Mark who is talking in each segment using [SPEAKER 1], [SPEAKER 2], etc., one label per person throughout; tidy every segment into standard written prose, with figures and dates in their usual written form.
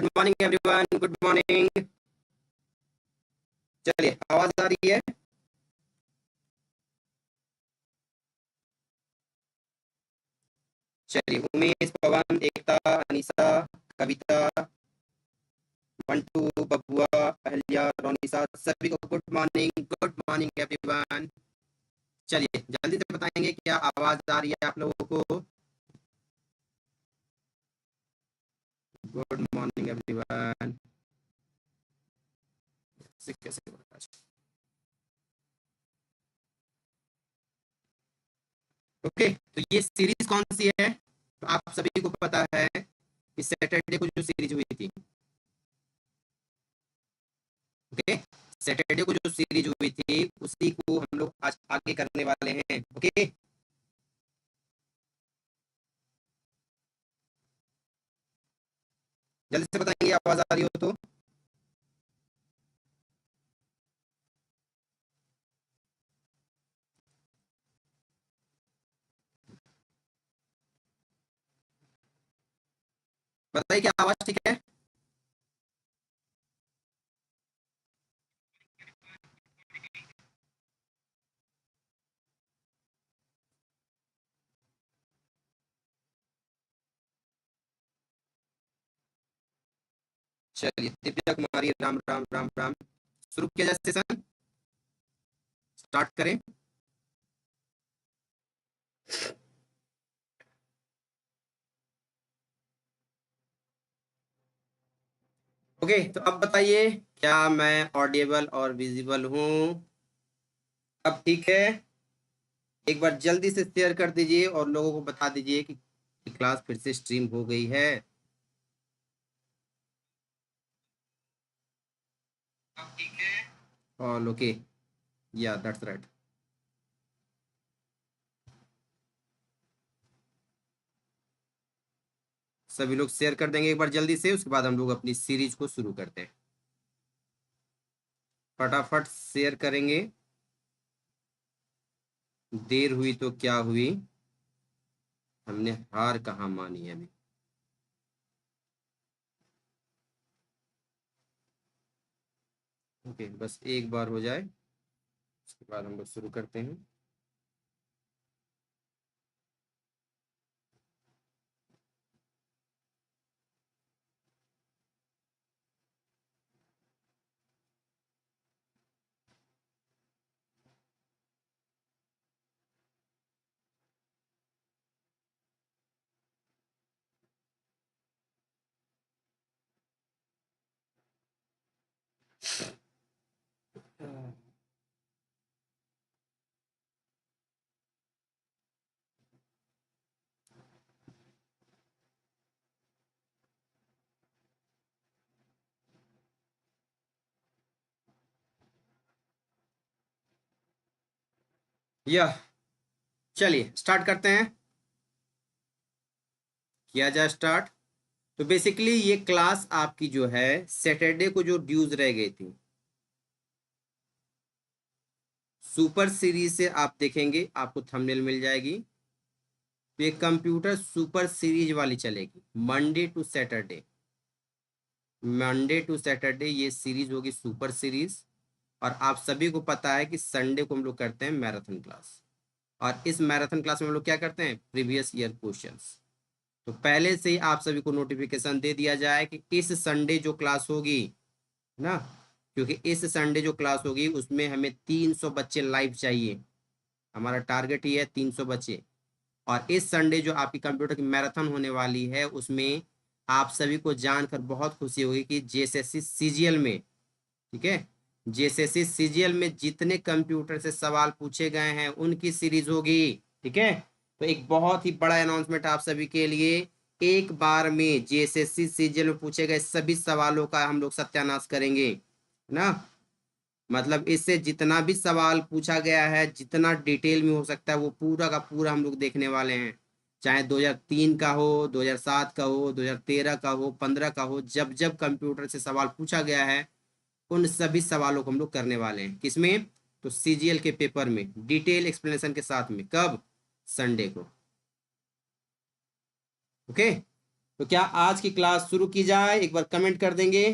[SPEAKER 1] Good morning everyone, good morning. चलिए, आवाज आ रही है? चलिए, उमेश, पवन, एकता, अनीसा, कविता, मंटू, बबुआ, अहल्या, रोनिसा, सभी को गुड मॉर्निंग एवरीवन। चलिए, जल्दी से बताएंगे क्या आवाज आ रही है आप लोगों को? Good morning everyone. कैसे ओके, तो ये सीरीज कौन सी है? तो आप सभी को पता है कि सैटरडे को जो सीरीज हुई थी, ओके, सैटरडे को जो सीरीज हुई थी उसी को हम लोग आज आगे करने वाले हैं। ओके, जल्दी से बताएंगे आवाज आ रही हो तो। बताइए क्या आवाज ठीक है? चलिए, दिव्या कुमारी, राम राम राम राम। शुरू किया जाए सेशन, स्टार्ट करें। ओके, तो अब बताइए क्या मैं ऑडिबल और विजिबल हूँ? अब ठीक है? एक बार जल्दी से शेयर कर दीजिए और लोगों को बता दीजिए कि क्लास फिर से स्ट्रीम हो गई है। अब ठीक है? ऑल ओके, या दैट्स राइट। सभी लोग शेयर कर देंगे एक बार जल्दी से, उसके बाद हम लोग अपनी सीरीज को शुरू करते हैं। फटाफट शेयर करेंगे। देर हुई तो क्या हुई, हमने हार कहाँ मानी है अभी। ओके, बस एक बार हो जाए उसके बाद हम लोग शुरू करते हैं। यह चलिए स्टार्ट करते हैं। किया जाए स्टार्ट। तो बेसिकली ये क्लास आपकी जो है सैटरडे को जो ड्यूज रह गई थी, सुपर सीरीज से आप देखेंगे आपको थंबनेल मिल जाएगी। तो ये कंप्यूटर सुपर सीरीज वाली चलेगी Monday to Saturday. Monday to Saturday ये सीरीज होगी सुपर सीरीज। और आप सभी को पता है कि संडे को हम लोग करते हैं मैराथन क्लास। और इस मैराथन क्लास में हम लोग क्या करते हैं, प्रीवियस ईयर क्वेश्चंस। तो पहले से ही आप सभी को नोटिफिकेशन दे दिया जाए कि इस संडे जो क्लास होगी ना, क्योंकि इस संडे जो क्लास होगी उसमें हमें 300 बच्चे लाइव चाहिए। हमारा टारगेट ही है 300 बच्चे। और इस संडे जो आपकी कंप्यूटर की मैराथन होने वाली है उसमें आप सभी को जानकर बहुत खुशी होगी कि जेएसएससी सीजीएल में, ठीक है, जेएसएससी सीजीएल में जितने कंप्यूटर से सवाल पूछे गए हैं उनकी सीरीज होगी। ठीक है, तो एक बहुत ही बड़ा अनाउंसमेंट आप सभी के लिए। एक बार में जेएसएससी सीजीएल में पूछे गए सभी सवालों का हम लोग सत्यानाश करेंगे ना। मतलब इससे जितना भी सवाल पूछा गया है, जितना डिटेल में हो सकता है वो पूरा का पूरा हम लोग देखने वाले हैं। चाहे 2003 का हो, 2007 का हो, 2013 का हो, 15 का हो, जब जब कंप्यूटर से सवाल पूछा गया है उन सभी सवालों को हम लोग करने वाले हैं। किसमें? तो सीजीएल के पेपर में डिटेल एक्सप्लेनेशन के साथ में। कब? संडे को। ओके, तो क्या आज की क्लास शुरू की जाए? एक बार कमेंट कर देंगे।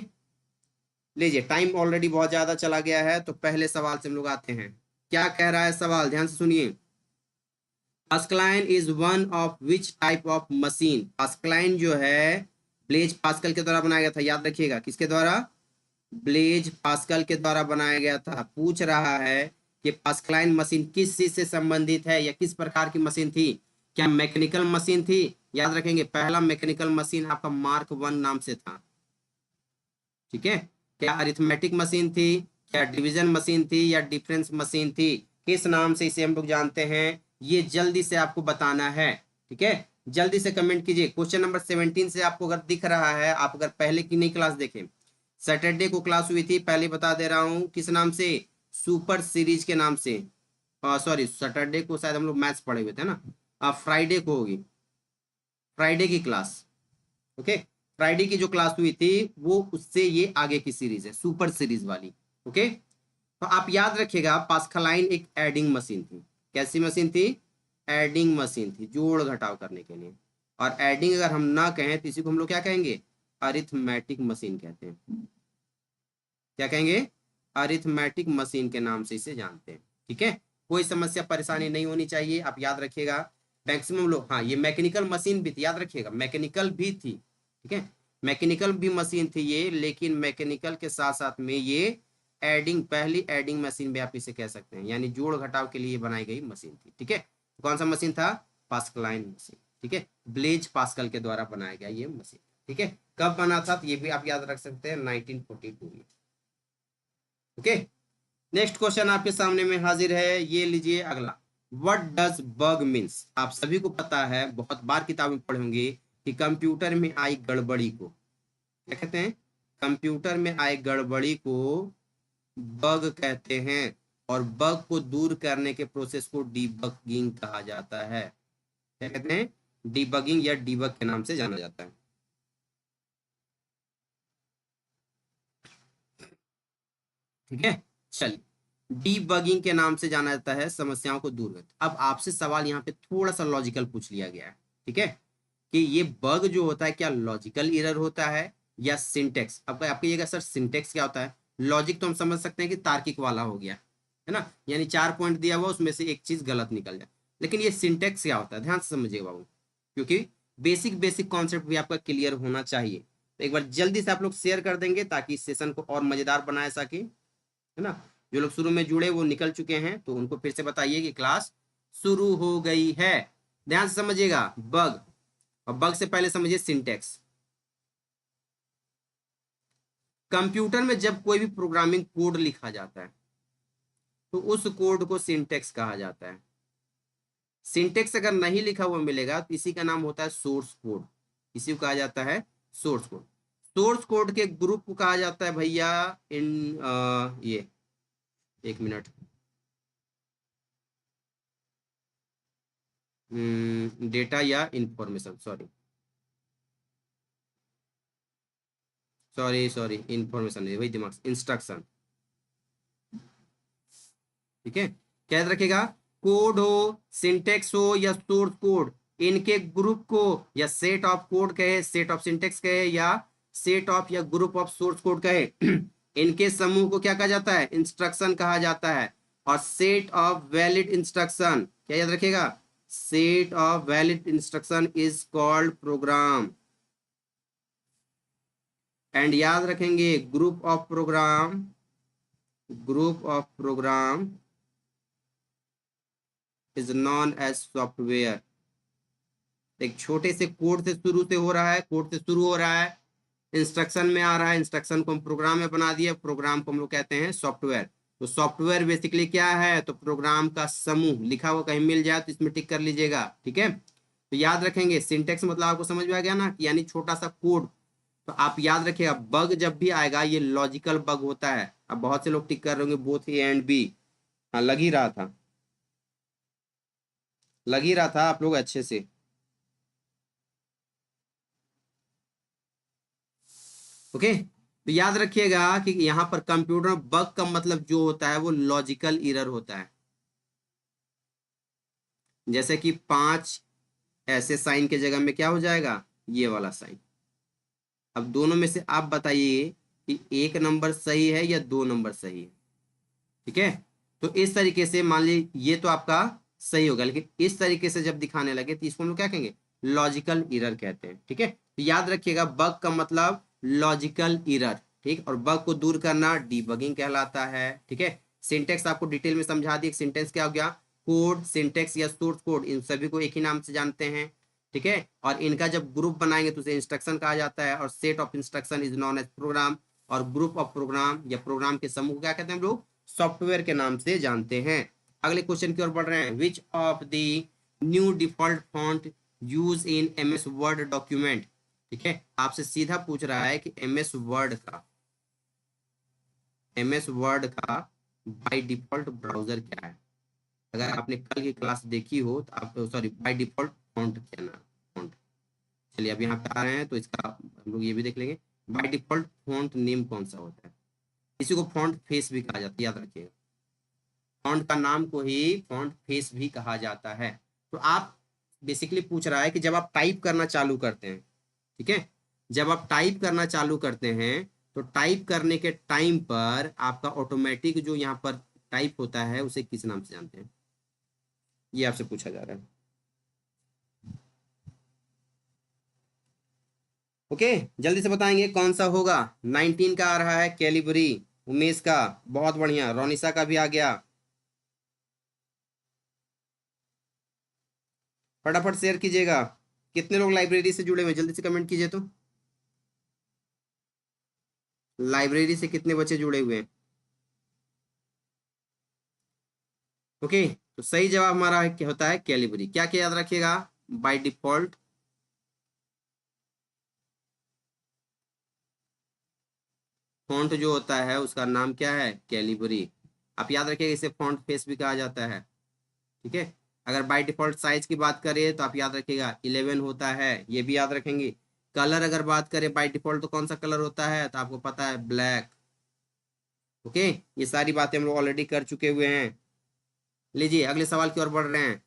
[SPEAKER 1] लीजिए, टाइम ऑलरेडी बहुत ज्यादा चला गया है, तो पहले सवाल से हम लोग आते हैं। क्या कह रहा है सवाल, ध्यान से सुनिए। Pascaline is one of which type of machine? Pascaline जो है ब्लेज पास्कल के द्वारा बनाया गया था, याद रखिएगा, किसके द्वारा? ब्लेज पास्कल के द्वारा बनाया गया था। पूछ रहा है कि पास्कलाइन मशीन किस चीज से संबंधित है या किस प्रकार की मशीन थी? क्या मैकेनिकल मशीन थी? याद रखेंगे, पहला मैकेनिकल मशीन आपका मार्क 1 नाम से था। ठीक है। क्या अरिथमेटिक मशीन थी, क्या डिवीजन मशीन थी, या डिफरेंस मशीन थी? किस नाम से इसे हम लोग जानते हैं, ये जल्दी से आपको बताना है। ठीक है, जल्दी से कमेंट कीजिए। क्वेश्चन नंबर 17 से आपको अगर दिख रहा है, आप अगर पहले की नई क्लास देखें, सैटरडे को क्लास हुई थी, पहले बता दे रहा हूं, किस नाम से? सुपर सीरीज के नाम से। सॉरी, सैटरडे को शायद हम लोग मैथ्स पढ़े हुए थे ना, फ्राइडे को होगी, फ्राइडे की क्लास। ओके, फ्राइडे की जो क्लास हुई थी वो उससे ये आगे की सीरीज है, सुपर सीरीज वाली। ओके, तो आप याद रखिएगा, पास्कलाइन एक एडिंग मशीन थी। कैसी मशीन थी? एडिंग मशीन थी, जोड़ घटाव करने के लिए। और एडिंग अगर हम ना कहें तो इसी को हम लोग क्या कहेंगे? अरिथमेटिक मशीन कहते हैं। क्या कहेंगे? अरिथमेटिक मशीन के नाम से इसे जानते हैं। ठीक है, कोई समस्या परेशानी नहीं होनी चाहिए, आप याद रखिएगा। मैक्सिमम लोग, हाँ, ये मैकेनिकल मशीन भी थी, याद रखिएगा, मैकेनिकल भी थी। ठीक है, मैकेनिकल भी मशीन थी ये, लेकिन मैकेनिकल के साथ साथ में ये एडिंग, पहली एडिंग मशीन भी आप इसे कह सकते हैं, यानी जोड़ घटाव के लिए बनाई गई मशीन थी। ठीक है, कौन सा मशीन था? Pascaline machine. ठीक है, ब्लेज पास्कल के द्वारा बनाया गया ये मशीन। ठीक है, कब बना था तो ये भी आप याद रख सकते हैं, 1942 में। ओके, नेक्स्ट क्वेश्चन आपके सामने में हाजिर है, ये लीजिए अगला। What does bug means? आप सभी को पता है, बहुत बार किताब में पढ़े होंगे कि कंप्यूटर में आई गड़बड़ी को क्या कहते हैं? कंप्यूटर में आई गड़बड़ी को बग कहते हैं, और बग को दूर करने के प्रोसेस को डीबगिंग कहा जाता है। क्या कहते हैं? डीबगिंग या डीबग के नाम से जाना जाता है। ठीक है, चलिए, डीबगिंग के नाम से जाना जाता है समस्याओं को दूर करना। अब आपसे सवाल यहाँ पे थोड़ा सा लॉजिकल पूछ लिया गया है। ठीक है, कि ये बग जो होता है, क्या लॉजिकल एरर होता है या सिंटेक्स? अब आपको ये सर सिंटेक्स क्या होता है? लॉजिक तो हम समझ सकते हैं कि तार्किक वाला हो गया, है ना, यानी 4 पॉइंट दिया हुआ उसमें से एक चीज गलत निकल जाए। लेकिन ये सिंटेक्स क्या होता है, ध्यान से समझिएगा बाबू, क्योंकि बेसिक बेसिक कॉन्सेप्ट भी आपका क्लियर होना चाहिए। तो एक बार जल्दी से आप लोग शेयर कर देंगे ताकि इस सेशन को और मजेदार बनाए सके, है ना। जो लोग शुरू में जुड़े वो निकल चुके हैं, तो उनको फिर से बताइए कि क्लास शुरू हो गई है। ध्यान से समझिएगा बग, और बग से पहले समझिए सिंटेक्स। कंप्यूटर में जब कोई भी प्रोग्रामिंग कोड लिखा जाता है तो उस कोड को सिंटेक्स कहा जाता है। सिंटेक्स अगर नहीं लिखा हुआ मिलेगा तो इसी का नाम होता है सोर्स कोड। इसी को कहा जाता है सोर्स कोड। सोर्स कोड के ग्रुप को कहा जाता है भैया इन ये, एक मिनट, डेटा या information, sorry sorry sorry, information नहीं, वही दिमाग, इंस्ट्रक्शन। ठीक है, क्या याद रखेगा? कोड हो, सिंटेक्स हो या सोर्स कोड, इनके ग्रुप को या सेट ऑफ कोड कहे, सेट ऑफ सिंटेक्स कहे, या सेट ऑफ या ग्रुप ऑफ सोर्स कोड कहे, इनके समूह को क्या कहा जाता है? इंस्ट्रक्शन कहा जाता है। और सेट ऑफ वैलिड इंस्ट्रक्शन, क्या याद रखेगा? Set of valid instruction is called program. And याद रखेंगे, group of program, group of program is known as software. एक छोटे से कोड से शुरू से हो रहा है, कोड से शुरू हो रहा है, इंस्ट्रक्शन में आ रहा है, इंस्ट्रक्शन को हम प्रोग्राम में बना दिया, प्रोग्राम को हम लोग कहते हैं सॉफ्टवेयर। तो सॉफ्टवेयर बेसिकली क्या है? तो प्रोग्राम का समूह, लिखा हुआ कहीं मिल जाए तो इसमें टिक कर लीजिएगा। ठीक है, तो याद रखेंगे सिंटेक्स मतलब आपको समझ में आ गया ना, यानी छोटा सा कोड। तो आप याद रखिएगा, बग जब भी आएगा ये लॉजिकल बग होता है। अब बहुत से लोग टिक कर रहे होंगे बोथ ए एंड बी। हाँ, लग ही रहा था, लग ही रहा था आप लोग अच्छे से। ओके, तो याद रखिएगा कि यहाँ पर कंप्यूटर बग का मतलब जो होता है वो लॉजिकल एरर होता है। जैसे कि 5 ऐसे साइन के जगह में क्या हो जाएगा? ये वाला साइन। अब दोनों में से आप बताइए कि एक नंबर सही है या दो नंबर सही है। ठीक है, तो इस तरीके से मान लीजिए ये तो आपका सही होगा, लेकिन इस तरीके से जब दिखाने लगे तो इसको हम लोग क्या कहेंगे, लॉजिकल इरर कहते हैं। ठीक है, तो याद रखिएगा बग का मतलब लॉजिकल इरर। ठीक, और बग को दूर करना डीबगिंग कहलाता है। ठीक है, सिंटेक्स आपको डिटेल में समझा दी। सिंटेक्स क्या हो गया, कोड, सिंटेक्स या सोर्स कोड, इन सभी को एक ही नाम से जानते हैं। ठीक है, और इनका जब ग्रुप बनाएंगे तो उसे इंस्ट्रक्शन कहा जाता है, और set of instruction is known as program, और ग्रुप ऑफ प्रोग्राम या प्रोग्राम के समूह को क्या कहते हैं हम लोग, सॉफ्टवेयर के नाम से जानते हैं। अगले क्वेश्चन की ओर बढ़ रहे हैं। विच of the new default font use in MS word document. ठीक है, आपसे सीधा पूछ रहा है कि एमएस वर्ड का बाय डिफॉल्ट ब्राउजर क्या है। अगर आपने कल की क्लास देखी हो तो आप, सॉरी, बाय डिफॉल्ट फॉन्ट क्या ना, फॉन्ट। चलिए अब यहाँ पे आ रहे हैं तो इसका हम लोग ये भी देख लेंगे। बाय डिफॉल्ट फॉन्ट नेम कौन सा होता है, इसी को फॉन्ट फेस भी कहा जाता है, याद रखिएगा। फॉन्ट का नाम को ही फॉन्ट फेस भी कहा जाता है। तो आप बेसिकली पूछ रहा है कि जब आप टाइप करना चालू करते हैं, ठीक है, जब आप टाइप करना चालू करते हैं तो टाइप करने के टाइम पर आपका ऑटोमेटिक जो यहाँ पर टाइप होता है उसे किस नाम से जानते हैं, ये आपसे पूछा जा रहा है। ओके, जल्दी से बताएंगे कौन सा होगा। 19 का आ रहा है कैलिबरी, उमेश का, बहुत बढ़िया, रोनिसा का भी आ गया। फटाफट शेयर कीजिएगा। कितने लोग लाइब्रेरी से जुड़े हुए, जल्दी से कमेंट कीजिए तो। लाइब्रेरी से कितने बच्चे जुड़े हुए हैं। ओके, तो सही जवाब हमारा क्या होता है, कैलिबरी। क्या क्या याद रखिएगा, बाय डिफॉल्ट फॉन्ट जो होता है उसका नाम क्या है, कैलिबरी। आप याद रखिएगा इसे फॉन्ट फेस भी कहा जाता है। ठीक है, अगर बाय डिफॉल्ट साइज की बात करें तो आप याद रखिएगा 11 होता है, ये भी याद रखेंगे। कलर अगर बात करें बाय डिफॉल्ट तो कौन सा कलर होता है, तो आपको पता है ब्लैक। ओके, ये सारी बातें हम लोग ऑलरेडी कर चुके हुए हैं। लीजिए अगले सवाल की ओर बढ़ रहे हैं।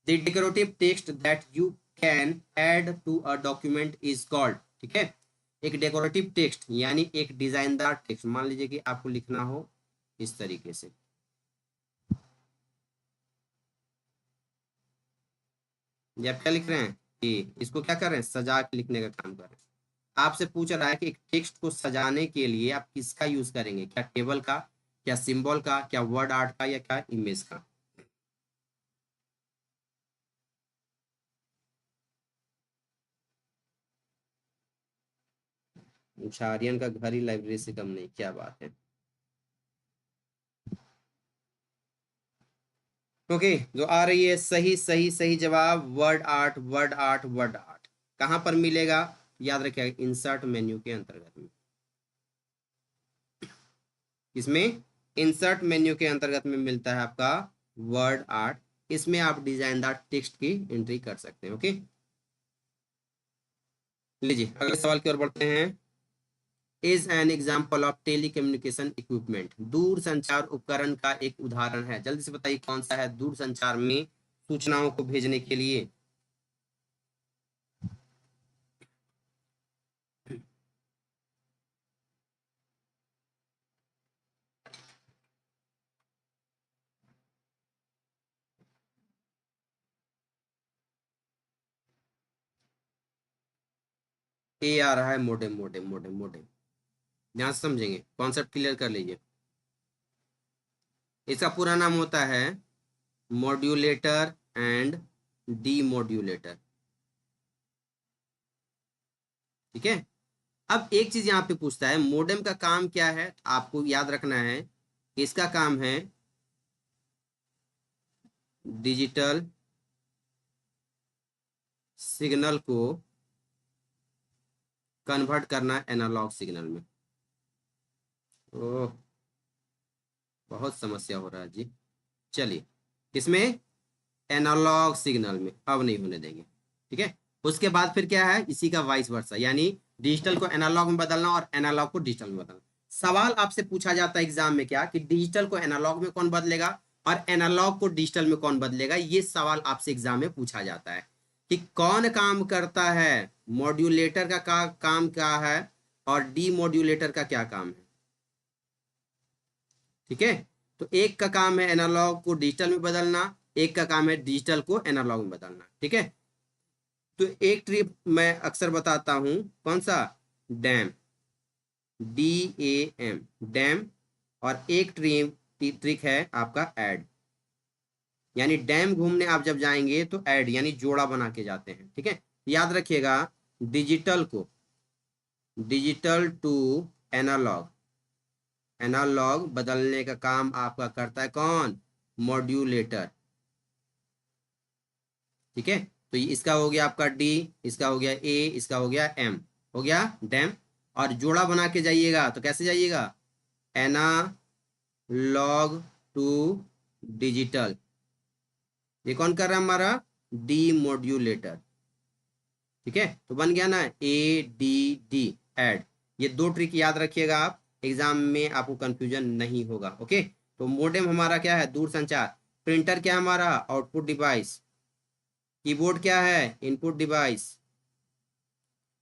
[SPEAKER 1] The decorative text that you can add to a document is called. ठीक है, एक डेकोरेटिव टेक्स्ट यानी एक डिजाइनदार टेक्स्ट, मान लीजिए कि आपको लिखना हो इस तरीके से, ये आप क्या लिख रहे हैं कि इसको क्या कर रहे हैं, सजा के लिखने का काम कर रहे हैं। आपसे पूछ रहा है कि एक टेक्स्ट को सजाने के लिए आप किसका यूज करेंगे, क्या टेबल का, क्या सिंबल का, क्या वर्ड आर्ट का, या क्या इमेज का। अच्छा, आर्यन का घर ही लाइब्रेरी से कम नहीं, क्या बात है। ओके, जो आ रही है सही सही सही जवाब, word art, word art, word art. कहाँ पर मिलेगा, याद रखिएगा इंसर्ट मेन्यू के अंतर्गत में। इसमें इंसर्ट मेन्यू के अंतर्गत में मिलता है आपका वर्ड आर्ट। इसमें आप डिजाइनदार टेक्स्ट की एंट्री कर सकते हैं। ओके, लीजिए अगले सवाल की ओर बढ़ते हैं। Is an example of telecommunication equipment, दूर संचार उपकरण का एक उदाहरण है। जल्दी से बताइए कौन सा है, दूर संचार में सूचनाओं को भेजने के लिए। ए आ रहा है, मोडेम मोडेम मोडेम मोडेम। ध्यान से समझेंगे, कॉन्सेप्ट क्लियर कर लीजिए। इसका पूरा नाम होता है मॉड्यूलेटर एंड डीमॉड्यूलेटर। ठीक है, अब एक चीज यहाँ पे पूछता है मोडेम का काम क्या है, आपको याद रखना है इसका काम है डिजिटल सिग्नल को कन्वर्ट करना एनालॉग सिग्नल में। ओह, बहुत समस्या हो रहा है जी। चलिए, इसमें एनालॉग सिग्नल में अब नहीं होने देंगे। ठीक है, उसके बाद फिर क्या है, इसी का वाइस वर्सा, यानी डिजिटल को एनालॉग में बदलना और एनालॉग को डिजिटल में बदलना। सवाल आपसे पूछा जाता है एग्जाम में क्या, कि डिजिटल को एनालॉग में कौन बदलेगा और एनालॉग को डिजिटल में कौन बदलेगा, ये सवाल आपसे एग्जाम में पूछा जाता है। कि कौन काम करता है, मॉड्यूलेटर का काम क्या है और डी मॉड्यूलेटर का क्या काम है। ठीक है, तो एक का काम है एनालॉग को डिजिटल में बदलना, एक का काम है डिजिटल को एनालॉग में बदलना। ठीक है, तो एक ट्रिक मैं अक्सर बताता हूं, कौन सा, डैम, DAM, डैम। और एक ट्रिक है आपका ऐड, यानी डैम घूमने आप जब जाएंगे तो ऐड यानी जोड़ा बना के जाते हैं। ठीक है, याद रखिएगा, डिजिटल को, डिजिटल टू एनालॉग, एनालॉग बदलने का काम आपका करता है कौन, मॉड्यूलेटर। ठीक है, तो इसका हो गया आपका डी, इसका हो गया ए, इसका हो गया एम, हो गया डैम। और जोड़ा बना के जाइएगा तो कैसे जाइएगा, एनालॉग टू डिजिटल, ये कौन कर रहा है हमारा, डी मॉड्यूलेटर। ठीक है, तो बन गया ना ADD, ऐड। ये दो ट्रिक याद रखिएगा आप, एग्जाम में आपको कंफ्यूजन नहीं होगा। ओके, तो मोडेम हमारा क्या है, दूर संचार। प्रिंटर क्या है हमारा, आउटपुट डिवाइस। कीबोर्ड क्या है, इनपुट डिवाइस।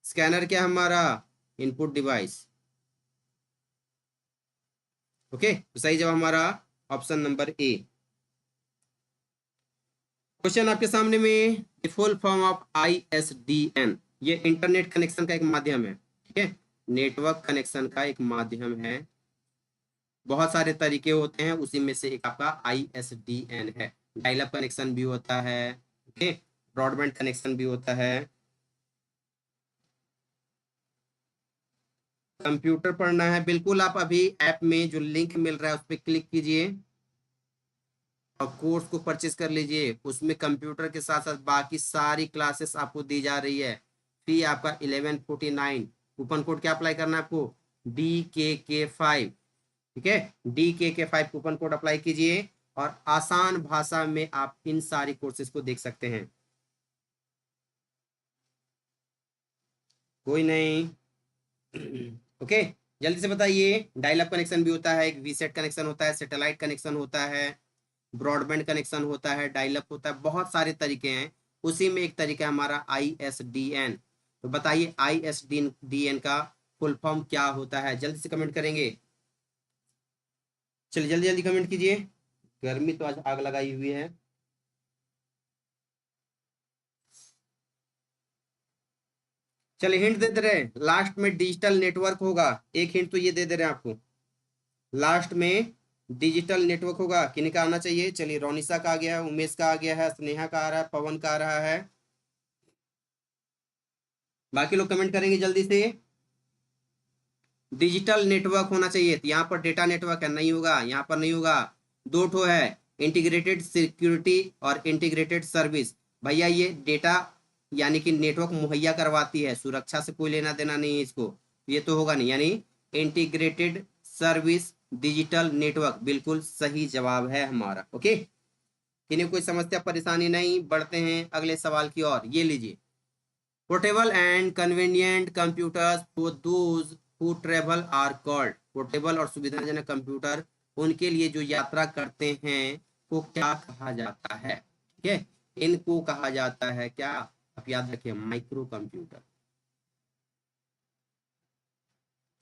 [SPEAKER 1] स्कैनर क्या है हमारा, इनपुट डिवाइस। ओके, तो सही जवाब हमारा ऑप्शन नंबर ए। क्वेश्चन आपके सामने में, फुल फॉर्म ऑफ ISDN, ये इंटरनेट कनेक्शन का एक माध्यम है। ठीक है, नेटवर्क कनेक्शन का एक माध्यम है, बहुत सारे तरीके होते हैं, उसी में से एक आपका ISDN है। डायल अप कनेक्शन भी होता है, ओके, ब्रॉडबैंड कनेक्शन भी होता है। कंप्यूटर पढ़ना है, बिल्कुल आप अभी ऐप में जो लिंक मिल रहा है उस पर क्लिक कीजिए और कोर्स को परचेज कर लीजिए। उसमें कंप्यूटर के साथ साथ बाकी सारी क्लासेस आपको दी जा रही है। फी आपका 1149, कूपन कोड क्या अप्लाई करना है आपको, DKK5। ठीक है, DKK5 कूपन कोड अप्लाई कीजिए और आसान भाषा में आप इन सारी कोर्सेज को देख सकते हैं। कोई नहीं। ओके, जल्दी से बताइए, डायल अप कनेक्शन भी होता है, एक वीसेट कनेक्शन होता है, सैटेलाइट कनेक्शन होता है, ब्रॉडबैंड कनेक्शन होता है, डायल अप होता है, बहुत सारे तरीके हैं। उसी में एक तरीका है हमारा ISDN। तो बताइए ISDN का फुल फॉर्म क्या होता है, जल्दी से कमेंट करेंगे। चलिए जल्दी जल्दी कमेंट कीजिए, गर्मी तो आज आग लगाई हुई है। चलिए हिंट दे दे रहे हैं, लास्ट में डिजिटल नेटवर्क होगा। एक हिंट तो ये दे दे रहे हैं आपको, लास्ट में डिजिटल नेटवर्क होगा। किन्हीं का आना चाहिए, चलिए रोनिसा का आ गया है, उमेश का आ गया है, स्नेहा का आ रहा है, पवन का आ रहा है। बाकी लोग कमेंट करेंगे जल्दी से। डिजिटल नेटवर्क होना चाहिए, तो यहाँ पर डेटा नेटवर्क है, नहीं होगा, यहाँ पर नहीं होगा। दो ठो है, इंटीग्रेटेड सिक्योरिटी और इंटीग्रेटेड सर्विस। भैया ये डेटा यानी कि नेटवर्क मुहैया करवाती है, सुरक्षा से कोई लेना देना नहीं है इसको, ये तो होगा नहीं, यानी इंटीग्रेटेड सर्विस डिजिटल नेटवर्क बिल्कुल सही जवाब है हमारा। ओके, किन्हीं कोई समस्या परेशानी नहीं, बढ़ते हैं अगले सवाल की ओर। ये लीजिए, portable and convenient computers for those who travel are called. Portable और सुविधाजनक कंप्यूटर उनके लिए जो यात्रा करते हैं को क्या कहा जाता है। ठीक है, इनको कहा जाता है क्या, आप याद रखिए, माइक्रो कंप्यूटर।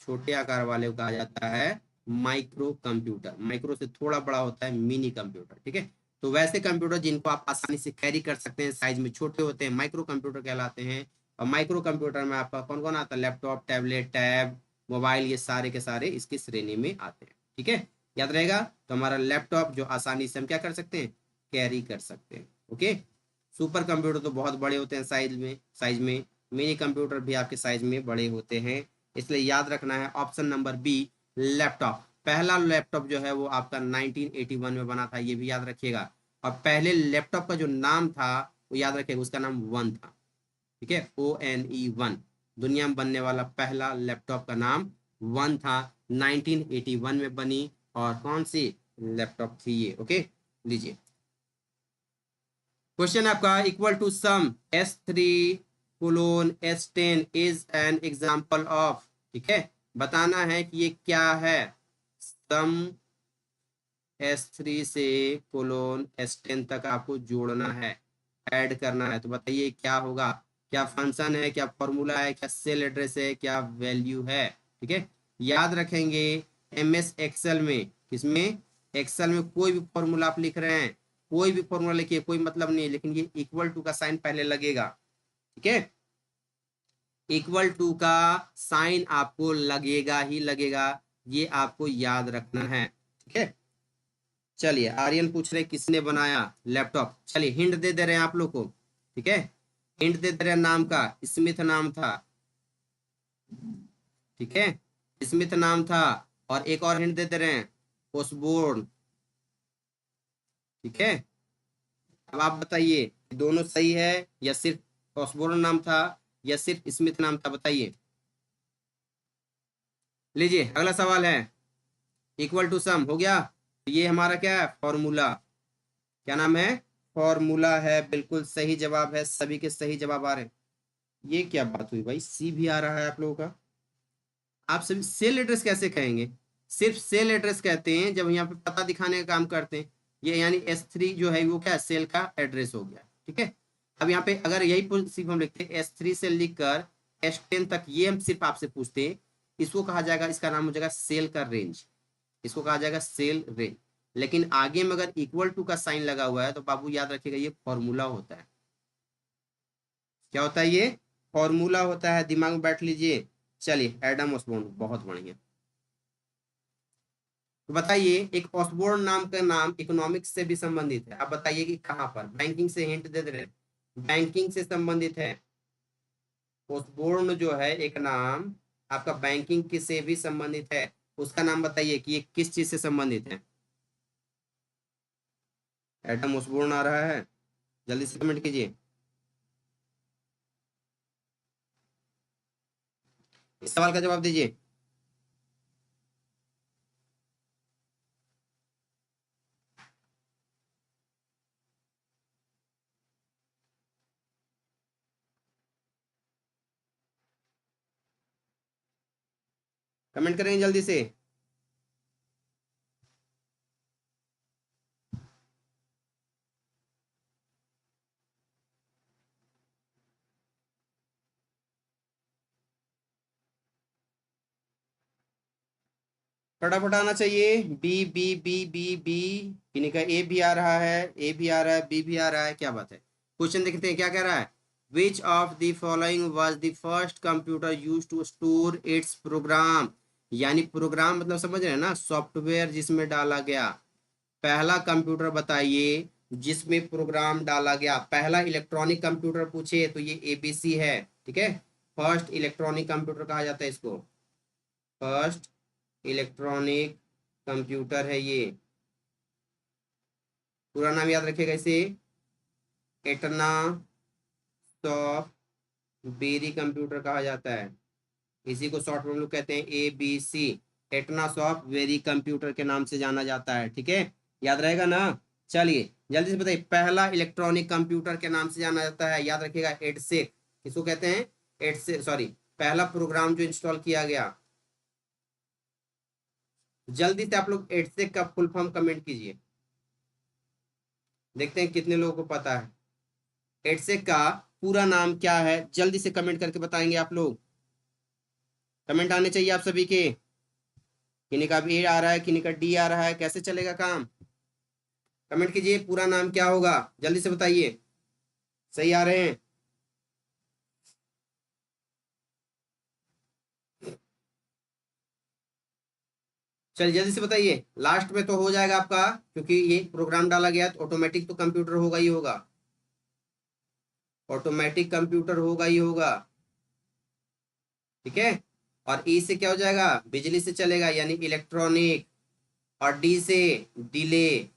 [SPEAKER 1] छोटे आकार वाले को कहा जाता है माइक्रो कंप्यूटर, माइक्रो से थोड़ा बड़ा होता है मिनी कंप्यूटर। ठीक है, तो वैसे कंप्यूटर जिनको आप आसानी से कैरी कर सकते हैं, साइज में छोटे होते हैं, माइक्रो कंप्यूटर कहलाते हैं। और माइक्रो कंप्यूटर में आपका कौन कौन आता है, लैपटॉप, टैबलेट, टैब, मोबाइल, ये सारे के सारे इसकी श्रेणी में आते हैं। ठीक है, याद रहेगा, तो हमारा लैपटॉप जो आसानी से हम क्या कर सकते हैं, कैरी कर सकते हैं। ओके, सुपर कंप्यूटर तो बहुत बड़े होते हैं साइज में, मिनी कंप्यूटर भी आपके साइज में बड़े होते हैं। इसलिए याद रखना है ऑप्शन नंबर बी, लैपटॉप। पहला लैपटॉप जो है वो आपका 1981 में बना था, ये भी याद रखिएगा। और पहले लैपटॉप का जो नाम था वो याद रखिएगा, उसका नाम वन था। ठीक है, ONE 1, दुनिया में बनने वाला पहला लैपटॉप का नाम वन था, 1981 में बनी। और कौन सी लैपटॉप थी ये। ओके, लीजिए क्वेश्चन आपका, equal to sum S3:S10 is an example of. ठीक है, बताना है कि ये क्या है, सम S3 से कोलोन S10 तक आपको जोड़ना है। ऐड करना है। तो बताइए क्या होगा, क्या फंक्शन है, क्या फॉर्मूला है, क्या सेल एड्रेस है, क्या वैल्यू है। ठीक है, याद रखेंगे एमएस एक्सेल में, किसमें, एक्सेल में कोई भी फॉर्मूला आप लिख रहे हैं, कोई भी फॉर्मूला लिखिए, कोई मतलब नहीं है, लेकिन ये इक्वल टू का साइन पहले लगेगा। ठीक है, इक्वल टू का साइन आपको लगेगा ही लगेगा, ये आपको याद रखना है। ठीक है, चलिए आर्यन पूछ रहे किसने बनाया लैपटॉप। चलिए हिंट दे दे रहे हैं आप लोग को। ठीक है, हिंट दे दे रहे हैं, नाम का स्मिथ नाम था। ठीक है, स्मिथ नाम था। और एक और हिंट दे दे रहे हैं, ओसबोर्न। ठीक है, अब आप बताइए दोनों सही है या सिर्फ ओसबोर्न नाम था या सिर्फ स्मिथ नाम था, बताइए। लीजिए अगला सवाल है, इक्वल टू सम हो गया, ये हमारा क्या है, फॉर्मूला। क्या नाम है, फॉर्मूला है, बिल्कुल सही जवाब है, सभी के सही जवाब आ रहे हैं। ये क्या बात हुई भाई, सी भी आ रहा है आप लोगों का। आप सभी सेल एड्रेस कैसे कहेंगे, सिर्फ सेल एड्रेस कहते हैं जब यहाँ पे पता दिखाने का काम करते हैं। ये यानी S3 जो है वो क्या, सेल का एड्रेस हो गया। ठीक है, अब यहाँ पे अगर यही सिर्फ हम लिखते हैं S3 से लिखकर S10 तक, ये हम सिर्फ आपसे पूछते हैं, इसको कहा जाएगा, इसका नाम हो जाएगा सेल का रेंज, इसको कहा जाएगा सेल रेंज। लेकिन आगे में अगर इक्वल टू का साइन लगा हुआ है तो बाबू याद रखिएगा ये फॉर्मूला होता है। क्या होता है, ये फॉर्मूला होता है, दिमाग में बैठ लीजिए। चलिए एडम ऑसबोर्न, बहुत बढ़िया। तो बताइए एक ऑसबोर्न नाम का नाम इकोनॉमिक्स से भी संबंधित है, आप बताइए कि कहाँ पर, बैंकिंग से हिंट दे रहे हैं, बैंकिंग से संबंधित है। ऑसबोर्न जो है एक नाम आपका बैंकिंग की से भी संबंधित है, उसका नाम बताइए कि ये किस चीज से संबंधित है। एडम ऑसबोर्न आ रहा है, जल्दी से कमेंट कीजिए। इस सवाल का जवाब दीजिए। कमेंट करेंगे जल्दी से। फटाफट आना चाहिए। B B B B B, किन्हीं का ए भी आ रहा है, ए भी आ रहा है, बी भी आ रहा है, क्या बात है। क्वेश्चन देखते हैं क्या कह रहा है, which of the following was the first computer use to store its program. यानी प्रोग्राम मतलब समझ रहे हैं ना, सॉफ्टवेयर जिसमें डाला गया। पहला कंप्यूटर बताइए जिसमें प्रोग्राम डाला गया, पहला इलेक्ट्रॉनिक कंप्यूटर पूछे तो ये एबीसी है। ठीक है, फर्स्ट इलेक्ट्रॉनिक कंप्यूटर कहा जाता है इसको, फर्स्ट इलेक्ट्रॉनिक कंप्यूटर है ये। पूरा नाम याद रखिएगा इसे, एटना सॉफ्ट बेरी कंप्यूटर कहा जाता है। इसी को शॉर्ट में हम लोग कहते हैं ABC, Etna soft very computer के नाम से जाना जाता है। ठीक है, याद रहेगा ना। चलिए जल्दी से बताइए, पहला इलेक्ट्रॉनिक कंप्यूटर के नाम से जाना जाता है, याद रखिएगा एडसेक, किसको कहते हैं, एडसेक, सॉरी, पहला प्रोग्राम जो इंस्टॉल किया गया। जल्दी से आप लोग एडसेक का फुल फॉर्म कमेंट कीजिए, देखते हैं कितने लोगों को पता है। एडसेक का पूरा नाम क्या है, जल्दी से कमेंट करके बताएंगे आप लोग। कमेंट आने चाहिए आप सभी के, किन्हीं का भी ए आ रहा है, किन्हीं का डी आ रहा है, कैसे चलेगा काम। कमेंट कीजिए पूरा नाम क्या होगा, जल्दी से बताइए। सही आ रहे हैं, चलिए जल्दी से बताइए, लास्ट में तो हो जाएगा आपका, क्योंकि ये प्रोग्राम डाला गया तो ऑटोमेटिक तो कंप्यूटर होगा ही होगा, ऑटोमेटिक कंप्यूटर होगा ही होगा। ठीक है, और ई से क्या हो जाएगा, बिजली से चलेगा यानी इलेक्ट्रॉनिक, और डी से डिले,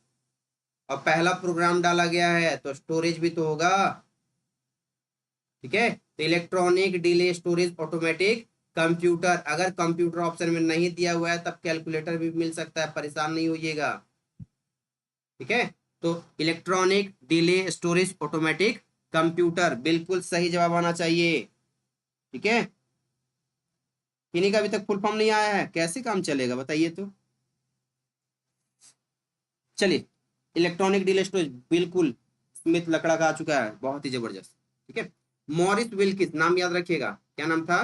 [SPEAKER 1] और पहला प्रोग्राम डाला गया है तो स्टोरेज भी तो होगा। ठीक है, तो electronic delay storage automatic computer, अगर कंप्यूटर ऑप्शन में नहीं दिया हुआ है तब कैलकुलेटर भी मिल सकता है, परेशान नहीं होइएगा। ठीक है, तो electronic delay storage automatic computer, बिल्कुल सही जवाब आना चाहिए। ठीक है, किन्हीं का अभी तक फुल फॉर्म नहीं आया है, कैसे काम चलेगा बताइए तो। चलिए, इलेक्ट्रॉनिक डिले स्टोरेज, बिल्कुल स्मिथ लकड़ा खा चुका है, बहुत ही जबरदस्त। ठीक है, मॉरिस विल्किस नाम याद रखिएगा, क्या नाम था?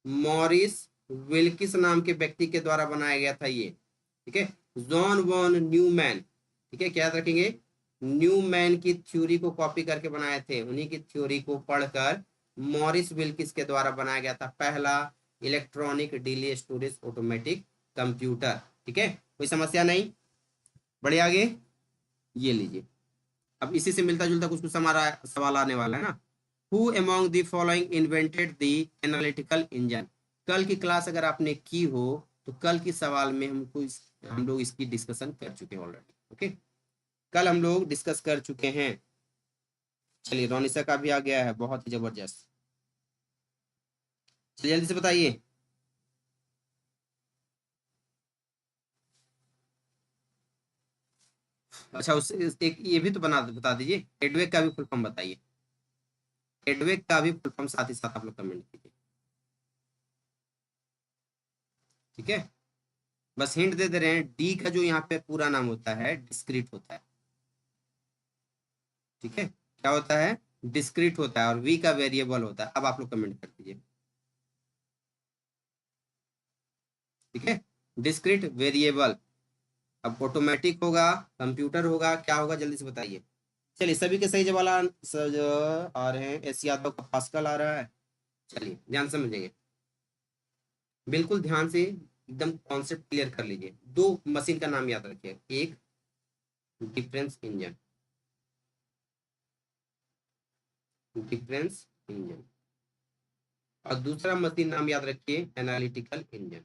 [SPEAKER 1] मॉरिस विल्किस नाम के व्यक्ति के द्वारा बनाया गया था ये। ठीक है, जॉन वॉन न्यूमैन, ठीक है, क्या याद रखेंगे? न्यूमैन की थ्योरी को कॉपी करके बनाए थे, उन्हीं की थ्योरी को पढ़कर मॉरिस विल्किस के द्वारा बनाया गया था पहला electronic delay storage automatic computer. ठीक है, कोई समस्या नहीं, बढ़े आगे। ये लीजिए, अब इसी से मिलता जुलता कुछ कुछ हमारा सवाल आने वाला है ना। Who among the following invented the analytical engine? कल की क्लास अगर आपने की हो तो कल की सवाल में हम लोग इसकी डिस्कशन कर चुके हैं ऑलरेडी। ओके, कल हम लोग डिस्कस कर चुके हैं। चलिए, रोनिसा का भी आ गया है, बहुत ही जबरदस्त। चलिए जल्दी से बताइए। अच्छा, उस एक ये भी तो बता दीजिए, एडवेक का भी फुल फॉर्म बताइए। एडवेक का भी फुल फॉर्म साथ ही साथ आप लोग कमेंट कीजिए। ठीक है, बस हिंट दे रहे हैं, डी का जो यहाँ पे पूरा नाम होता है डिस्क्रीट होता है। ठीक है, क्या होता है? डिस्क्रीट होता है, और वी का वेरिएबल होता है। अब आप लोग कमेंट कर दीजिए। ठीक है, डिस्क्रीट वेरिएबल। अब ऑटोमेटिक होगा, कंप्यूटर होगा, क्या होगा जल्दी से बताइए। चलिए, सभी के सही जवाब आ रहे हैं। एस यादव का पास्कल आ रहा है। चलिए ध्यान से समझेंगे, बिल्कुल ध्यान से एकदम कॉन्सेप्ट क्लियर कर लीजिए। दो मशीन का नाम याद रखिए, एक डिफरेंस इंजन, डिफरेंस इंजन, और दूसरा मशीन नाम याद रखिए एनालिटिकल इंजन।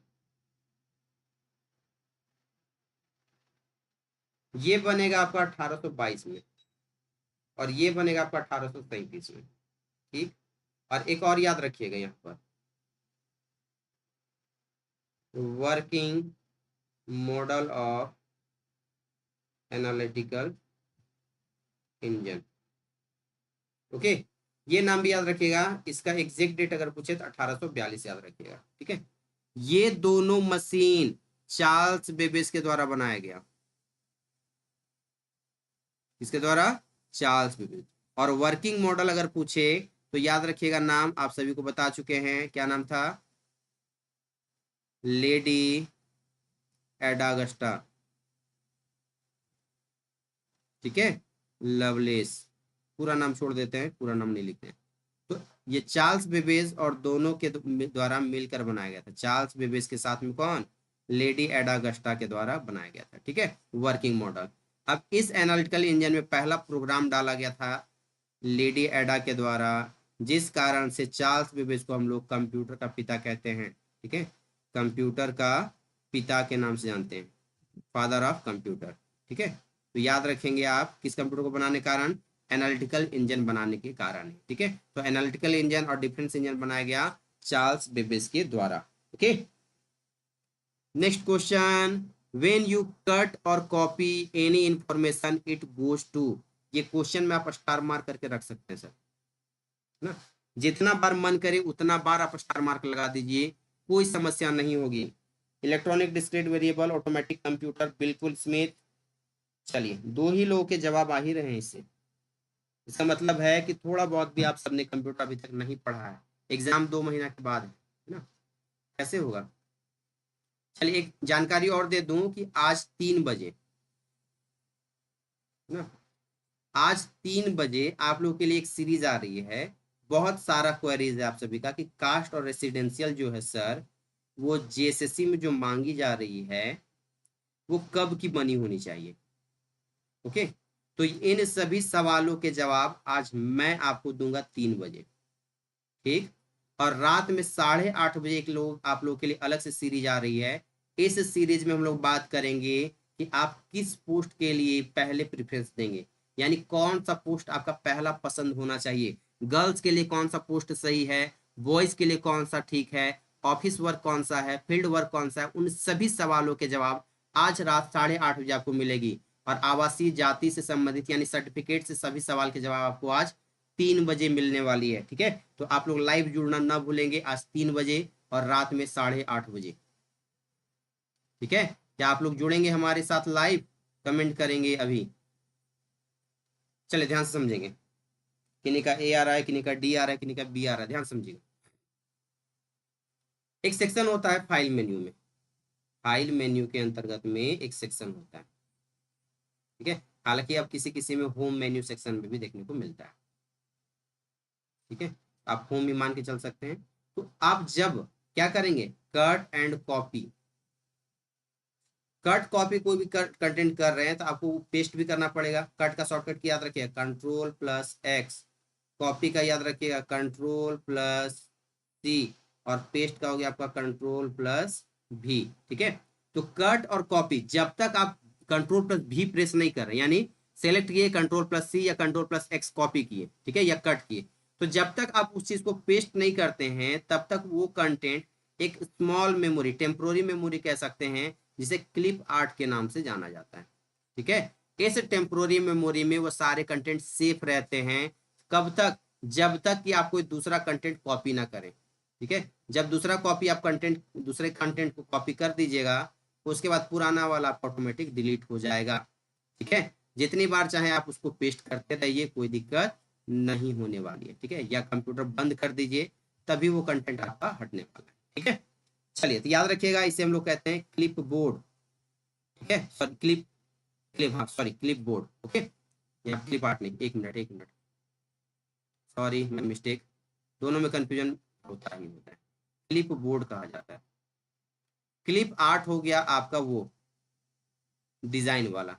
[SPEAKER 1] ये बनेगा आपका 1822 में, और ये बनेगा आपका 1837 में। ठीक, और एक और याद रखिएगा यहाँ पर, working model of analytical engine. Okay, ये नाम भी याद रखिएगा। इसका एग्जैक्ट डेट अगर पूछे तो 1842 याद रखिएगा। ठीक है, ये दोनों मशीन चार्ल्स बेबेज के द्वारा बनाया गया। किसके द्वारा? Charles Babbage. और वर्किंग मॉडल अगर पूछे तो याद रखिएगा, नाम आप सभी को बता चुके हैं, क्या नाम था? लेडी एडागस्टा। ठीक है, लवलेस, पूरा नाम छोड़ देते हैं, पूरा नाम नहीं लिखते हैं। तो ये चार्ल्स बेबेज और दोनों के द्वारा मिलकर बनाया गया था। चार्ल्स बेबेज के साथ में कौन? लेडी एडागस्टा के द्वारा बनाया गया था। ठीक है, वर्किंग मॉडल। अब इस एनालिटिकल इंजन में पहला प्रोग्राम डाला गया था लेडी एडा के द्वारा, जिस कारण से चार्ल्स बेबेज को हम लोग कंप्यूटर का पिता कहते हैं। ठीक है, कंप्यूटर का पिता के नाम से जानते हैं, फादर ऑफ कंप्यूटर। ठीक है, तो याद रखेंगे आप, किस कंप्यूटर को बनाने के कारण? एनालिटिकल इंजन बनाने के कारण है। ठीक है, तो एनालिटिकल इंजन और डिफरेंस इंजन बनाया गया चार्ल्स बेबेज के द्वारा। Okay, next question, when you cut और copy any information it goes to. ये क्वेश्चन में आप स्टार मार्क करके रख सकते हैं सर, ना? जितना बार मन करे उतना बार आप स्टार मार्क लगा दीजिए, कोई समस्या नहीं होगी। Electronic discrete variable, automatic computer, बिल्कुल स्मिथ। चलिए, दो ही लोगों के जवाब आ ही रहे हैं इससे। इसका मतलब है कि थोड़ा बहुत भी आप सबने कंप्यूटर अभी तक नहीं पढ़ा है, एग्जाम 2 महीना के बाद है ना, कैसे होगा? चलिए, एक जानकारी और दे दूं कि आज 3 बजे ना, आज 3 बजे आप लोग के लिए एक सीरीज आ रही है। बहुत सारा क्वेरीज है आप सभी का कि कास्ट और रेसिडेंशियल जो है सर, वो जेएसएससी में जो मांगी जा रही है वो कब की बनी होनी चाहिए। ओके, तो इन सभी सवालों के जवाब आज मैं आपको दूंगा 3 बजे। ठीक, और रात में 8:30 बजे एक लोग आप लोग के लिए अलग से सीरीज आ रही है। इस सीरीज में हम लोग बात करेंगे कि आप किस पोस्ट के लिए पहले प्रेफरेंस देंगे, यानी कौन सा पोस्ट आपका पहला पसंद होना चाहिए। गर्ल्स के लिए कौन सा पोस्ट सही है, बॉयज के लिए कौन सा ठीक है, ऑफिस वर्क कौन सा है, फील्ड वर्क कौन सा है, उन सभी सवालों के जवाब आज रात 8:30 बजे आपको मिलेगी। और आवासीय जाति से संबंधित यानी सर्टिफिकेट से सभी सवाल के जवाब आपको आज 3 बजे मिलने वाली है। ठीक है, तो आप लोग लाइव जुड़ना ना भूलेंगे आज 3 बजे और रात में 8:30 बजे। ठीक है, क्या आप लोग जुड़ेंगे हमारे साथ लाइव? कमेंट करेंगे अभी। चलिए ध्यान से समझेंगे, किन्हीं का ए आ रहा है, किन्हीं का डी आ रहा है, किन्हीं का बी आ रहा है, ध्यान समझिएगा। एक सेक्शन होता है फाइल मेन्यू में, फाइल मेन्यू के अंतर्गत में एक सेक्शन होता है, ठीक है। हालांकि अब किसी किसी में होम मेन्यू सेक्शन में भी देखने को मिलता है, ठीक है। आप होम भी मान के चल सकते हैं। तो आप जब क्या करेंगे, cut and copy, cut copy कोई भी कंटेंट कर रहे हैं तो आपको पेस्ट भी करना पड़ेगा। कट का शॉर्टकट की याद रखिएगा Ctrl+X, कॉपी का याद रखिएगा Ctrl+C, और पेस्ट का हो गया आपका Ctrl+V, ठीक है। तो कट और कॉपी जब तक आप Ctrl+V प्रेस नहीं कर रहे, यानी सेलेक्ट किए Ctrl+C या Ctrl+X कॉपी किए, ठीक है, या कट किए, तो जब तक आप उस चीज को पेस्ट नहीं करते हैं तब तक वो कंटेंट एक स्मॉल मेमोरी, टेम्पोररी मेमोरी कह सकते हैं, जिसे क्लिप आर्ट के नाम से जाना जाता है, ठीक है। इस टेम्पोररी मेमोरी में वो सारे कंटेंट सेफ रहते हैं। कब तक, जब तक कि आप कोई दूसरा कंटेंट कॉपी ना करें, ठीक है। जब दूसरा कॉपी आप कंटेंट, दूसरे कंटेंट को कॉपी कर दीजिएगा, उसके बाद पुराना वाला ऑटोमेटिक डिलीट हो जाएगा, ठीक है। जितनी बार चाहे आप उसको पेस्ट करते रहिए, कोई दिक्कत नहीं होने वाली है, ठीक है। या कंप्यूटर बंद कर दीजिए, तभी वो कंटेंट आपका हटने वाला है, ठीक है। चलिए तो याद रखिएगा, इसे हम लोग कहते हैं क्लिप बोर्ड, ठीक है, सॉरी क्लिप, हाँ सॉरी क्लिप बोर्ड, ओके। यहाँ क्लिप आर्ट नहीं, एक मिनट एक मिनट, सॉरी मिस्टेक, दोनों में कंफ्यूजन होता ही होता है। क्लिप बोर्ड कहा जाता है। क्लिप आर्ट हो गया आपका वो डिजाइन वाला,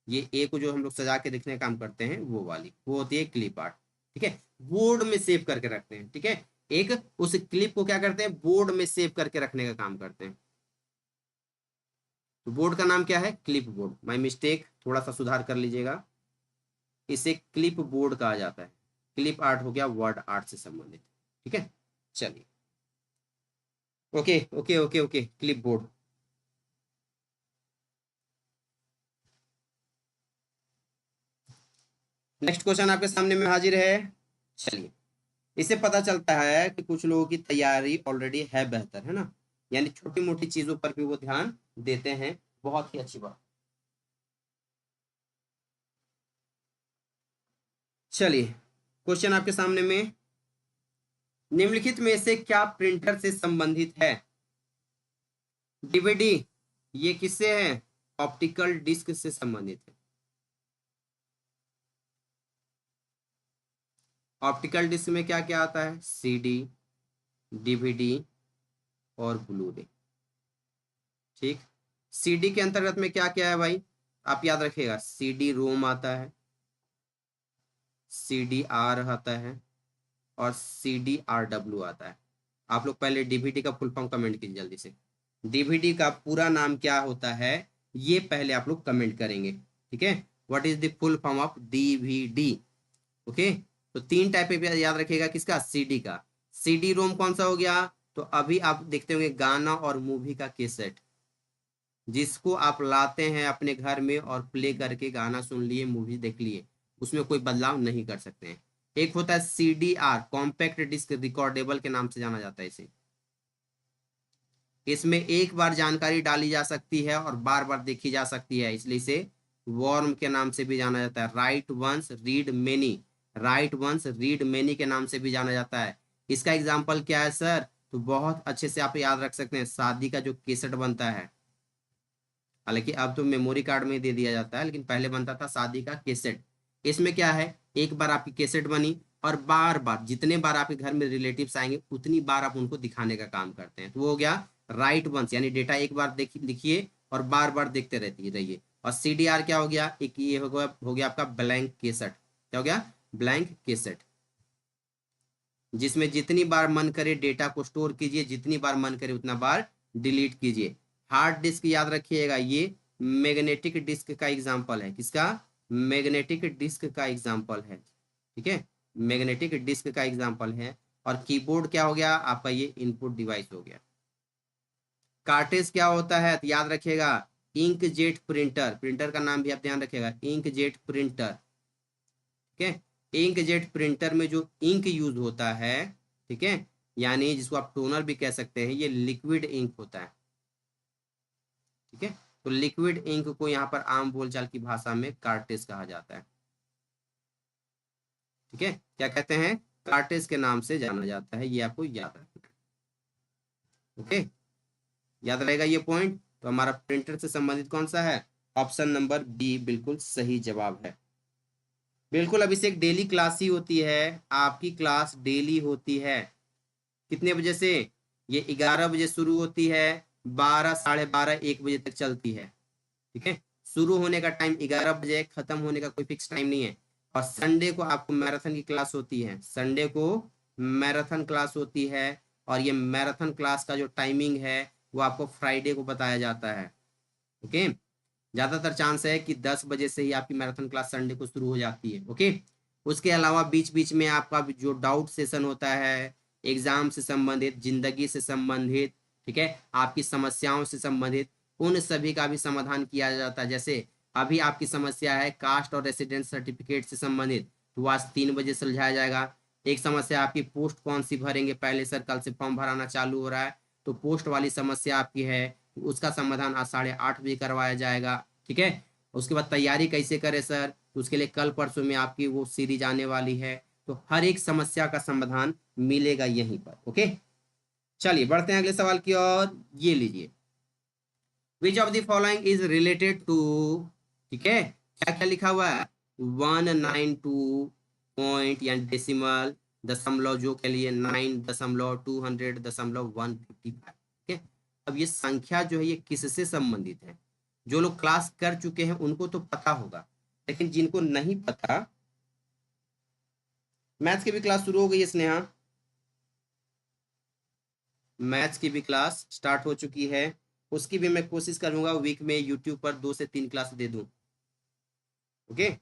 [SPEAKER 1] ये ए को जो हम लोग सजा के दिखने का काम करते हैं वो वाली, वो होती है क्लिप आर्ट, ठीक है। बोर्ड में सेव करके रखते हैं, ठीक है। एक उस क्लिप को क्या करते हैं, बोर्ड में सेव करके रखने का काम करते हैं। तो बोर्ड का नाम क्या है, क्लिप बोर्ड, माय मिस्टेक, थोड़ा सा सुधार कर लीजिएगा। इसे क्लिप बोर्ड कहा जाता है। क्लिप आर्ट हो गया वर्ड आर्ट से संबंधित, ठीक है। चलिए, okay okay okay okay, clip board. Next question आपके सामने में हाजिर है। चलिए, इससे पता चलता है कि कुछ लोगों की तैयारी ऑलरेडी है बेहतर, है ना, यानी छोटी मोटी चीजों पर भी वो ध्यान देते हैं, बहुत ही अच्छी बात। चलिए, क्वेश्चन आपके सामने में, निम्नलिखित में से क्या प्रिंटर से संबंधित है, डीवीडी, ये किससे है, ऑप्टिकल डिस्क से संबंधित है। ऑप्टिकल डिस्क में क्या क्या आता है, सीडी, डीवीडी और ब्लू रे, ठीक। सीडी के अंतर्गत में क्या क्या है भाई, आप याद रखिएगा, सीडी रोम आता है, सीडी आर आता है, और सीडी आर डब्ल्यू आता है। आप लोग पहले डीवीडी का फुल फॉर्म कमेंट कीजिए जल्दी से, डीवीडी का पूरा नाम क्या होता है, ये पहले आप लोग कमेंट करेंगे, ठीक है। What is the full form of DVD, okay. तो तीन टाइप पे याद रखिएगा, किसका, सीडी का। सीडी रोम कौन सा हो गया, तो अभी आप देखते होंगे गाना और मूवी का कैसेट, जिसको आप लाते हैं अपने घर में और प्ले करके गाना सुन लिए, मूवी देख लिए, उसमें कोई बदलाव नहीं कर सकते हैं। एक होता है CDR, कॉम्पैक्ट डिस्क रिकॉर्डेबल के नाम से जाना जाता है इसे। इसमें एक बार जानकारी डाली जा सकती है और बार बार देखी जा सकती है, इसलिए इसे वॉर्म के नाम से भी जाना जाता है। Write once read many, write once read many के नाम से भी जाना जाता है। इसका एग्जाम्पल क्या है सर, तो बहुत अच्छे से आप याद रख सकते हैं, शादी का जो केसेट बनता है, हालांकि अब तो मेमोरी कार्ड में दे दिया जाता है, लेकिन पहले बनता था शादी का केसेट। इसमें क्या है, एक बार आपकी केसेट बनी और बार बार, जितने बार आपके घर में रिलेटिव्स आएंगे उतनी बार आप उनको दिखाने का काम करते हैं, तो वो हो गया राइट वंस, यानी डेटा एक बार लिखिए और बार बार देखते रहती रहिए। और CDR क्या हो गया, एक ये हो गया आपका ब्लैंक केसेट, क्या हो गया, ब्लैंक केसेट, जिसमें जितनी बार मन करे डेटा को स्टोर कीजिए, जितनी बार मन करे उतना बार डिलीट कीजिए। हार्ड डिस्क याद रखिएगा, ये मैग्नेटिक डिस्क का एग्जाम्पल है, किसका, मैग्नेटिक डिस्क का एग्जाम्पल है, ठीक है, मैग्नेटिक डिस्क का एग्जाम्पल है। और कीबोर्ड क्या हो गया आपका, ये इनपुट डिवाइस हो गया। कार्टेज क्या होता है, तो याद रखिएगा, इंक जेट प्रिंटर, प्रिंटर का नाम भी आप ध्यान रखिएगा, इंक जेट प्रिंटर, ठीक है। इंक जेट प्रिंटर में जो इंक यूज होता है, ठीक है, यानी जिसको आप टोनर भी कह सकते हैं, ये लिक्विड इंक होता है, ठीक है। तो लिक्विड इंक को यहाँ पर आम बोलचाल की भाषा में कार्टेज कहा जाता है। ठीक है, क्या कहते हैं, कार्टेज के नाम से जाना जाता है, ये आपको याद रखना है। ओके, याद रहेगा ये पॉइंट। तो हमारा प्रिंटर से संबंधित कौन सा है, ऑप्शन नंबर बी बिल्कुल सही जवाब है। बिल्कुल अभिषेक, डेली क्लास ही होती है, आपकी क्लास डेली होती है। कितने बजे से, ये 11 बजे शुरू होती है, 12, 12:30, 1 बजे तक चलती है। ठीक है, शुरू होने का टाइम 11 बजे, खत्म होने का कोई फिक्स टाइम नहीं है। और संडे को आपको मैराथन की क्लास होती है, संडे को मैराथन क्लास होती है। और ये मैराथन क्लास का जो टाइमिंग है वो आपको फ्राइडे को बताया जाता है। ओके, ज्यादातर चांस है कि 10 बजे से ही आपकी मैराथन क्लास संडे को शुरू हो जाती है। ओके, उसके अलावा बीच बीच में आपका जो डाउट सेशन होता है, एग्जाम से संबंधित, जिंदगी से संबंधित, ठीक है, आपकी समस्याओं से संबंधित, उन सभी का भी समाधान किया जाता है। जैसे अभी आपकी समस्या है कास्ट और रेसिडेंस सर्टिफिकेट से संबंधित, तो आज 3 बजे सुलझाया जाएगा। एक समस्या आपकी पोस्ट कौन सी भरेंगे, पहले सर कल से फॉर्म भराना चालू हो रहा है, तो पोस्ट वाली समस्या आपकी है, उसका समाधान आज 8:30 बजे करवाया जाएगा। ठीक है, उसके बाद तैयारी कैसे करें सर, तो उसके लिए कल परसों में आपकी वो सीरीज आने वाली है, तो हर एक समस्या का समाधान मिलेगा यहीं पर। ओके, चलिए बढ़ते हैं अगले सवाल की ओर। ये लीजिए, which of the following is related to, ठीक है, क्या क्या लिखा हुआ है, 192 पॉइंट या डेसिमल, दशमलव जो के लिए 9.200.155। ठीक है, अब ये संख्या जो है ये किससे संबंधित है, जो लोग क्लास कर चुके हैं उनको तो पता होगा, लेकिन जिनको नहीं पता, मैथ्स की भी क्लास शुरू हो गई है स्नेहा, मैथ्स की भी क्लास स्टार्ट हो चुकी है, उसकी भी मैं कोशिश करूंगा वीक में यूट्यूब पर 2 से 3 क्लास दे दूं। ओके,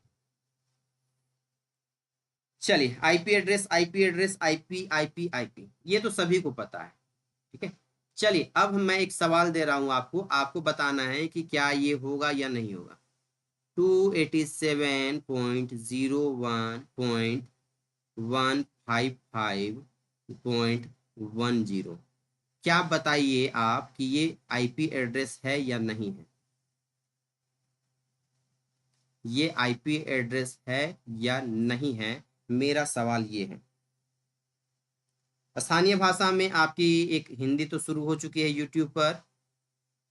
[SPEAKER 1] चलिए, IP address, IP address, IP IP IP, ये तो सभी को पता है। ठीक है, चलिए अब मैं एक सवाल दे रहा हूं आपको, आपको बताना है कि क्या ये होगा या नहीं होगा। 287.0155.10, क्या बताइए आप कि ये आईपी एड्रेस है या नहीं है, ये आईपी एड्रेस है या नहीं है, मेरा सवाल ये है। स्थानीय भाषा में आपकी एक हिंदी तो शुरू हो चुकी है यूट्यूब पर,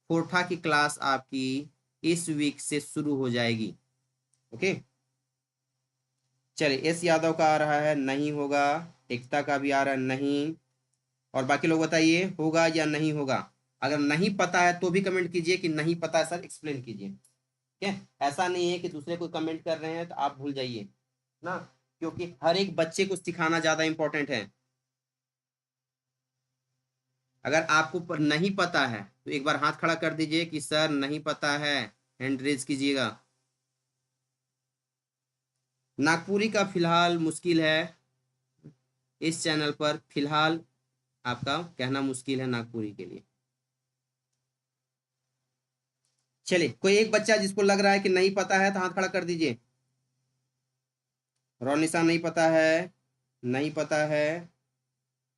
[SPEAKER 1] कोठा की क्लास आपकी इस वीक से शुरू हो जाएगी। ओके, चलिए, एस यादव का आ रहा है नहीं होगा, एकता का भी आ रहा है नहीं, और बाकी लोग बताइए होगा या नहीं होगा। अगर नहीं पता है तो भी कमेंट कीजिए कि नहीं पता है सर, एक्सप्लेन कीजिए। ठीक है, ऐसा नहीं है कि दूसरे कोई कमेंट कर रहे हैं तो आप भूल जाइए ना, क्योंकि हर एक बच्चे को सिखाना ज्यादा इंपॉर्टेंट है। अगर आपको नहीं पता है तो एक बार हाथ खड़ा कर दीजिए कि सर नहीं पता है, हैंड रेज कीजिएगा। नागपुरी का फिलहाल मुश्किल है, इस चैनल पर फिलहाल आपका कहना मुश्किल है नागपुरी के लिए। चलिए, कोई एक बच्चा जिसको लग रहा है कि नहीं पता है तो हाथ खड़ा कर दीजिए। रोनिशा नहीं पता है, नहीं पता है,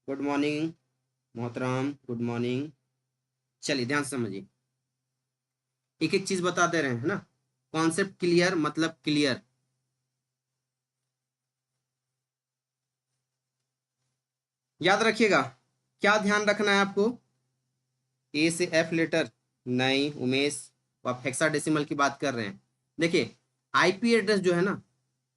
[SPEAKER 1] गुड मॉर्निंग मोहतरम, गुड मॉर्निंग। चलिए ध्यान से समझिए, एक एक चीज बता दे रहे हैं ना, कॉन्सेप्ट क्लियर मतलब क्लियर। याद रखिएगा, क्या ध्यान रखना है आपको, ए से एफ लेटर नहीं, उमेश, तो आप हेक्साडेसिमल की बात कर रहे हैं। देखिए, आईपी एड्रेस जो है ना,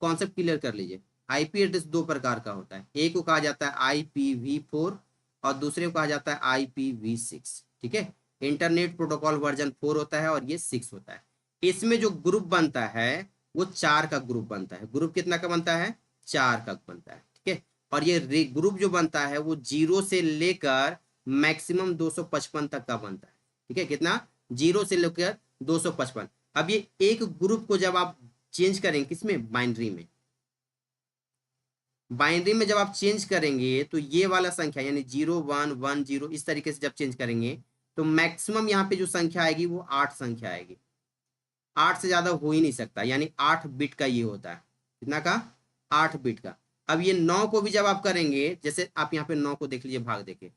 [SPEAKER 1] कॉन्सेप्ट क्लियर कर लीजिए, आईपी एड्रेस 2 प्रकार का होता है, एक को कहा जाता है IPv4 और दूसरे को कहा जाता है IPv6। ठीक है, इंटरनेट प्रोटोकॉल वर्जन 4 होता है और ये 6 होता है। इसमें जो ग्रुप बनता है वो 4 का ग्रुप बनता है। ग्रुप कितना का बनता है, 4 का बनता है। ठीक है, और ये ग्रुप जो बनता है वो 0 से लेकर मैक्सिमम 255 तक का बनता है। ठीक है, कितना, 0 से लेकर 255। अब ये एक ग्रुप को जब आप चेंज करेंगे किसमें, बाइनरी में, बाइनरी में जब आप चेंज करेंगे तो ये वाला संख्या यानी 0110 इस तरीके से जब चेंज करेंगे तो मैक्सिमम यहाँ पे जो संख्या आएगी वो 8 संख्या आएगी, 8 से ज्यादा हो ही नहीं सकता, यानी 8 बिट का ये होता है। कितना का, 8 बिट का। अब ये 9 को भी जब आप करेंगे, जैसे आप यहाँ पे 9 को देख लीजिए, भाग देखे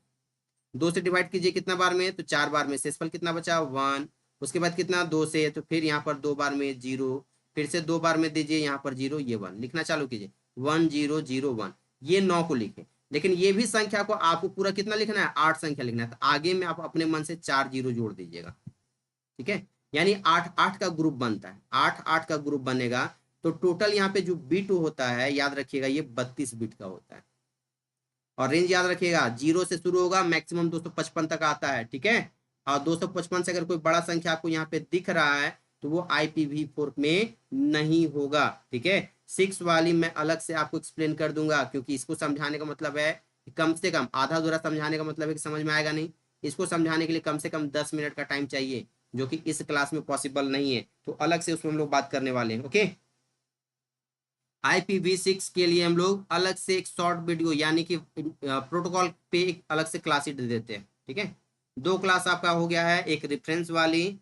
[SPEAKER 1] 2 से डिवाइड कीजिए कितना बार में, तो 4 बार में, शेषफल कितना बचा 1, उसके बाद कितना 2 से, तो फिर यहाँ पर 2 बार में 0, फिर से 2 बार में दीजिए यहाँ पर 0, ये 1 लिखना चालू कीजिए। 1001, ये 9 को लिखे। लेकिन ये भी संख्या को आपको पूरा कितना लिखना है, 8 संख्या लिखना है, तो आगे में आप अपने मन से 4 जीरो जोड़ दीजिएगा, ठीक है। यानी 8 8 का ग्रुप बनता है, 8 8 का ग्रुप बनेगा, तो टोटल यहाँ पे जो बिट होता है याद रखिएगा ये 32 बिट का होता है। और रेंज याद रखिएगा, 0 से शुरू होगा, मैक्सिमम 255 तक आता है, ठीक है। और 255 से अगर कोई बड़ा संख्या आपको यहाँ पे दिख रहा है तो वो IPv4 में नहीं होगा, ठीक है। 6 वाली मैं अलग से आपको एक्सप्लेन कर दूंगा, क्योंकि इसको समझाने का मतलब है कम से कम आधा अधूरा समझाने का मतलब है कि समझ में आएगा नहीं। इसको समझाने के लिए कम से कम 10 मिनट का टाइम चाहिए, जो कि इस क्लास में पॉसिबल नहीं है, तो अलग से उसमें हम लोग बात करने वाले हैं, ओके। IPv6 के लिए हम लोग अलग से एक शॉर्ट वीडियो यानी कि प्रोटोकॉल पे एक अलग से क्लास दे देते हैं, ठीक है। 2 क्लास आपका हो गया है, एक रेफरेंस वाली,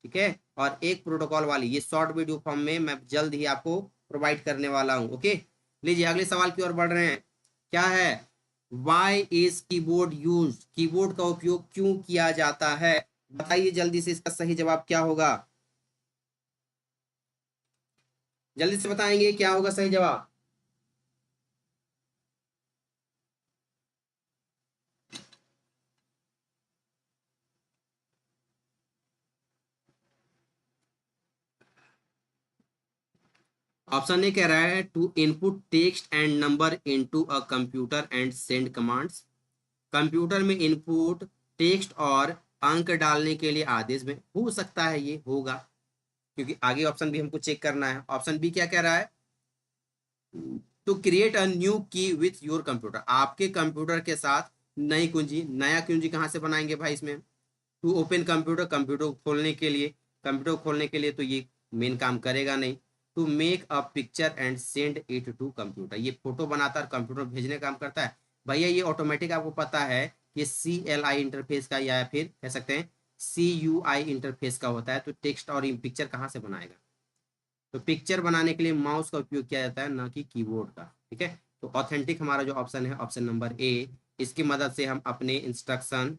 [SPEAKER 1] ठीक है, और एक प्रोटोकॉल वाली। ये शॉर्ट वीडियो फॉर्म में मैं जल्द ही आपको प्रोवाइड करने वाला हूँ, ओके। लीजिए अगले सवाल की ओर बढ़ रहे हैं। क्या है, why is keyboard use, keyboard का उपयोग क्यों किया जाता है, बताइए जल्दी से, इसका सही जवाब क्या होगा, जल्दी से बताएंगे क्या होगा सही जवाब। ऑप्शन ए कह रहा है to input text and number into a computer and send commands. Computer में इनपुट टेक्स्ट और अंक डालने के लिए आदेश में, हो सकता है ये होगा, क्योंकि आगे ऑप्शन भी हमको चेक करना है। ऑप्शन बी क्या कह रहा है, टू क्रिएट अ न्यू की विथ योर कंप्यूटर, आपके कंप्यूटर के साथ नई कुंजी। नया कुंजी कहाँ से बनाएंगे भाई इसमें, टू ओपन कंप्यूटर, कंप्यूटर को खोलने के लिए, कंप्यूटर को खोलने के लिए तो ये मेन काम करेगा नहीं। To make a picture and send it to computer, ये फोटो बनाता है कंप्यूटर भेजने का काम करता है। भैया ये ऑटोमेटिक आपको पता है कि CLI इंटरफेस का या फिर कह सकते हैं CUI इंटरफेस का होता है, तो टेक्स्ट और पिक्चर कहाँ से बनाएगा, तो पिक्चर बनाने के लिए माउस का उपयोग किया जाता है, ना कि कीबोर्ड का, ठीक है। तो ऑथेंटिक हमारा जो ऑप्शन है ऑप्शन नंबर ए, इसकी मदद से हम अपने इंस्ट्रक्शन,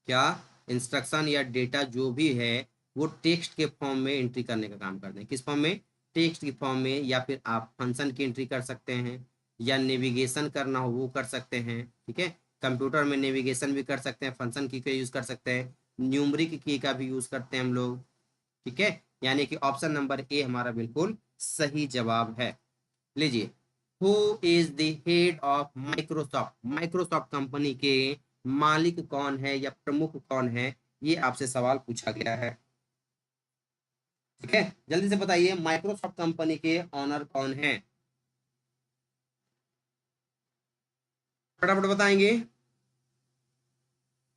[SPEAKER 1] क्या इंस्ट्रक्शन या डेटा जो भी है वो टेक्स्ट के फॉर्म में एंट्री करने का काम करते हैं। किस फॉर्म में, टेक्स्ट की फॉर्म में, या फिर आप फंक्शन की एंट्री कर सकते हैं, या नेविगेशन करना हो वो कर सकते हैं, ठीक है। कंप्यूटर में नेविगेशन भी कर सकते हैं, फंक्शन की का यूज़ कर सकते हैं, न्यूमरिक की का भी यूज़ करते हैं हम लोग, ठीक है। यानी कि ऑप्शन नंबर ए हमारा बिल्कुल सही जवाब है। लीजिए, who is the head of Microsoft, Microsoft company के मालिक कौन है या प्रमुख कौन है, ये आपसे सवाल पूछा गया है, ठीक है। जल्दी से बताइए माइक्रोसॉफ्ट कंपनी के ऑनर कौन है, फटाफट बताएंगे।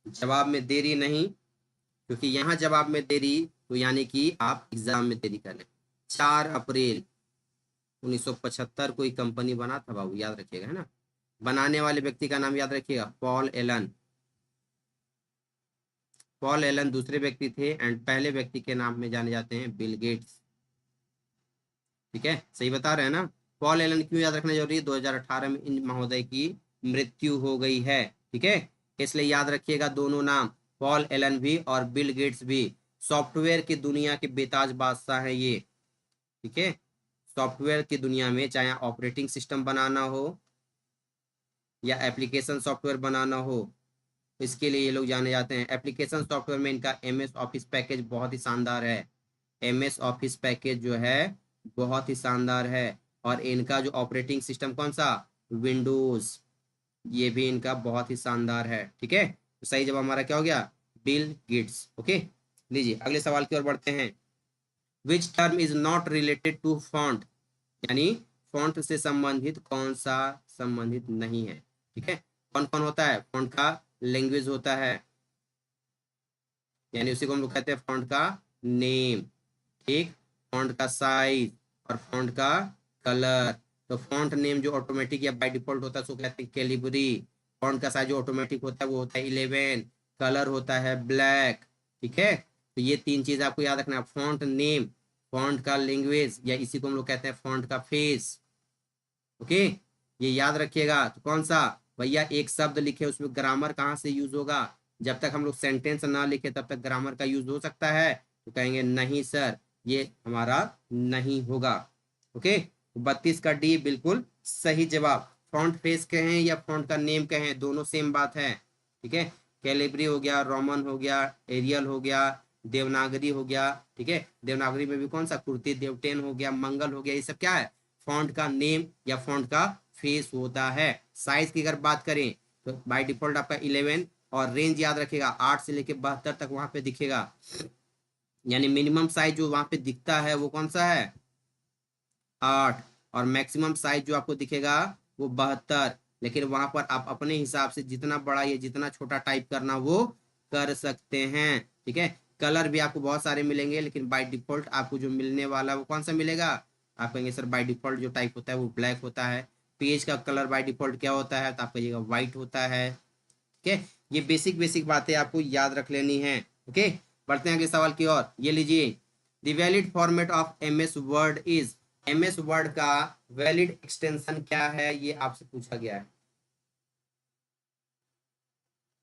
[SPEAKER 1] जवाब में देरी नहीं, क्योंकि यहाँ जवाब में देरी तो यानी कि आप एग्जाम में देरी कर लें। 4 अप्रैल 1975 कोई कंपनी बना था बाबू, याद रखिएगा, है ना। बनाने वाले व्यक्ति का नाम याद रखिएगा, पॉल एलन। पॉल एलन दूसरे व्यक्ति थे, एंड पहले व्यक्ति के नाम में जाने जाते हैं बिल गेट्स, ठीक है। सही बता रहे हैं ना। पॉल एलन क्यों याद रखना जरूरी है, 2018 में इन महोदय की मृत्यु हो गई है, ठीक है। इसलिए याद रखिएगा दोनों नाम, पॉल एलन भी और बिल गेट्स भी। सॉफ्टवेयर की दुनिया के बेताज बादशाह हैं ये, ठीक है। सॉफ्टवेयर की दुनिया में चाहे ऑपरेटिंग सिस्टम बनाना हो या एप्लीकेशन सॉफ्टवेयर बनाना हो, इसके लिए ये लोग जाने जाते हैं। एप्लीकेशन सॉफ्टवेयर में इनका MS ऑफिस पैकेज बहुत ही शानदार है, MS ऑफिस पैकेज जो है बहुत ही शानदार है। और इनका जो ऑपरेटिंग सिस्टम कौन सा, विंडोज, ये भी इनका बहुत ही शानदार है, ठीक है। तो सही जवाब हमारा क्या हो गया, बिल गेट्स, ओके। लीजिए अगले सवाल की ओर बढ़ते हैं। Which term is not related to font, यानी फॉन्ट से संबंधित कौन सा संबंधित नहीं है, ठीक है। कौन कौन होता है, फॉन्ट का लैंग्वेज होता है, यानी उसी को हम लोग कहते हैं फॉन्ट का नेम, ठीक। फॉन्ट का साइज और फॉन्ट का कलर। तो फॉन्ट नेम जो ऑटोमेटिक या बाय डिफॉल्ट होता है उसको कहते हैं कैलिबरी। फॉन्ट का साइज जो ऑटोमेटिक होता है वो होता है 11। कलर होता है ब्लैक, ठीक है। तो ये 3 चीज आपको याद रखना है, फॉन्ट नेम, फॉन्ट का लैंग्वेज, या इसी को हम लोग कहते हैं फॉन्ट का फेस, ओके। ये याद रखिएगा। तो कौन सा, भैया एक शब्द लिखे उसमें ग्रामर कहाँ से यूज होगा, जब तक हम लोग सेंटेंस ना लिखे तब तक ग्रामर का यूज हो सकता है, तो कहेंगे नहीं सर ये हमारा नहीं होगा। ओके, 32 का डी बिल्कुल सही जवाब। फ्रंट फेस कहें या फ्रंट का नेम कहें, दोनों सेम बात है। ठीक है, कैलिब्री हो गया, रोमन हो गया, एरियल हो गया, देवनागरी हो गया। ठीक है, देवनागरी में भी कौन सा, कुर्ती देवटेन हो गया, मंगल हो गया, ये सब क्या है, फॉन्ट का नेम या फॉन्ट का फेस होता है। साइज की अगर बात करें तो बाय डिफॉल्ट आपका 11, और रेंज याद रखेगा 8 से लेके 72 तक वहां पे दिखेगा। यानी मिनिमम साइज जो वहां पे दिखता है वो कौन सा है, 8, और मैक्सिमम साइज जो आपको दिखेगा वो 72। लेकिन वहां पर आप अपने हिसाब से जितना बड़ा या जितना छोटा टाइप करना वो कर सकते हैं। ठीक है, कलर भी आपको बहुत सारे मिलेंगे, लेकिन बाय डिफॉल्ट आपको जो मिलने वाला वो कौन सा मिलेगा, आप कहेंगे सर बाय डिफॉल्ट जो टाइप होता है वो ब्लैक होता है। पेज का कलर बाय डिफॉल्ट क्या होता है, तो आप कहिएगा व्हाइट होता है। ठीक है, ये बेसिक बेसिक बातें आपको याद रख लेनी है। ओके, बढ़ते हैं अगले सवाल की ओर। ये लीजिए, the valid format of M S Word is, M S Word का वैलिड एक्सटेंशन क्या है, ये आपसे पूछा गया है।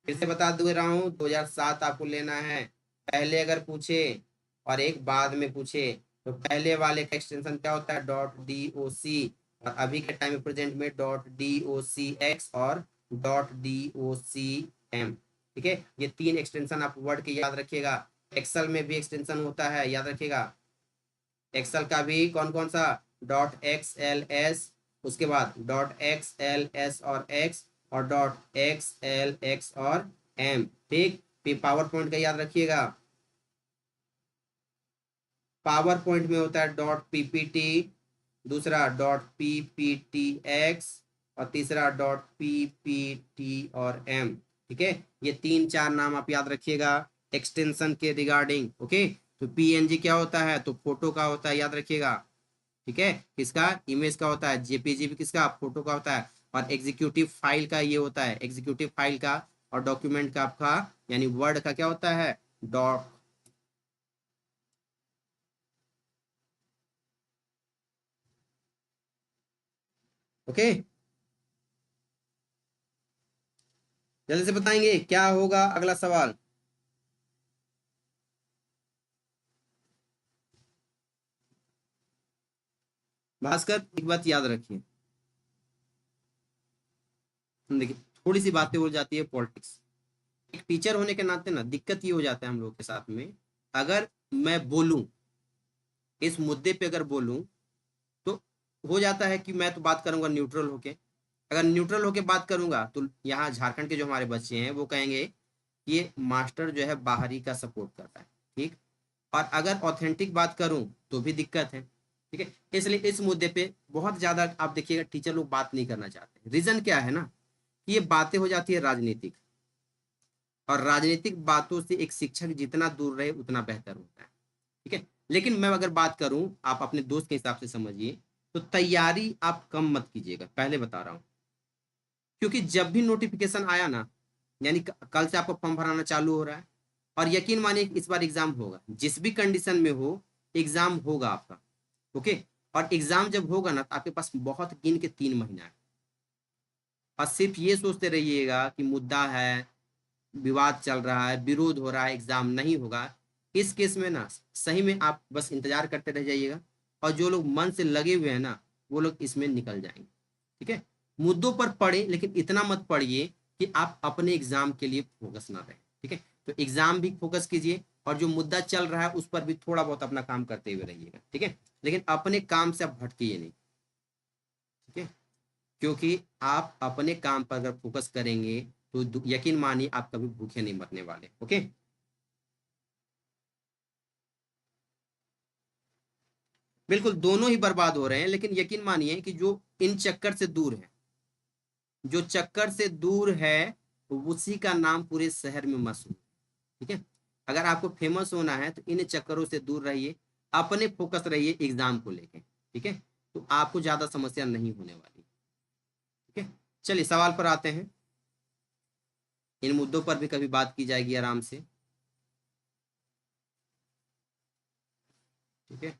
[SPEAKER 1] फिर से बता दे रहा हूँ, 2007 आपको लेना है। पहले अगर पूछे और एक बाद में पूछे तो पहले वाले का एक्सटेंशन क्या होता है, डॉट डी ओ सी, और अभी के टाइम में प्रेजेंट में dot D O C X और dot D O C M. ठीक है, ये तीन एक्सटेंशन आप वर्ड के याद रखिएगा। एक्सेल में भी एक्सटेंशन होता है, याद रखिएगा। एक्सेल का भी कौन कौन सा, डॉट एक्स एल एस, उसके बाद डॉट एक्स एल एस और एक्स, और डॉट एक्स एल एक्स और एम। ठीक, फिर पावर पॉइंट का याद रखिएगा, पावर पॉइंट में होता है डॉट पीपीटी, दूसरा डॉट पीपीटी एक्स, और तीसरा डॉट पीपीटी और एम। ठीक है, ये तीन चार नाम आप याद रखिएगा एक्सटेंशन के रिगार्डिंग। ओके, तो पीएनजी क्या होता है, तो फोटो का होता है, याद रखिएगा। ठीक है, किसका, इमेज का होता है। जेपीजी भी किसका, फोटो का होता है। और एग्जीक्यूटिव फाइल का ये होता है, एग्जीक्यूटिव फाइल का और डॉक्यूमेंट का आपका यानी वर्ड का क्या होता है, डॉक। ओके, जल्दी से बताएंगे क्या होगा अगला सवाल। भास्कर एक बात याद रखिए, देखिए थोड़ी सी बातें हो जाती है पॉलिटिक्स, एक टीचर होने के नाते ना दिक्कत ये हो जाता है हम लोग के साथ में। अगर मैं बोलूं, इस मुद्दे पे अगर बोलूं, तो हो जाता है कि मैं तो बात करूंगा न्यूट्रल होके। अगर न्यूट्रल होके बात करूंगा तो यहाँ झारखंड के जो हमारे बच्चे हैं वो कहेंगे कि ये मास्टर जो है बाहरी का सपोर्ट करता है। ठीक, और अगर ऑथेंटिक बात करूं तो भी दिक्कत है। ठीक है, इसलिए इस मुद्दे पे बहुत ज्यादा आप देखिएगा टीचर लोग बात नहीं करना चाहते। रीजन क्या है ना, कि ये बातें हो जाती है राजनीतिक, और राजनीतिक बातों से एक शिक्षक जितना दूर रहे उतना बेहतर होता है। ठीक है, लेकिन मैं अगर बात करूं, आप अपने दोस्त के हिसाब से समझिए, तो तैयारी आप कम मत कीजिएगा, पहले बता रहा हूं। क्योंकि जब भी नोटिफिकेशन आया ना, यानी कल से आपका फॉर्म भराना चालू हो रहा है, और यकीन मानिए इस बार एग्जाम होगा, जिस भी कंडीशन में हो एग्जाम होगा आपका। ओके, और एग्जाम जब होगा ना तो आपके पास बहुत गिन के 3 महीना है। और सिर्फ ये सोचते रहिएगा कि मुद्दा है, विवाद चल रहा है, विरोध हो रहा है, एग्जाम नहीं होगा। इस केस में ना सही में आप बस इंतजार करते रह जाइएगा, और जो लोग मन से लगे हुए हैं ना वो लोग इसमें निकल जाएंगे। ठीक है, मुद्दों पर पढ़े, लेकिन इतना मत पढ़िए कि आप अपने एग्जाम के लिए फोकस ना रहे। ठीक है, तो एग्जाम भी फोकस कीजिए, और जो मुद्दा चल रहा है उस पर भी थोड़ा बहुत अपना काम करते हुए रहिएगा। ठीक है, लेकिन अपने काम से आप भटकिए नहीं। ठीक है, क्योंकि आप अपने काम पर अगर फोकस करेंगे तो यकीन मानिए आप कभी भूखे नहीं मरने वाले। ओके, बिल्कुल दोनों ही बर्बाद हो रहे हैं, लेकिन यकीन मानिए कि जो इन चक्कर से दूर है, जो चक्कर से दूर है, उसी का नाम पूरे शहर में मशहूर। ठीक है, अगर आपको फेमस होना है तो इन चक्करों से दूर रहिए, अपने फोकस रहिए एग्जाम को लेके। ठीक है, तो आपको ज्यादा समस्या नहीं होने वाली। ठीक है, चलिए सवाल पर आते हैं। इन मुद्दों पर भी कभी बात की जाएगी आराम से। ठीक है,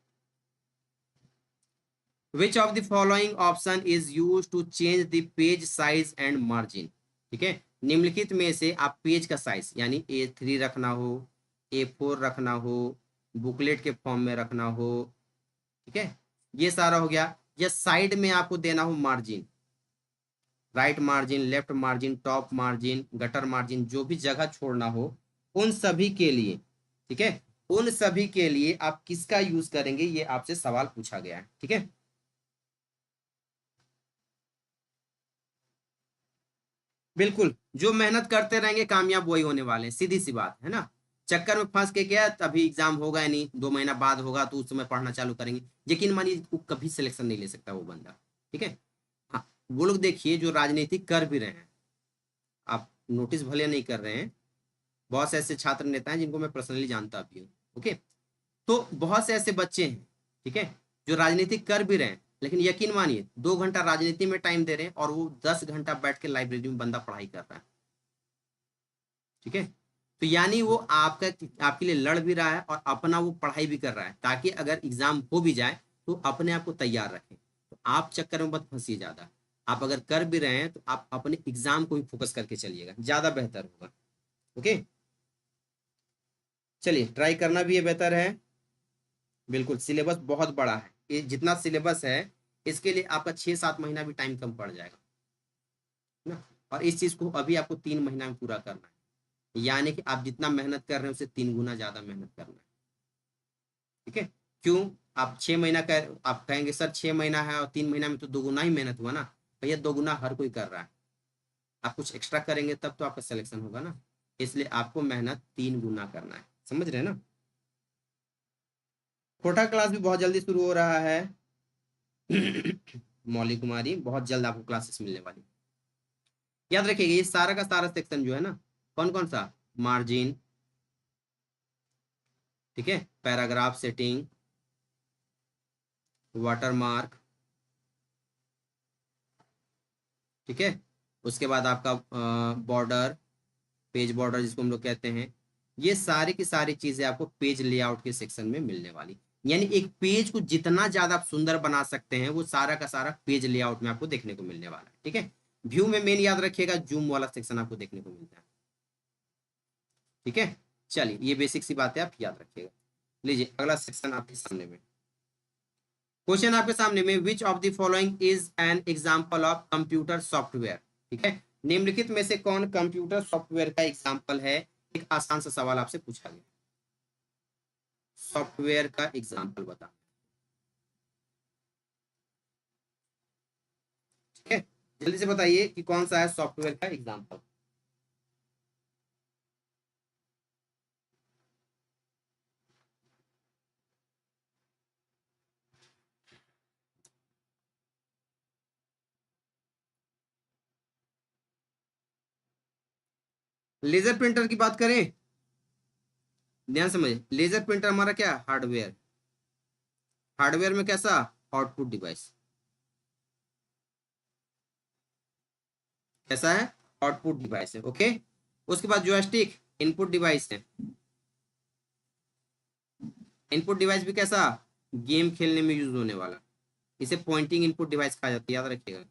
[SPEAKER 1] which of the following option is use to change the page size and margin. ठीक है, निम्नलिखित में से आप पेज का साइज यानी A3 रखना हो, A4 रखना हो, बुकलेट के फॉर्म में रखना हो, ठीक है, ये सारा हो गया। या साइड में आपको देना हो margin, right margin, left margin, top margin, gutter margin, जो भी जगह छोड़ना हो उन सभी के लिए, ठीक है, उन सभी के लिए आप किसका यूज करेंगे, ये आपसे सवाल पूछा गया है। ठीक है, बिल्कुल, जो मेहनत करते रहेंगे कामयाब वही होने वाले हैं, सीधी सी बात है ना। चक्कर में फंस के क्या, तभी एग्जाम होगा ही नहीं, 2 महीना बाद होगा तो उस समय पढ़ना चालू करेंगे, यकीन मानिए वो कभी सिलेक्शन नहीं ले सकता वो बंदा। ठीक है, हाँ, वो लोग देखिए जो राजनीति कर भी रहे हैं, आप नोटिस भले नहीं कर रहे हैं, बहुत से ऐसे छात्र नेता हैं जिनको मैं पर्सनली जानता भी हूँ। ओके, तो बहुत से ऐसे बच्चे हैं, ठीक है, जो राजनीति कर भी रहे हैं, लेकिन यकीन मानिए 2 घंटा राजनीति में टाइम दे रहे हैं और वो 10 घंटा बैठ के लाइब्रेरी में बंदा पढ़ाई कर रहा है। ठीक है, तो यानी वो आपका, आपके लिए लड़ भी रहा है और अपना वो पढ़ाई भी कर रहा है, ताकि अगर एग्जाम हो भी जाए तो अपने आप को तैयार रखें। तो आप चक्कर में मत फंसिए ज्यादा, आप अगर कर भी रहे हैं तो आप अपने एग्जाम को भी फोकस करके चलिएगा, ज्यादा बेहतर होगा। ओके, चलिए ट्राई करना भी ये बेहतर है। बिल्कुल, सिलेबस बहुत बड़ा है, ये जितना सिलेबस है इसके लिए आपका 6-7 महीना भी टाइम कम पड़ जाएगा ना। और इस चीज को अभी आपको 3 महीना में पूरा करना है, यानी कि आप जितना मेहनत कर रहे हैं उससे 3 गुना ज्यादा मेहनत करना है। ठीक है, क्यों, आप 6 महीना कर, आप कहेंगे सर 6 महीना है और 3 महीना में तो 2 गुना ही मेहनत हुआ ना। भैया 2 गुना हर कोई कर रहा है, आप कुछ एक्स्ट्रा करेंगे तब तो आपका सिलेक्शन होगा ना, इसलिए आपको मेहनत 3 गुना करना है, समझ रहे हैं ना। छोटा क्लास भी बहुत जल्दी शुरू हो रहा है। मौली कुमारी, बहुत जल्द आपको क्लासेस मिलने वाली। याद रखिएगा ये सारा का सारा सेक्शन जो है ना, कौन कौन सा, मार्जिन, ठीक है, पैराग्राफ सेटिंग, वाटरमार्क, ठीक है, उसके बाद आपका बॉर्डर, पेज बॉर्डर जिसको हम लोग कहते हैं, ये सारी की सारी चीजें आपको पेज लेआउट के सेक्शन में मिलने वाली। यानी एक पेज को जितना ज्यादा आप सुंदर बना सकते हैं वो सारा का सारा पेज लेआउट में आपको देखने को मिलने वाला है। ठीक है, व्यू में मेन याद रखिएगा जूम वाला सेक्शन आपको देखने को मिलता है। ठीक है, चलिए ये बेसिक सी बात है, आप याद रखिएगा। लीजिए अगला सेक्शन आपके सामने में, क्वेश्चन आपके सामने में, विच of the following is an example of computer software. ठीक है, निम्नलिखित में से कौन कंप्यूटर सॉफ्टवेयर का एग्जाम्पल है। एक आसान सा सवाल आपसे पूछा गया, सॉफ्टवेयर का एग्जाम्पल बता। ठीक है, जल्दी से बताइए कि कौन सा है सॉफ्टवेयर का एग्जाम्पल। लेजर प्रिंटर की बात करें, ध्यान समझिए, लेजर प्रिंटर हमारा क्या, हार्डवेयर, हार्डवेयर में कैसा, आउटपुट डिवाइस, कैसा है, आउटपुट डिवाइस है। ओके, उसके बाद जॉयस्टिक इनपुट डिवाइस है, इनपुट डिवाइस भी कैसा, गेम खेलने में यूज होने वाला, इसे पॉइंटिंग इनपुट डिवाइस कहा जाता है, याद रखिएगा,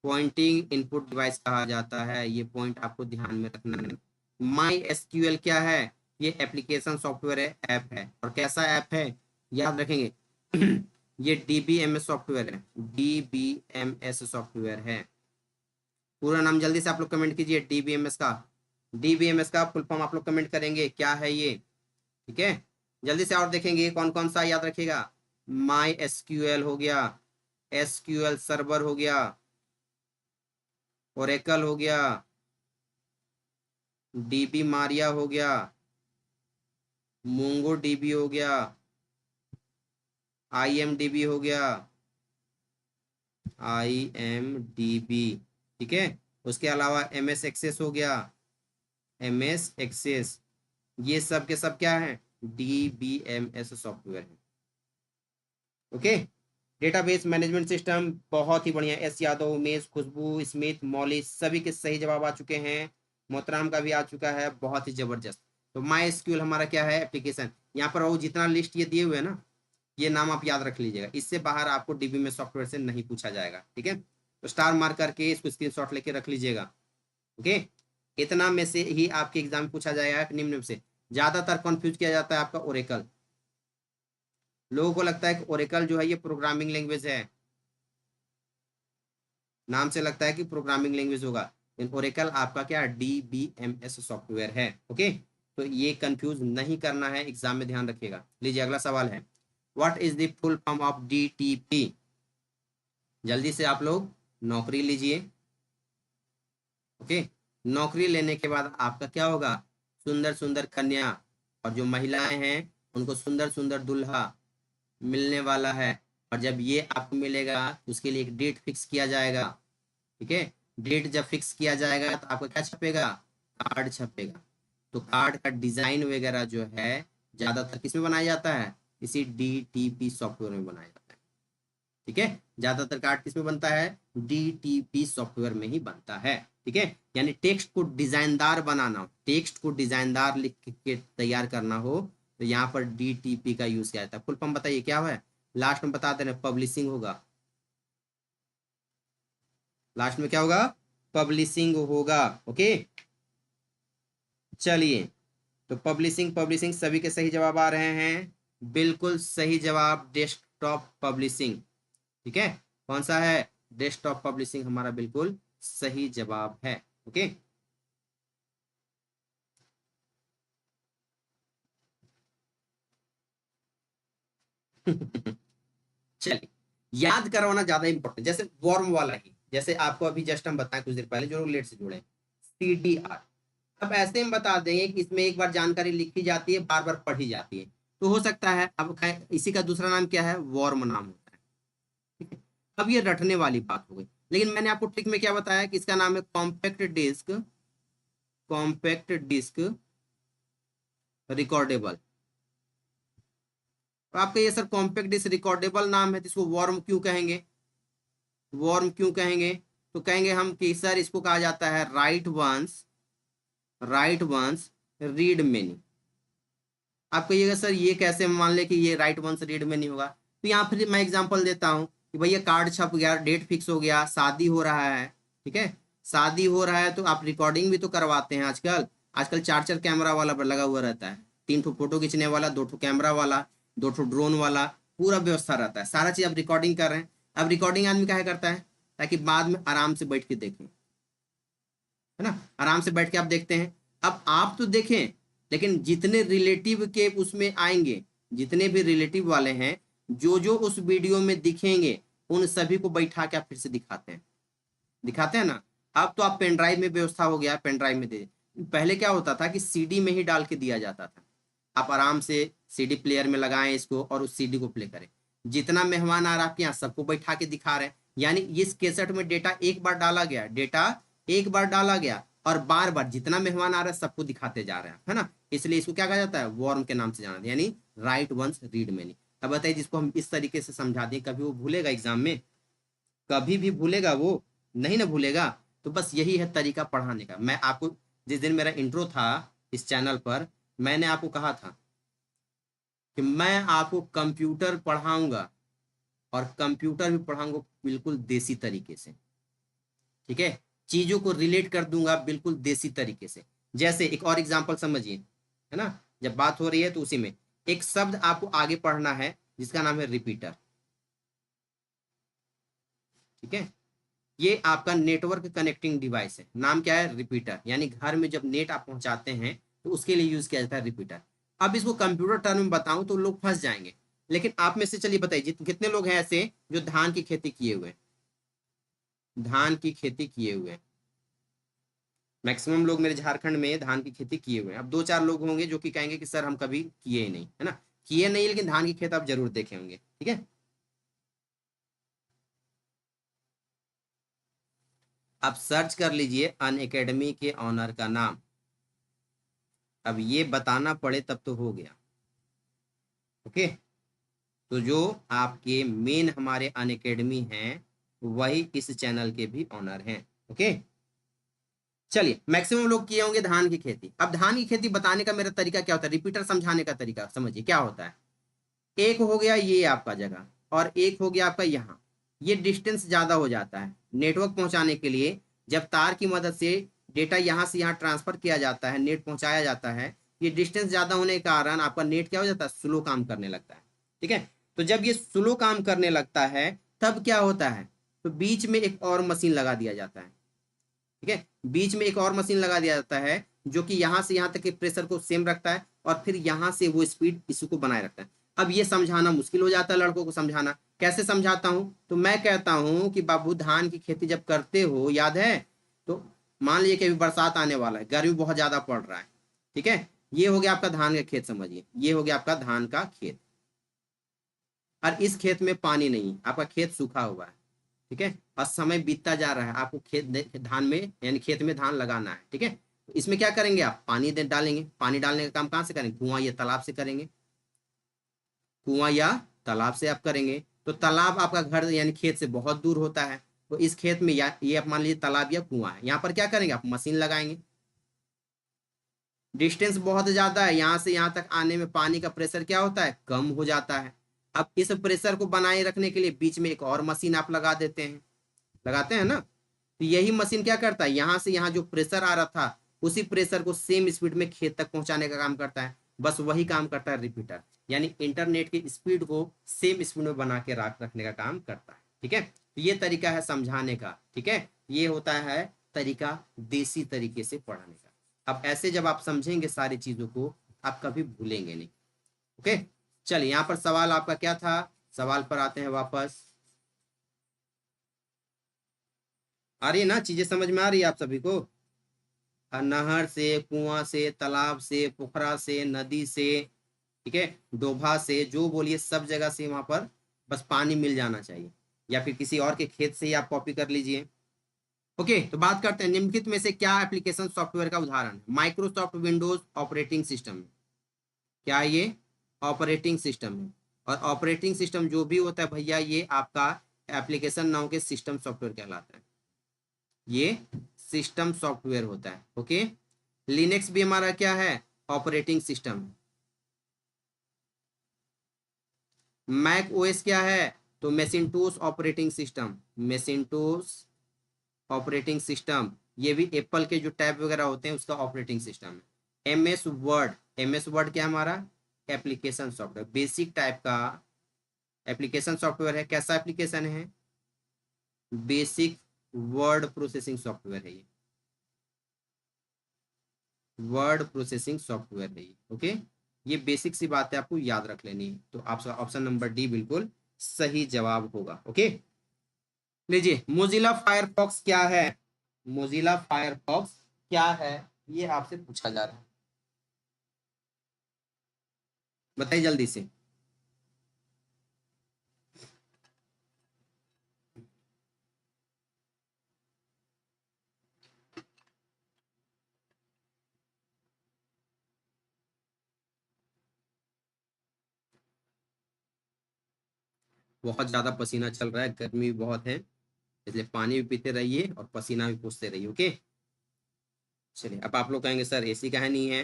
[SPEAKER 1] पॉइंटिंग इनपुट डिवाइस कहा जाता है, ये पॉइंट आपको ध्यान में रखना है। माई एसक्यूएल क्या है, ये एप्लीकेशन सॉफ्टवेयर है, ऐप है, और कैसा ऐप है, याद रखेंगे, ये डीबीएमएस सॉफ्टवेयर है, डीबीएमएस सॉफ्टवेयर है। पूरा नाम जल्दी से आप लोग कमेंट कीजिए, डीबीएमएस का, डीबीएमएस का फुल फॉर्म आप लोग कमेंट करेंगे क्या है ये। ठीक है, जल्दी से और देखेंगे कौन कौन सा, याद रखिएगा, माई एसक्यूएल हो गया, एसक्यूएल सर्वर हो गया, ओरेकल हो गया, डीबी मारिया हो गया, मोंगो डीबी हो गया, आईएमडीबी हो गया, आईएमडीबी, ठीक है, उसके अलावा एमएस एक्सेस हो गया, एमएस एक्सेस, ये सब के सब क्या है, डीबीएमएस सॉफ्टवेयर है। ओके, डेटाबेस मैनेजमेंट सिस्टम बहुत ही बढ़िया, एस यादव, उमेश, खुशबू, स्मिथ, मौली, सभी के सही जवाब आ चुके हैं, मोहतराम का भी आ चुका है, बहुत ही जबरदस्त। तो माई एसक्यूएल हमारा क्या है, एप्लीकेशन, यहाँ पर वो जितना लिस्ट ये दिए हुए हैं ना, ये नाम आप याद रख लीजिएगा, इससे बाहर आपको डीबी में सॉफ्टवेयर से नहीं पूछा जाएगा। ठीक है, तो स्टार मार्क करके इसको स्क्रीनशॉट लेके रख लीजिएगा। ओके, इतना में से ही आपके एग्जाम में पूछा जाएगा, निम्न में से ज्यादातर कंफ्यूज किया जाता है आपका ओरेकल, लोगों को लगता है कि ओरेकल जो है ये प्रोग्रामिंग लैंग्वेज है, नाम से लगता है कि प्रोग्रामिंग लैंग्वेज होगा, लेकिन ओरेकल आपका क्या DBMS सॉफ्टवेयर है। ओके, तो ये कंफ्यूज नहीं करना है, एग्जाम में ध्यान रखिएगा। लीजिए अगला सवाल है, what is the full form of DTP? जल्दी से आप लोग नौकरी लीजिए। ओके, नौकरी लेने के बाद आपका क्या होगा, सुंदर सुंदर कन्या और जो महिलाएं हैं उनको सुंदर सुंदर दूल्हा मिलने वाला है। और जब ये आपको मिलेगा तो उसके लिए एक डेट फिक्स किया जाएगा। ठीक है, डेट जब फिक्स किया जाएगा तो आपका क्या छपेगा, कार्ड छपेगा। तो कार्ड का डिजाइन वगैरह जो है ज्यादातर किसमें बनाया जाता है, इसी DTP सॉफ्टवेयर में बनाया जाता है। ठीक है, ज्यादातर कार्ड किसमें बनता है, DTP सॉफ्टवेयर में ही बनता है। ठीक है, यानी टेक्स्ट को डिजाइनदार बनाना हो, टेक्स्ट को डिजाइनदार लिख के तैयार करना हो तो यहाँ पर DTP का यूज किया जाता है। फुल फॉर्म बताइए क्या है, लास्ट में बता दे रहे, पब्लिशिंग होगा। लास्ट में क्या होगा, पब्लिशिंग होगा। ओके, चलिए, तो पब्लिशिंग पब्लिशिंग सभी के सही जवाब आ रहे हैं, बिल्कुल सही जवाब डेस्कटॉप पब्लिशिंग। ठीक है, कौन सा है, डेस्कटॉप पब्लिशिंग हमारा बिल्कुल सही जवाब है। ओके चलिए, याद करवाना ज्यादा इंपॉर्टेंट, जैसे वॉर्म वाला ही, जैसे आपको अभी जस्ट हम बताएं कुछ देर पहले जो लोग लेट से जुड़े, CDR। अब ऐसे हम बता देंगे कि इसमें एक बार जानकारी लिखी जाती है, बार बार पढ़ी जाती है, तो हो सकता है अब इसी का दूसरा नाम क्या है, वॉर्म नाम होता है। ठीक है, अब ये रटने वाली बात हो गई, लेकिन मैंने आपको ट्रिक में क्या बताया कि इसका नाम है compact disc, compact disc recordable. तो आपका ये सर कॉम्पैक्ट डिस्क रिकॉर्डेबल नाम है तो इसको वॉर्म क्यों कहेंगे, वॉर्म क्यों कहेंगे, तो कहेंगे हम कि सर इसको कहा जाता है write once, write once read many. आप कहिएगा सर ये कैसे मान ले कि ये राइट वंस रीड मेनी होगा, तो यहाँ फिर मैं एग्जांपल देता हूँ कि भैया कार्ड छप गया, डेट फिक्स हो गया, शादी हो रहा है। ठीक है, शादी हो रहा है तो आप रिकॉर्डिंग भी तो करवाते हैं आजकल, आजकल चार चार कैमरा वाला लगा हुआ रहता है, 3 ठो फोटो खींचने वाला, 2 ठो कैमरा वाला, 2 ठो ड्रोन वाला, पूरा व्यवस्था रहता है, सारा चीज आप रिकॉर्डिंग कर रहे हैं। अब रिकॉर्डिंग आदमी क्या करता है, ताकि बाद में आराम से बैठ के देखें, है ना, आराम से बैठ के आप देखते हैं। अब आप तो देखें, लेकिन जितने रिलेटिव के उसमें आएंगे, जितने भी रिलेटिव वाले हैं, जो जो उस वीडियो में दिखेंगे उन सभी को बैठा के आप फिर से दिखाते हैं, दिखाते हैं ना। अब तो आप पेन ड्राइव में व्यवस्था हो गया, पेन ड्राइव में दे, पहले क्या होता था कि CD में ही डाल के दिया जाता था। आप आराम से CD प्लेयर में लगाएं इसको और उस CD को प्ले करें, जितना मेहमान आ रहा है आपके यहाँ सबको बैठा के दिखा रहे हैं। यानी इस कैसेट में डेटा एक बार डाला गया, डेटा एक बार डाला गया और बार बार जितना मेहमान आ रहा है सबको दिखाते जा रहे हैं, है ना। इसलिए इसको क्या कहा जाता है, वॉर्म के नाम से जाना, यानी राइट वंस रीड मेनी। अब बताइए, जिसको हम इस तरीके से समझा दें कभी वो भूलेगा एग्जाम में, कभी भी भूलेगा वो, नहीं ना भूलेगा। तो बस यही है तरीका पढ़ाने का। मैं आपको जिस दिन मेरा इंट्रो था इस चैनल पर, मैंने आपको कहा था कि मैं आपको कंप्यूटर पढ़ाऊंगा और कंप्यूटर भी पढ़ाऊंगा बिल्कुल देसी तरीके से। ठीक है, चीजों को रिलेट कर दूंगा बिल्कुल देसी तरीके से। जैसे एक और एग्जांपल समझिए, है ना, जब बात हो रही है तो उसी में एक शब्द आपको आगे पढ़ना है जिसका नाम है रिपीटर। ठीक है, ये आपका नेटवर्क कनेक्टिंग डिवाइस है, नाम क्या है, रिपीटर। यानी घर में जब नेट आप पहुंचाते हैं तो उसके लिए यूज किया जाता है रिपीटर। अब इसको कंप्यूटर टर्म में बताऊं तो लोग फंस जाएंगे, लेकिन आप में से चलिए बताइए कितने लोग हैं ऐसे जो धान की खेती किए हुए, धान की खेती किए हुए। मैक्सिमम लोग मेरे झारखंड में धान की खेती किए हुए हैं। अब 2-4 लोग होंगे जो कि कहेंगे कि सर हम कभी किए ही नहीं, है ना, किए नहीं, लेकिन धान की खेत आप जरूर देखे होंगे। ठीक है, आप सर्च कर लीजिए अन अकेडमी के ऑनर का नाम, अब ये बताना पड़े तब तो हो गया। ओके, तो जो आपके मेन हमारे अन अकेडमी हैं वही इस चैनल के भी ऑनर हैं। ओके, चलिए, मैक्सिमम लोग किए होंगे धान की खेती। अब धान की खेती बताने का मेरा तरीका क्या होता है, रिपीटर समझाने का तरीका समझिए क्या होता है। एक हो गया ये आपका जगह और एक हो गया आपका यहाँ, ये डिस्टेंस ज्यादा हो जाता है नेटवर्क पहुंचाने के लिए। जब तार की मदद से डेटा यहाँ से यहाँ ट्रांसफर किया जाता है, नेट पहुंचाया जाता है, ये डिस्टेंस ज्यादा होने के कारण आपका नेट क्या हो जाता है, स्लो काम करने लगता है। ठीक है, तो जब ये स्लो काम करने लगता है तब क्या होता है, तो बीच में एक और मशीन लगा दिया जाता है। ठीक है, बीच में एक और मशीन लगा दिया जाता है जो कि यहाँ से यहाँ तक के प्रेशर को सेम रखता है और फिर यहाँ से वो स्पीड इसी को बनाए रखता है। अब ये समझाना मुश्किल हो जाता है लड़कों को समझाना। कैसे समझाता हूँ, तो मैं कहता हूँ कि बाबू धान की खेती जब करते हो, याद है, तो मान लीजिए कि अभी बरसात आने वाला है, गर्मी बहुत ज्यादा पड़ रहा है। ठीक है, ये हो गया आपका धान का खेत, समझिए ये हो गया आपका धान का खेत, और इस खेत में पानी नहीं, आपका खेत सूखा हुआ है। ठीक है, और समय बीतता जा रहा है, आपको धान में यानी खेत में धान लगाना है। ठीक है, तो इसमें क्या करेंगे, आप पानी डालेंगे। पानी डालने का काम कहाँ से करेंगे, कुआं या तालाब से करेंगे। कुआं या तालाब से आप करेंगे, तो तालाब आपका घर यानी खेत से बहुत दूर होता है, तो इस खेत में या ये आप मान लीजिए तालाब या कुआं है, यहाँ पर क्या करेंगे, आप मशीन लगाएंगे। डिस्टेंस बहुत ज्यादा है, यहाँ से यहाँ तक आने में पानी का प्रेशर क्या होता है, कम हो जाता है। अब इस प्रेशर को बनाए रखने के लिए बीच में एक और मशीन आप लगा देते हैं, लगाते हैं ना। तो यही मशीन क्या करता है, यहाँ से यहाँ जो प्रेशर आ रहा था उसी प्रेशर को सेम स्पीड में खेत तक पहुंचाने का काम करता है। बस वही काम करता है रिपीटर, यानी इंटरनेट की स्पीड को सेम स्पीड में बना के रखने का काम करता है। ठीक है, तो ये तरीका है समझाने का। ठीक है, ये होता है तरीका देसी तरीके से पढ़ाने का। अब ऐसे जब आप समझेंगे सारी चीजों को, आप कभी भूलेंगे नहीं। ओके, चलिए यहाँ पर सवाल आपका क्या था, सवाल पर आते हैं वापस। आ रही है ना, चीजें समझ में आ रही है आप सभी को। नहर से, कुआं से, तालाब से, पोखरा से, नदी से, ठीक है, डोभा से, जो बोलिए सब जगह से वहां पर बस पानी मिल जाना चाहिए, या फिर किसी और के खेत से ही आप कॉपी कर लीजिए। ओके, तो बात करते हैं निम्नलिखित में से क्या एप्लीकेशन सॉफ्टवेयर का उदाहरण है। माइक्रोसॉफ्ट विंडोज ऑपरेटिंग सिस्टम है, क्या है ये, ऑपरेटिंग सिस्टम है। और ऑपरेटिंग सिस्टम जो भी होता है भैया, ये आपका एप्लीकेशन नाउ के सिस्टम सॉफ्टवेयर कहलाता है, ये सिस्टम सॉफ्टवेयर होता है। ओके, लिनक्स भी हमारा क्या है, ऑपरेटिंग सिस्टम। मैक ओएस क्या है, तो मैसिंटोस ऑपरेटिंग सिस्टम, मैसिंटोस ऑपरेटिंग सिस्टम, ये भी एप्पल के जो टैब वगैरह होते हैं उसका ऑपरेटिंग सिस्टम है। एमएस वर्ड, एमएस वर्ड क्या है हमारा, एप्लीकेशन सॉफ्टवेयर, बेसिक टाइप का एप्लीकेशन सॉफ्टवेयर है। कैसा एप्लीकेशन है, बेसिक वर्ड प्रोसेसिंग सॉफ्टवेयर है ये, वर्ड प्रोसेसिंग सॉफ्टवेयर है ये। ओके, ये बेसिक सी बात है, आपको याद रख लेनी है। तो आपका ऑप्शन नंबर डी बिल्कुल सही जवाब होगा। ओके, लीजिए मोजिला फायरफॉक्स क्या है, मोजिला फायरफॉक्स क्या है, ये आपसे पूछा जा रहा है, बताइए जल्दी से। बहुत ज्यादा पसीना चल रहा है, गर्मी भी बहुत है, इसलिए पानी भी पीते रहिए और पसीना भी पूछते रहिए। ओके, चलिए, अब आप लोग कहेंगे सर एसी का है नहीं है,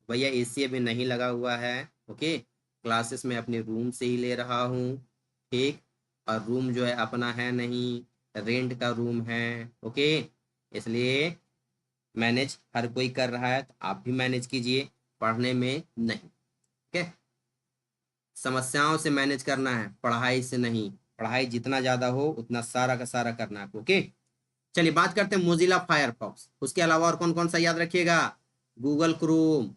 [SPEAKER 1] भैया एसी अभी नहीं लगा हुआ है। ओके, क्लासेस में अपने रूम से ही ले रहा हूँ। ठीक, और रूम जो है अपना है नहीं, रेंट का रूम है। ओके, इसलिए मैनेज हर कोई कर रहा है, तो आप भी मैनेज कीजिए, पढ़ने में नहीं। ठीक है, समस्याओं से मैनेज करना है, पढ़ाई से नहीं। पढ़ाई जितना ज्यादा हो उतना सारा का सारा करना है। ओके, चलिए बात करते हैं मोजिला फायरफॉक्स, उसके अलावा और कौन कौन सा याद रखिएगा, गूगल क्रोम,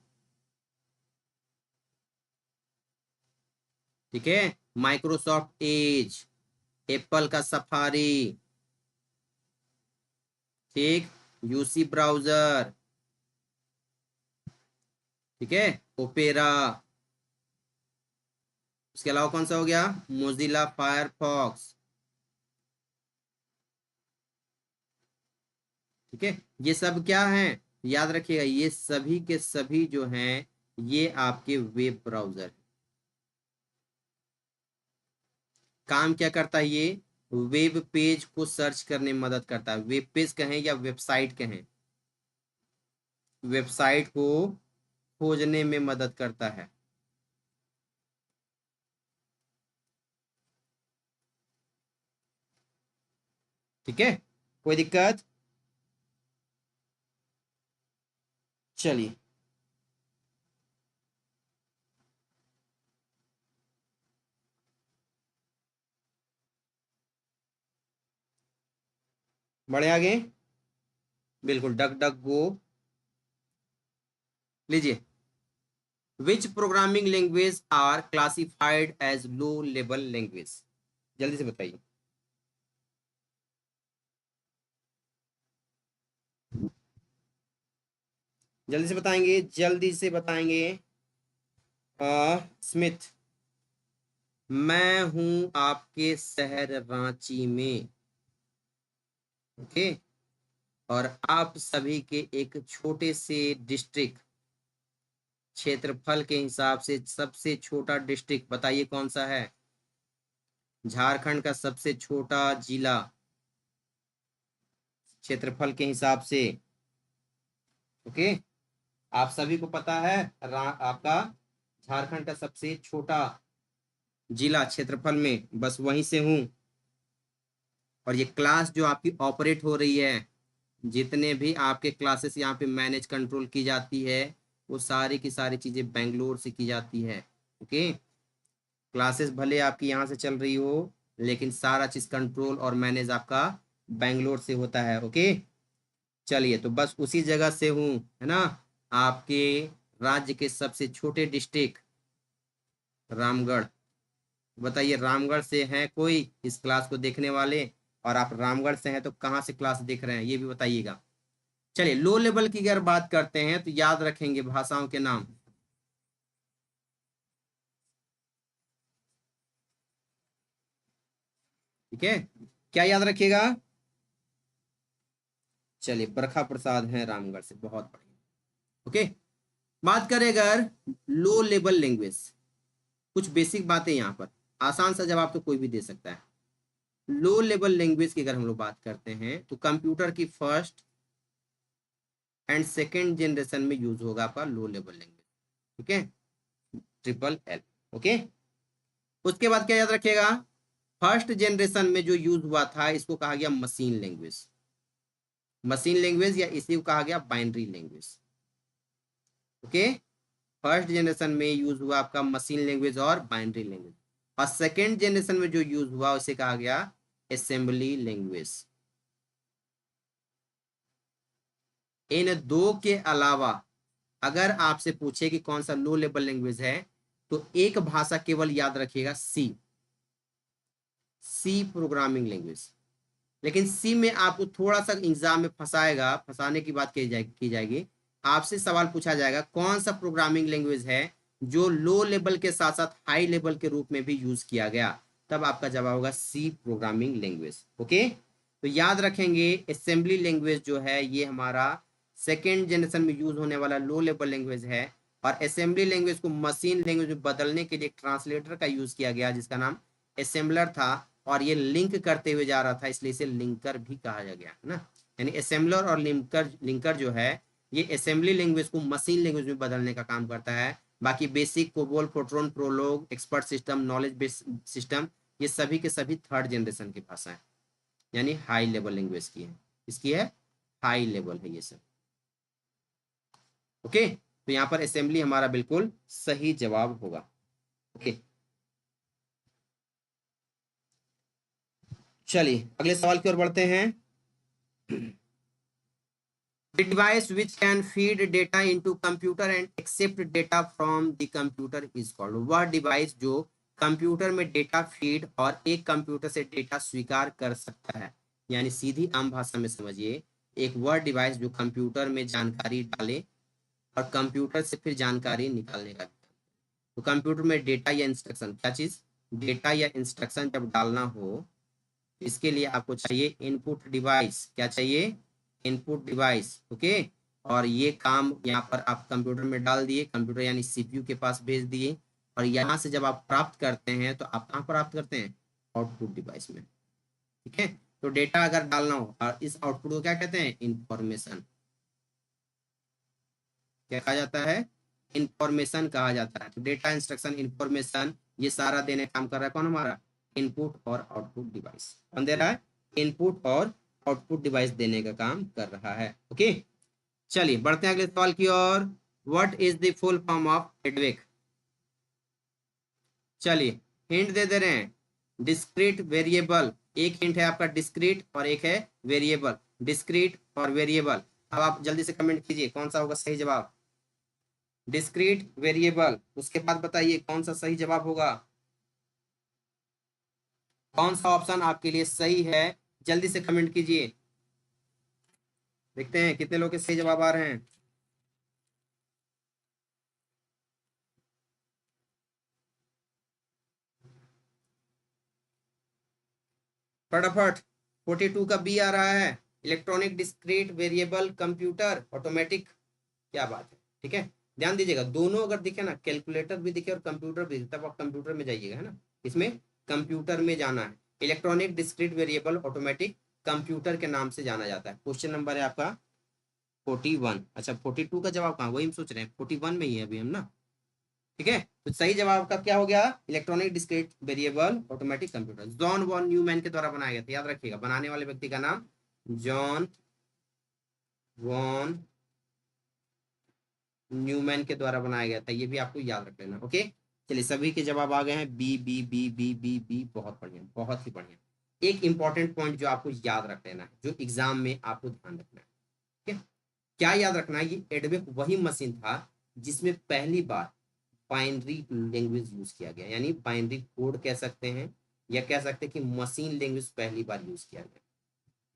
[SPEAKER 1] ठीक है, माइक्रोसॉफ्ट एज, एप्पल का सफारी, ठीक, यूसी ब्राउजर, ठीक है, ओपेरा, उसके अलावा कौन सा हो गया, मोजिला फायरफॉक्स। ठीक है, ये सब क्या है, याद रखिएगा, ये सभी के सभी जो हैं ये आपके वेब ब्राउजर। काम क्या करता है ये, वेब पेज को सर्च करने में मदद करता है, वेब पेज कहें या वेबसाइट कहें, वेबसाइट को खोजने में मदद करता है। ठीक है, कोई दिक्कत, चलिए। बढ़े आगे, बिल्कुल डक डक गो। लीजिए, which programming language are classified as low level language, जल्दी से बताइए। जल्दी से बताएंगे, जल्दी से बताएंगे। स्मिथ, मैं हूं आपके शहर रांची में, ओके, और आप सभी के एक छोटे से डिस्ट्रिक्ट, क्षेत्रफल के हिसाब से सबसे छोटा डिस्ट्रिक्ट बताइए कौन सा है। झारखंड का सबसे छोटा जिला क्षेत्रफल के हिसाब से, ओके, आप सभी को पता है आपका झारखंड का सबसे छोटा जिला क्षेत्रफल में, बस वहीं से हूं। और ये क्लास जो आपकी ऑपरेट हो रही है, जितने भी आपके क्लासेस यहाँ पे मैनेज कंट्रोल की जाती है, वो सारी की सारी चीजें बेंगलोर से की जाती है, ओके। क्लासेस भले आपकी यहाँ से चल रही हो, लेकिन सारा चीज कंट्रोल और मैनेज आपका बेंगलोर से होता है, ओके। चलिए, तो बस उसी जगह से हूँ, है ना। आपके राज्य के सबसे छोटे डिस्ट्रिक्ट रामगढ़, बताइए रामगढ़ से हैं कोई इस क्लास को देखने वाले? और आप रामगढ़ से हैं तो कहाँ से क्लास देख रहे हैं ये भी बताइएगा। चलिए, लो लेवल की अगर बात करते हैं तो याद रखेंगे भाषाओं के नाम, ठीक है, क्या याद रखिएगा? चलिए, बरखा प्रसाद हैं रामगढ़ से, बहुत बढ़िया, ओके। बात करें अगर लो लेवल लैंग्वेज, कुछ बेसिक बातें यहाँ पर, आसान सा जवाब तो कोई भी दे सकता है। लो लेवल लैंग्वेज की अगर हम लोग बात करते हैं तो कंप्यूटर की फर्स्ट एंड सेकेंड जनरेशन में यूज होगा आपका लो लेवल लैंग्वेज, ठीक है, ट्रिपल एल, ओके। उसके बाद क्या याद रखिएगा, फर्स्ट जनरेशन में जो यूज हुआ था इसको कहा गया मशीन लैंग्वेज, मशीन लैंग्वेज या इसी को कहा गया binary language, okay. First generation में यूज हुआ आपका मशीन लैंग्वेज और बाइनरी लैंग्वेज, और सेकेंड जनरेशन में जो यूज हुआ उसे कहा गया असेंबली लैंग्वेज। इन दो के अलावा अगर आपसे पूछे कि कौन सा लो लेवल लैंग्वेज है, तो एक भाषा केवल याद रखिएगा, सी, सी प्रोग्रामिंग लैंग्वेज। लेकिन सी में आपको थोड़ा सा एग्जाम में फंसाएगा, फंसाने की बात की जाएगी, आपसे सवाल पूछा जाएगा कौन सा प्रोग्रामिंग लैंग्वेज है जो लो लेवल के साथ साथ हाई लेवल के रूप में भी यूज किया गया, तब आपका जवाब होगा सी प्रोग्रामिंग लैंग्वेज, ओके। तो याद रखेंगे असेंबली लैंग्वेज जो है ये हमारा सेकेंड जनरेशन में यूज होने वाला लो लेवल लैंग्वेज है, और असेंबली लैंग्वेज को मशीन लैंग्वेज में बदलने के लिए एक ट्रांसलेटर का यूज किया गया जिसका नाम असेंबलर था, और ये लिंक करते हुए जा रहा था, इसलिए इसे लिंकर भी कहा गया, है ना। यानी असेंबलर और लिंकर, लिंकर जो है ये असेंबली लैंग्वेज को मशीन लैंग्वेज में बदलने का काम करता है। बाकी BASIC, COBOL, Fortran, Prolog, expert system, knowledge base system, ये सभी के सभी थर्ड जनरेशन की भाषा है, यानी हाई लेवल लैंग्वेज की है, इसकी है हाई लेवल है ये सब, ओके। तो यहाँ पर असेंबली हमारा बिल्कुल सही जवाब होगा, ओके। चलिए अगले सवाल की ओर बढ़ते हैं। The device which can feed data into computer and accept data from the computer is called, वह डिवाइस जो कंप्यूटर में डेटा फीड और एक कंप्यूटर से डेटा स्वीकार कर सकता है, यानी सीधी आम भाषा में समझिए, एक वह डिवाइस जो कंप्यूटर में जानकारी डाले और कंप्यूटर से फिर जानकारी निकालने का। तो कंप्यूटर में डेटा या इंस्ट्रक्शन, क्या चीज, डेटा या इंस्ट्रक्शन जब डालना हो, इसके लिए आपको चाहिए इनपुट डिवाइस, क्या चाहिए, इनपुट डिवाइस, ओके। और ये काम यहाँ पर आप कंप्यूटर में डाल दिए, कंप्यूटर यानी सीपीयू के पास भेज दिए, और यहाँ से जब आप प्राप्त करते हैं तो आप कहाँ प्राप्त करते हैं, आउटपुट डिवाइस में, ठीक है। तो डेटा अगर डालना हो, और इस आउटपुट को क्या कहते हैं, इंफॉर्मेशन, क्या कहा जाता है, इंफॉर्मेशन कहा जाता है। तो डेटा, इंस्ट्रक्शन, इंफॉर्मेशन, ये सारा देने काम कर रहा है कौन, हमारा इनपुट और आउटपुट डिवाइस। कौन दे रहा है, इनपुट और आउटपुट डिवाइस देने का काम कर रहा है, ओके। चलिए बढ़ते हैं अगले सवाल की ओर। What is the full form of EDVAC, चलिए हिंट दे रहे हैं, डिस्क्रीट वेरिएबल एक हिंट है आपका डिस्क्रीट और एक है वेरिएबल, डिस्क्रीट और वेरिएबल। अब आप जल्दी से कमेंट कीजिए कौन सा होगा सही जवाब, डिस्क्रीट वेरिएबल। उसके बाद बताइए कौन सा सही जवाब होगा, कौन सा ऑप्शन आपके लिए सही है, जल्दी से कमेंट कीजिए। देखते हैं कितने लोग के सही जवाब आ रहे हैं। फटाफट, 42 का बी आ रहा है, electronic discrete variable computer automatic. क्या बात है, ठीक है। ध्यान दीजिएगा, दोनों अगर दिखे ना, कैलकुलेटर भी दिखे और कंप्यूटर भी दिखे, तब आप कंप्यूटर में जाइएगा, है ना, इसमें कंप्यूटर में जाना है। Electronic discrete variable automatic computer के नाम से जाना जाता है। क्वेश्चन नंबर है आपका 41। अच्छा 42 का जवाब कहाँ, वही हम सोच रहे हैं 41 में ही है अभी हम ना, ठीक है। तो सही जवाब का क्या हो गया, electronic discrete variable automatic computer. John von Neumann के द्वारा बनाया गया था, याद रखिएगा, बनाने वाले व्यक्ति का नाम जॉन वॉन न्यूमैन के द्वारा बनाया गया था, ये भी आपको याद रख लेना। ओके, चलिए सभी के जवाब आ गए हैं, B B B B B B, बहुत बढ़िया, बहुत ही बढ़िया। एक इंपॉर्टेंट पॉइंट जो आपको याद रख लेना है, जो एग्जाम में आपको ध्यान रखना है, ठीक है। क्या याद रखना है, ये एडवेब वही मशीन था जिसमें पहली बार बाइनरी लैंग्वेज यूज किया गया, यानी बाइनरी कोड कह सकते हैं, या कह सकते हैं कि मशीन लैंग्वेज पहली बार यूज किया गया,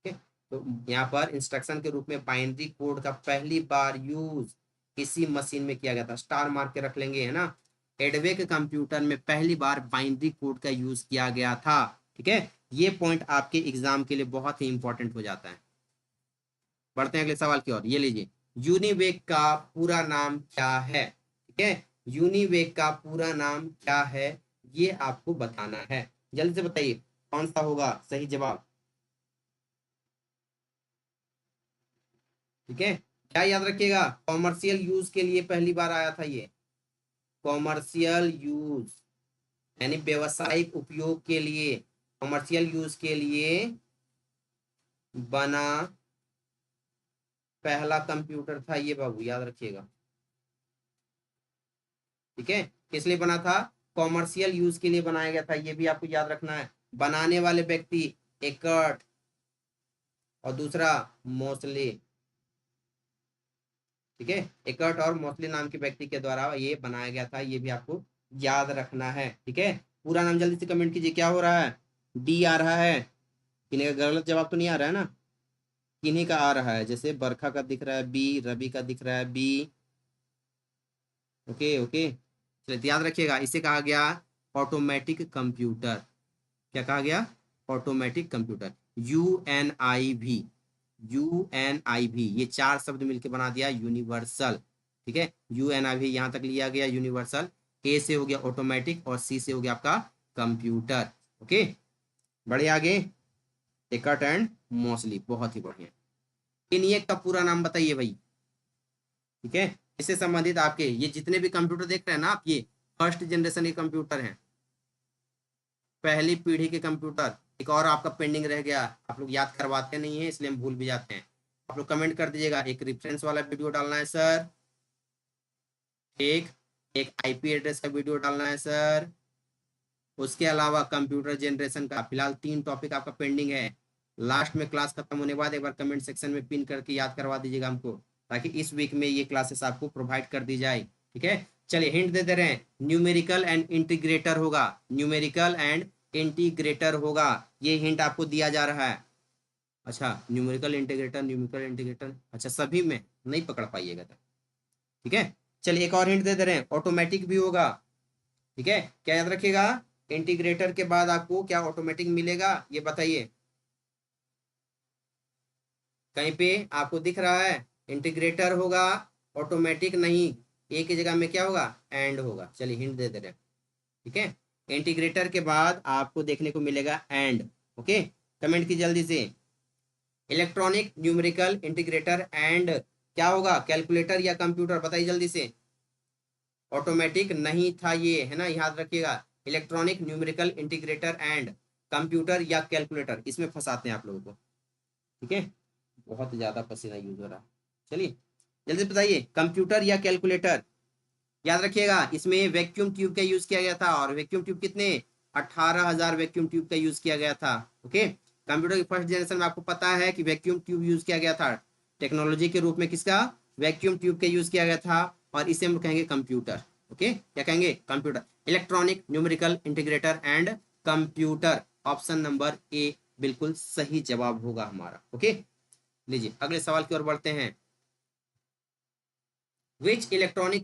[SPEAKER 1] ठीक है। तो यहाँ पर इंस्ट्रक्शन के रूप में बाइनरी कोड का पहली बार यूज किसी मशीन में किया गया था, स्टार मार्क के रख लेंगे, है ना। एडवे के कंप्यूटर में पहली बार बाइनरी कोड का यूज किया गया था, ठीक है। ये पॉइंट आपके एग्जाम के लिए बहुत ही इंपॉर्टेंट हो जाता है। बढ़ते हैं अगले सवाल की ओर, ये लीजिए, यूनिवेक का पूरा नाम क्या है, ठीक है। यूनिवेक का पूरा नाम क्या है, ये आपको बताना है, जल्दी से बताइए कौन सा होगा सही जवाब, ठीक है। क्या याद रखिएगा, कॉमर्शियल यूज के लिए पहली बार आया था ये, कॉमर्शियल यूज यानी व्यवसायिक उपयोग के लिए, कॉमर्शियल यूज के लिए बना पहला कंप्यूटर था ये बाबू, याद रखिएगा, ठीक है। किस लिए बना था, कॉमर्शियल यूज के लिए बनाया गया था, ये भी आपको याद रखना है। बनाने वाले व्यक्ति एकर्ट और दूसरा मोस्ले, ठीक है। एकर्ट और मोस्ले नाम के व्यक्ति के द्वारा ये बनाया गया था, ये भी आपको याद रखना है, ठीक है। पूरा नाम जल्दी से कमेंट कीजिए, क्या हो रहा है, डी आ रहा है, किन्हीं का गलत जवाब तो नहीं आ रहा है ना, किन्हीं का आ रहा है, जैसे बरखा का दिख रहा है बी, रवि का दिख रहा है बी। ओके ओके, चलिए तो याद रखिएगा, इसे कहा गया ऑटोमेटिक कंप्यूटर। क्या कहा गया, ऑटोमेटिक कंप्यूटर, UNIV, UNIV, ये चार शब्द मिलकर बना दिया यूनिवर्सल, ठीक है। UNIV यहाँ तक लिया गया यूनिवर्सल, ए से हो गया ऑटोमेटिक और सी से हो गया आपका कंप्यूटर। ओके, बढ़िए आगे, एकर्ट एंड मोस्ली, बहुत ही बढ़िया। इनिएक का पूरा नाम बताइए भाई, ठीक है। इससे संबंधित आपके ये जितने भी कंप्यूटर देख रहे हैं ना आप, ये फर्स्ट जनरेशन के कंप्यूटर हैं, पहली पीढ़ी के कंप्यूटर। एक और आपका पेंडिंग रह गया, आप लोग याद करवाते नहीं है इसलिए हम भूल भी जाते हैं। आप लोग कमेंट कर दीजिएगा, एक रेफरेंस वाला वीडियो डालना है सर, एक एक आईपी एड्रेस का वीडियो डालना है सर, उसके अलावा कंप्यूटर जनरेशन का फिलहाल 3 टॉपिक आपका पेंडिंग है। लास्ट में क्लास खत्म होने के बाद एक बार कमेंट सेक्शन में पिन करके याद करवा दीजिएगा हमको, ताकि इस वीक में ये क्लासेस आपको प्रोवाइड कर दी जाए, ठीक है। चलिए हिंट दे दे रहे हैं, न्यूमेरिकल एंड इंटीग्रेटर होगा, न्यूमेरिकल एंड इंटीग्रेटर होगा, ये हिंट आपको दिया जा रहा है। अच्छा न्यूमेरिकल इंटीग्रेटर, न्यूमेरिकल इंटीग्रेटर, अच्छा सभी में नहीं पकड़ पाइएगा तब, ठीक है। चलिए एक और हिंट दे दे रहे हैं, ऑटोमेटिक भी होगा, ठीक है। क्या याद रखिएगा, इंटीग्रेटर के बाद आपको क्या ऑटोमेटिक मिलेगा ये बताइए, कहीं पे आपको दिख रहा है, इंटीग्रेटर होगा, ऑटोमेटिक नहीं, एक की जगह में क्या होगा, एंड होगा। चलिए हिंट दे दे रहे हैं, ठीक है। इंटीग्रेटर के बाद आपको देखने को मिलेगा एंड, ओके। कमेंट की जल्दी से, इलेक्ट्रॉनिक न्यूमेरिकल इंटीग्रेटर एंड क्या होगा, कैलकुलेटर या कंप्यूटर, बताइए जल्दी से। ऑटोमेटिक नहीं था ये, है ना, याद रखिएगा, electronic numerical integrator and computer या कैलकुलेटर, इसमें फंसाते हैं आप लोगों को, ठीक है। बहुत ज्यादा पसीना यूज हो रहा है, चलिए जल्दी बताइए, कंप्यूटर या कैलकुलेटर। याद रखिएगा, इसमें वैक्यूम ट्यूब का यूज किया गया था, और वैक्यूम ट्यूब कितने 18,000 वैक्यूम ट्यूब का यूज किया गया था। ओके, कंप्यूटर की फर्स्ट जनरेशन में आपको पता है कि वैक्यूम ट्यूब यूज किया गया था टेक्नोलॉजी के रूप में। किसका? वैक्यूम ट्यूब का यूज किया गया था, और इसे हम कहेंगे कंप्यूटर। ओके, क्या कहेंगे? Computer. Electronic numerical integrator and computer, option number A बिल्कुल सही जवाब होगा हमारा। ओके, लीजिए अगले सवाल की ओर बढ़ते हैं। Which electronic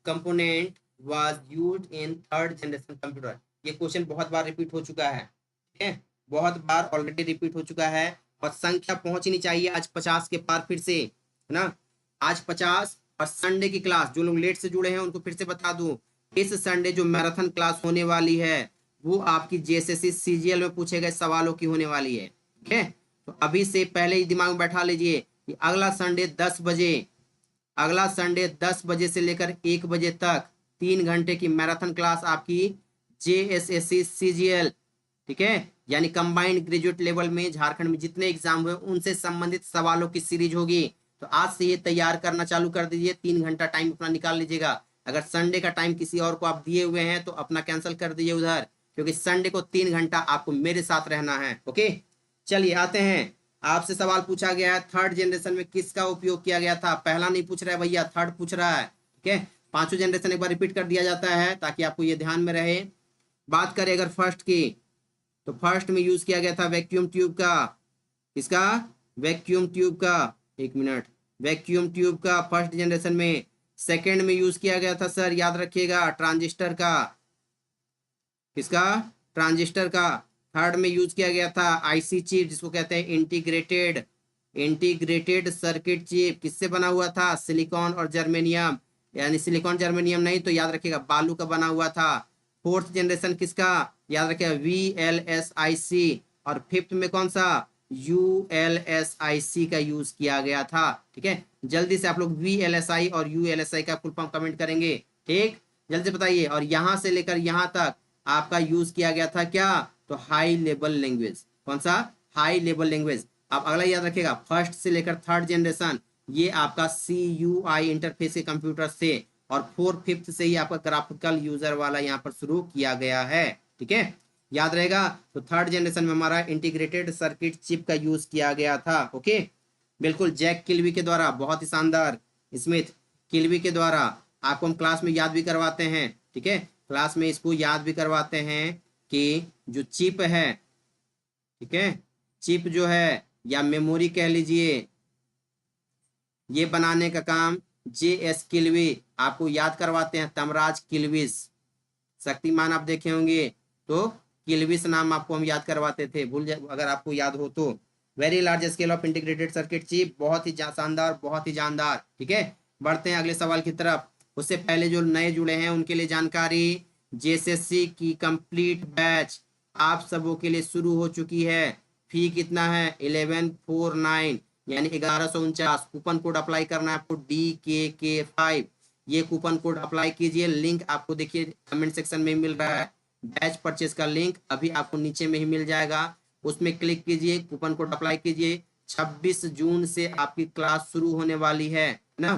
[SPEAKER 1] component was used in third generation computer? ये क्वेश्चन बहुत बार रिपीट हो चुका है, ठीक है, बहुत बार ऑलरेडी रिपीट हो चुका है, और संख्या पहुंचनी चाहिए आज 50 के पार फिर से, है ना। आज 50, और संडे की क्लास जो लोग लेट से जुड़े हैं उनको फिर से बता दूं, इस संडे जो मैराथन क्लास होने वाली है वो आपकी जेएसएससी सीजीएल में पूछे गए सवालों की होने वाली है, ठीक है। तो अभी से पहले ही दिमाग में बैठा लीजिए कि अगला संडे 10 बजे, अगला संडे 10 बजे से लेकर 1 बजे तक 3 घंटे की मैराथन क्लास आपकी जेएसएससी सीजीएल, ठीक है, यानी कंबाइंड ग्रेजुएट लेवल में झारखंड में जितने एग्जाम हुए उनसे संबंधित सवालों की सीरीज होगी। तो आज से ये तैयार करना चालू कर दीजिए, 3 घंटा टाइम अपना निकाल लीजिएगा। अगर संडे का टाइम किसी और को आप दिए हुए हैं तो अपना कैंसिल कर दीजिए उधर, क्योंकि संडे को 3 घंटा आपको मेरे साथ रहना है। ओके, चलिए आते हैं। आपसे सवाल पूछा गया है थर्ड जनरेशन में किसका उपयोग किया गया था। पहला नहीं पूछ रहा है भैया, थर्ड पूछ रहा है, ठीक है। पांचों जनरेशन एक बार रिपीट कर दिया जाता है ताकि आपको ये ध्यान में रहे। बात करें अगर फर्स्ट की, तो फर्स्ट में यूज किया गया था वैक्यूम ट्यूब का। किसका? वैक्यूम ट्यूब का। एक मिनट, वैक्यूम ट्यूब का फर्स्ट जनरेशन में। सेकेंड में यूज किया गया था सर, याद रखिएगा, ट्रांजिस्टर का। किसका? ट्रांजिस्टर का। थर्ड में यूज किया गया था आईसी चिप, जिसको कहते हैं इंटीग्रेटेड सर्किट चिप। किससे बना हुआ था? सिलिकॉन और जर्मेनियम, यानी सिलिकॉन जर्मेनियम नहीं तो याद रखिएगा बालू का बना हुआ था। फोर्थ जनरेशन किसका? याद रखिएगा VLSIC। और फिफ्थ में कौन सा? ULSIC का यूज किया गया था, ठीक है। जल्दी से आप लोग VLSI और ULSI का फुल फॉर्म कमेंट करेंगे, ठीक, जल्दी से बताइए। और यहां से लेकर यहां तक आपका यूज किया गया था क्या? तो हाई लेवल लैंग्वेज। कौन सा? High level language. आप अगला याद रखिएगा, फर्स्ट से लेकर थर्ड जनरेशन ये आपका CUI इंटरफेस के कंप्यूटर से, और फोर्थ फिफ्थ से ही आपका ग्राफिकल यूजर वाला यहाँ पर शुरू किया गया है, ठीक है, याद रहेगा। तो थर्ड जनरेशन में हमारा इंटीग्रेटेड सर्किट चिप का यूज किया गया था। ओके, बिल्कुल जैक किल्वी के द्वारा, बहुत ही शानदार, स्मिथ किल्वी के द्वारा आपको हम क्लास में याद भी करवाते हैं, ठीक है, क्लास में इसको याद भी करवाते हैं कि जो चिप है, ठीक है, चिप जो है या मेमोरी कह लीजिए, ये बनाने का काम JS किल्वी आपको याद करवाते हैं, तमराज किल्विस। शक्तिमान आप देखे होंगे तो किल्विस नाम आपको हम याद करवाते थे, अगर आपको याद हो तो। Very large scale of integrated circuit chip, बहुत ही शानदार, बहुत ही जानदार, ठीक है। बढ़ते हैं अगले सवाल की तरफ। उससे पहले जो नए जुड़े हैं उनके लिए जानकारी, जेएसएससी की कंप्लीट बैच आप सबों के लिए शुरू हो चुकी है। फी कितना है? 1149, यानी 1149। कूपन कोड अप्लाई करना है आपको DKK5। ये कूपन कोड अप्लाई कीजिए, लिंक आपको देखिए कमेंट सेक्शन में मिल रहा है। बैच परचेस का लिंक अभी आपको नीचे में ही मिल जाएगा, उसमें क्लिक कीजिए, कूपन कोड अप्लाई कीजिए। 26 जून से आपकी क्लास शुरू होने वाली है ना,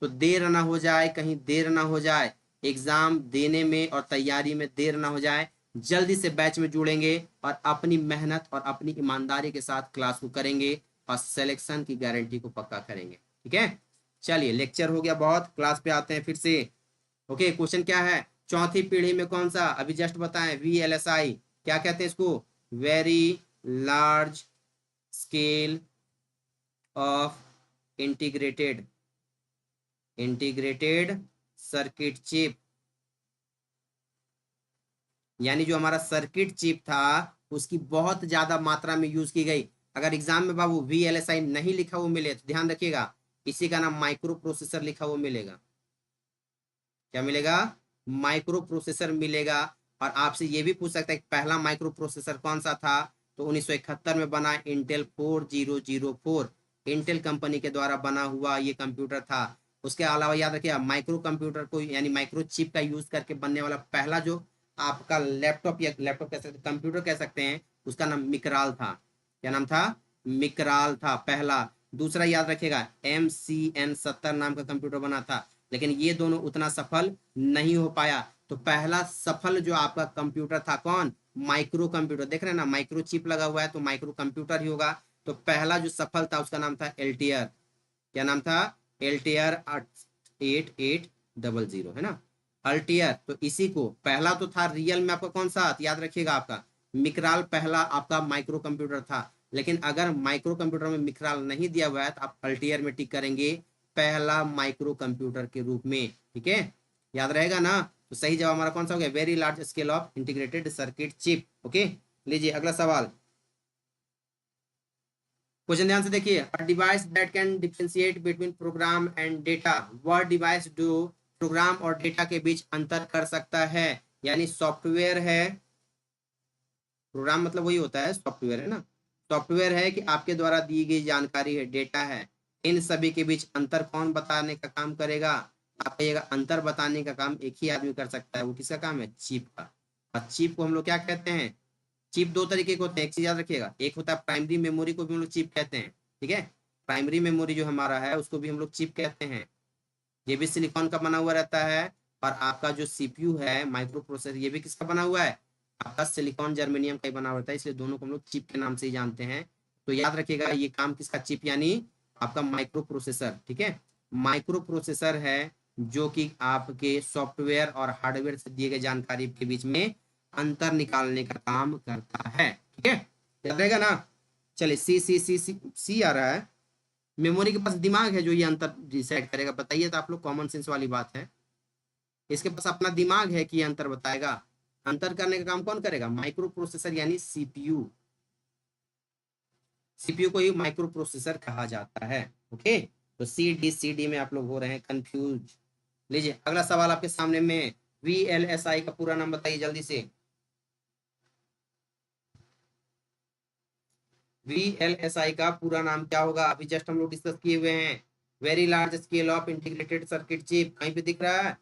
[SPEAKER 1] तो देर ना हो जाए, कहीं देर ना हो जाए, एग्जाम देने में और तैयारी में देर ना हो जाए, जल्दी से बैच में जुड़ेंगे और अपनी मेहनत और अपनी ईमानदारी के साथ क्लास को करेंगे और सिलेक्शन की गारंटी को पक्का करेंगे, ठीक है। चलिए लेक्चर हो गया बहुत, क्लास पे आते हैं फिर से। ओके, क्वेश्चन क्या है? चौथी पीढ़ी में कौन सा? अभी जस्ट बताएं, VLSI क्या कहते हैं इसको? Very large scale of integrated circuit chip, यानी जो हमारा सर्किट चिप था उसकी बहुत ज्यादा मात्रा में यूज की गई। अगर एग्जाम में बाबू VLSI नहीं लिखा हुआ मिले तो ध्यान रखिएगा, इसी का नाम माइक्रो प्रोसेसर लिखा हुआ मिलेगा। क्या मिलेगा? माइक्रो प्रोसेसर मिलेगा। और आपसे ये भी पूछ सकता है कि पहला माइक्रो प्रोसेसर कौन सा था? तो 1971 में बना इंटेल 4004, इंटेल कंपनी के द्वारा बना हुआ ये कंप्यूटर था। उसके अलावा याद रखिए माइक्रो कंप्यूटर को यानी माइक्रो चिप का यूज करके बनने वाला पहला जो आपका लैपटॉप या लैपटॉप कह सकते कंप्यूटर कह सकते हैं, उसका नाम मिकराल था। क्या नाम था? मिकराल था पहला। दूसरा याद रखिएगा MCN 70 नाम का कंप्यूटर बना था, लेकिन ये दोनों उतना सफल नहीं हो पाया। तो पहला सफल जो आपका कंप्यूटर था कौन, माइक्रो कंप्यूटर, देख रहे हैं ना माइक्रो चिप लगा हुआ है तो माइक्रो कंप्यूटर ही होगा। तो पहला जो सफल था उसका नाम था एल्टियर, क्या नाम था, एल्टियर 8800 है ना, अल्टियर। तो इसी को पहला तो था रियल में आपका कौन सा, याद रखिएगा आपका मिक्राल पहला आपका माइक्रो कंप्यूटर था। लेकिन अगर माइक्रो कंप्यूटर में मिक्राल नहीं दिया हुआ है तो आप अल्टियर में टिक करेंगे पहला माइक्रो कंप्यूटर के रूप में, ठीक है, याद रहेगा ना। तो सही जवाब हमारा कौन सा हो गया, very large scale of integrated circuit chip. Okay, लीजिए अगला सवाल, क्वेश्चन ध्यान से देखिए, a device that can differentiate between program and data, वह डिवाइस जो प्रोग्राम और डेटा के बीच अंतर कर सकता है, यानी सॉफ्टवेयर है, प्रोग्राम मतलब वही होता है सॉफ्टवेयर है ना, सॉफ्टवेयर है कि आपके द्वारा दी गई जानकारी है, डेटा है, इन सभी के बीच अंतर कौन बताने का काम करेगा, आप कहिएगा अंतर बताने का काम एक ही आदमी कर सकता है, वो किसका काम है, चिप का। और चिप को हम लोग क्या कहते हैं, चिप दो तरीके के होते हैं, एक चीज याद रखिएगा, एक होता है प्राइमरी मेमोरी को भी हम लोग चिप कहते हैं, ठीक है, प्राइमरी मेमोरी जो हमारा है उसको भी हम लोग चिप कहते हैं, ये भी सिलिकॉन का बना हुआ रहता है। और आपका जो सीपीयू है माइक्रो प्रोसेसर, ये भी किसका बना हुआ है, आपका सिलिकॉन जर्मेनियम का ही बना हुआ रहता है, इसलिए दोनों को हम लोग चिप के नाम से ही जानते हैं। तो याद रखिएगा ये काम किसका, चिप यानी आपका माइक्रो प्रोसेसर, ठीक है, माइक्रो प्रोसेसर है जो कि आपके सॉफ्टवेयर और हार्डवेयर से दिए गए जानकारी के बीच में अंतर निकालने का काम करता है, ठीक है, याद रहेगा ना। चलिए सी सी सी सी सी आ रहा है, मेमोरी के पास दिमाग है जो ये अंतर डिसाइड करेगा, बताइए तो आप लोग, कॉमन सेंस वाली बात है, इसके पास अपना दिमाग है कि ये अंतर बताएगा, अंतर करने का काम कौन करेगा, माइक्रो प्रोसेसर यानी सीपीयू, सीपीयू को ही माइक्रो प्रोसेसर कहा जाता है। ओके, तो सी डी में आप लोग हो रहे हैं कंफ्यूज। लीजिए अगला सवाल आपके सामने में, वीएलएसआई का पूरा नाम बताइए जल्दी से, वीएलएसआई का पूरा नाम क्या होगा, अभी जस्ट हम लोग डिस्कस किए हुए हैं, very large scale of integrated circuit chip, कहीं पे दिख रहा है,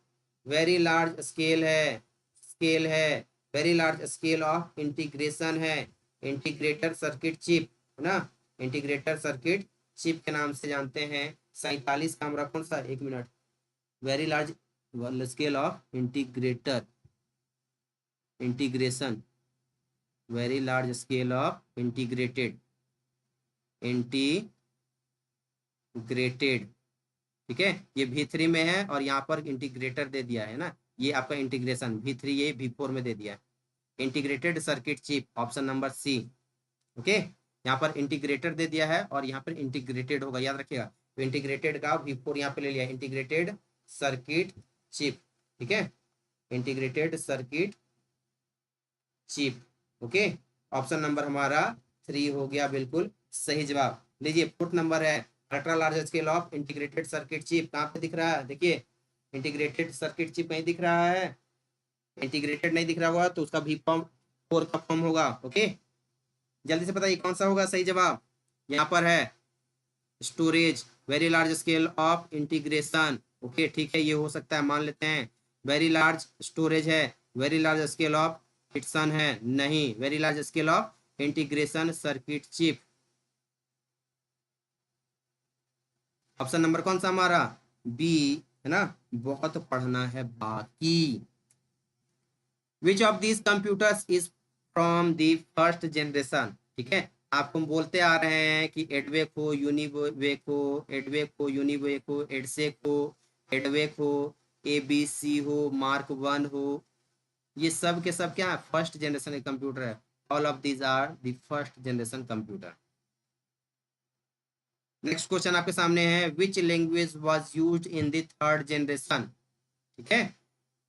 [SPEAKER 1] वेरी लार्ज स्केल है, स्केल है, very large scale of integration है, इंटीग्रेटर सर्किट चिप है ना, इंटीग्रेटर सर्किट चिप के नाम से जानते हैं। 47 का हमारा कौन सा, एक minute, very large scale of integrator integration, very large scale of integrated integrated, ठीक है, ये V3 में है और यहाँ पर इंटीग्रेटर दे दिया है ना, ये आपका इंटीग्रेशन V3 ये V4 में दे दिया है, integrated circuit chip, option number C. Okay, यहाँ पर इंटीग्रेटर दे दिया है और यहाँ पर इंटीग्रेटेड होगा, याद रखिएगा, तो इंटीग्रेटेड का V4 यहाँ पे ले लिया, इंटीग्रेटेड सर्किट चिप, ठीक है, integrated circuit chip. Okay, option number हमारा 3 हो गया बिल्कुल सही जवाब। लीजिए फोर्थ नंबर है, ultra large scale of integrated circuit chip, कहाँ पे दिख रहा है, देखिए इंटीग्रेटेड सर्किट चिप कहीं दिख रहा है, इंटीग्रेटेड नहीं दिख रहा हुआ तो उसका भी फॉर्म 4 का फॉर्म होगा। ओके, जल्दी से बताइए कौन सा होगा सही जवाब, यहाँ पर है storage, very large scale of integration. Okay ठीक है, ये हो सकता है, मान लेते हैं, वेरी लार्ज स्टोरेज है, वेरी लार्ज स्केल ऑफ इट्सन है, नहीं, very large scale of integration circuit chip. Option number कौन सा हमारा, बी है ना, बहुत पढ़ना है बाकी। Which of this computers is from the first generation, ठीक है, आपको हम बोलते आ रहे हैं कि एडवेक हो, यूनिवेक हो, एडवेक हो, यूनिवेक हो, एडसेक हो, एडवेक हो, एबीसी हो, मार्क 1 हो, ये सब के सब क्या है, फर्स्ट जनरेशन के कंप्यूटर है, all of these are the first generation computer. Next question आपके सामने है, which language was used in the third generation, ठीक है,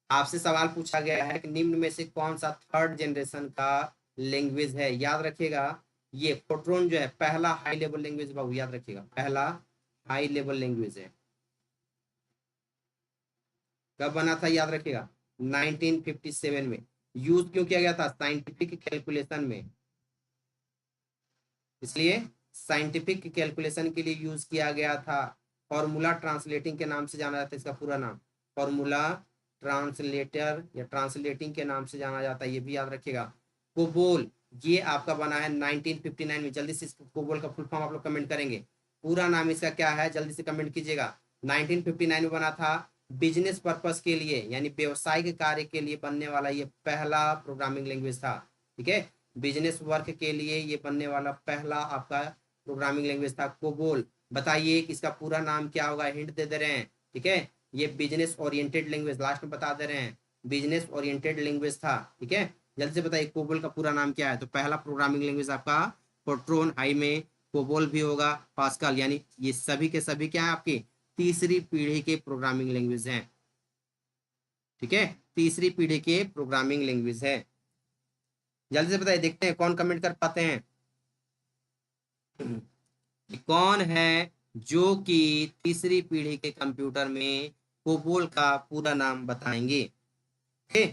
[SPEAKER 1] आपसे सवाल पूछा गया है कि निम्न में से कौन सा थर्ड जनरेशन का लैंग्वेज है, याद रखिएगा ये फोर्ट्रॉन जो है पहला हाई लेवल लैंग्वेज, बाबू याद रखिएगा पहला हाई लेवल लैंग्वेज है, कब बना था याद रखिएगा 1957 में, यूज क्यों किया गया था, साइंटिफिक कैलकुलेशन में, इसलिए साइंटिफिक कैलकुलेशन के लिए यूज किया गया था, फॉर्मूला ट्रांसलेटिंग के नाम से जाना जाता है, इसका पूरा नाम फॉर्मूला ट्रांसलेटर या ट्रांसलेटिंग के नाम से जाना जाता है, ये भी याद रखिएगा। कोबोल ये आपका बना है 1959 में, जल्दी से कोबोल का फुल फॉर्म आप लोग कमेंट करेंगे, पूरा नाम इसका क्या है जल्दी से कमेंट कीजिएगा, 1959 में बना था, बिजनेस पर्पस के लिए यानी व्यवसायिक कार्य के लिए बनने वाला ये पहला प्रोग्रामिंग लैंग्वेज था। ठीक है, बिजनेस वर्क के लिए ये बनने वाला पहला आपका प्रोग्रामिंग लैंग्वेज था कोबोल। बताइए कि इसका पूरा नाम क्या होगा, हिंट दे रहे हैं। ठीक है, ये बिजनेस ओरिएंटेड लैंग्वेज, लास्ट में बता दे रहे हैं, बिजनेस ओरिएंटेड लैंग्वेज था। ठीक है, जल्दी से बताइए कोबोल का पूरा नाम क्या है। तो पहला प्रोग्रामिंग लैंग्वेज आपका फोर्ट्रोन, हाई में कोबोल भी होगा, पास्कल, यानी ये सभी के सभी क्या है आपकी तीसरी पीढ़ी के प्रोग्रामिंग लैंग्वेज हैं। ठीक है, तीसरी पीढ़ी के प्रोग्रामिंग लैंग्वेज है। जल्दी से बताइए, देखते हैं कौन कमेंट कर पाते हैं। कौन है जो कि तीसरी पीढ़ी के कंप्यूटर में कोबोल का पूरा नाम बताएंगे। ओके,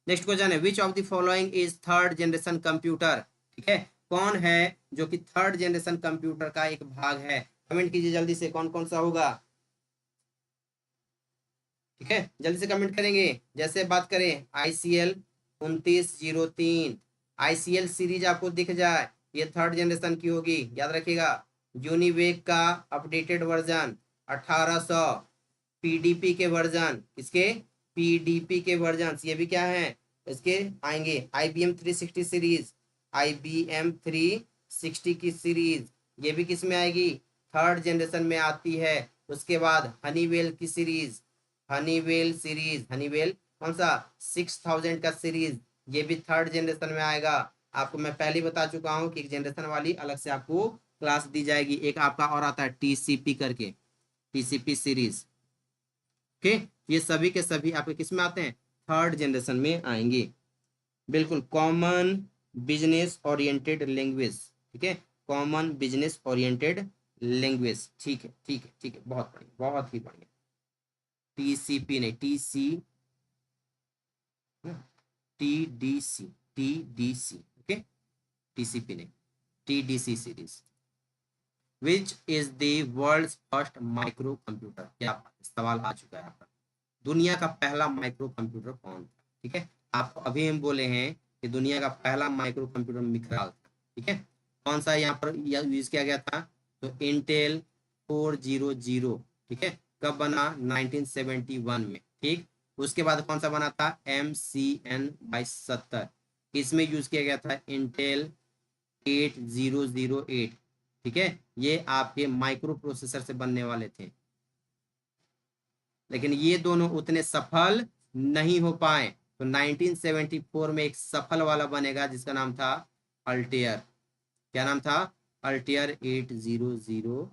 [SPEAKER 1] नेक्स्ट क्वेश्चन है which of the following is third generation computer. ठीक है, कौन है जो कि थर्ड जनरेशन कंप्यूटर का एक भाग है। कमेंट कीजिए जल्दी से, कौन कौन सा होगा। ठीक है, जल्दी से कमेंट करेंगे। जैसे बात करें ICL 2903, ICL सीरीज आपको दिख जाए, ये थर्ड जनरेशन की होगी, याद रखिएगा। यूनिवेक का अपडेटेड वर्जन 1800, PDP के वर्जन, इसके PDP के वर्जन ये भी क्या है इसके आएंगे। IBM 360 सीरीज, IBM 360 की सीरीज ये भी किस में आएगी, थर्ड जनरेशन में आती है। उसके बाद हनीवेल की सीरीज, हनीवेल सीरीज, हनीवेल कौन सा 6000 का सीरीज, ये भी थर्ड जनरेशन में आएगा। आपको मैं पहले बता चुका हूँ कि एक जनरेशन वाली अलग से आपको क्लास दी जाएगी। एक आपका और आता है TCP करके, TCP सीरीज। ओके, ये सभी के सभी आपके किस में आते हैं, थर्ड जनरेशन में आएंगे। बिल्कुल कॉमन बिजनेस ओरिएंटेड लैंग्वेज। ठीक है, कॉमन बिजनेस ओरिएंटेड लैंग्वेज। ठीक है, ठीक है, ठीक है, बहुत बढ़िया, बहुत ही बढ़िया। TCP नहीं, TDC, TDC। ओके, TCP नहीं, TDC series. Which is the world first micro computer, क्या सवाल आ चुका है आपका, दुनिया का पहला माइक्रो कंप्यूटर कौन था। ठीक है, आपको अभी हम बोले हैं कि दुनिया का पहला माइक्रो कंप्यूटर मिक्राल था। ठीक है, कौन सा यहाँ पर यूज किया गया था, तो इंटेल 400। ठीक है, कब बना, 1971 में। ठीक, उसके बाद कौन सा बना था, MCN/70, इसमें यूज किया गया था इंटेल 8008। ठीक है, ये आपके माइक्रो प्रोसेसर से बनने वाले थे, लेकिन ये दोनों उतने सफल नहीं हो पाए। तो 1974 में एक सफल वाला बनेगा जिसका नाम था अल्टेयर। क्या नाम था, अल्टेयर 8800।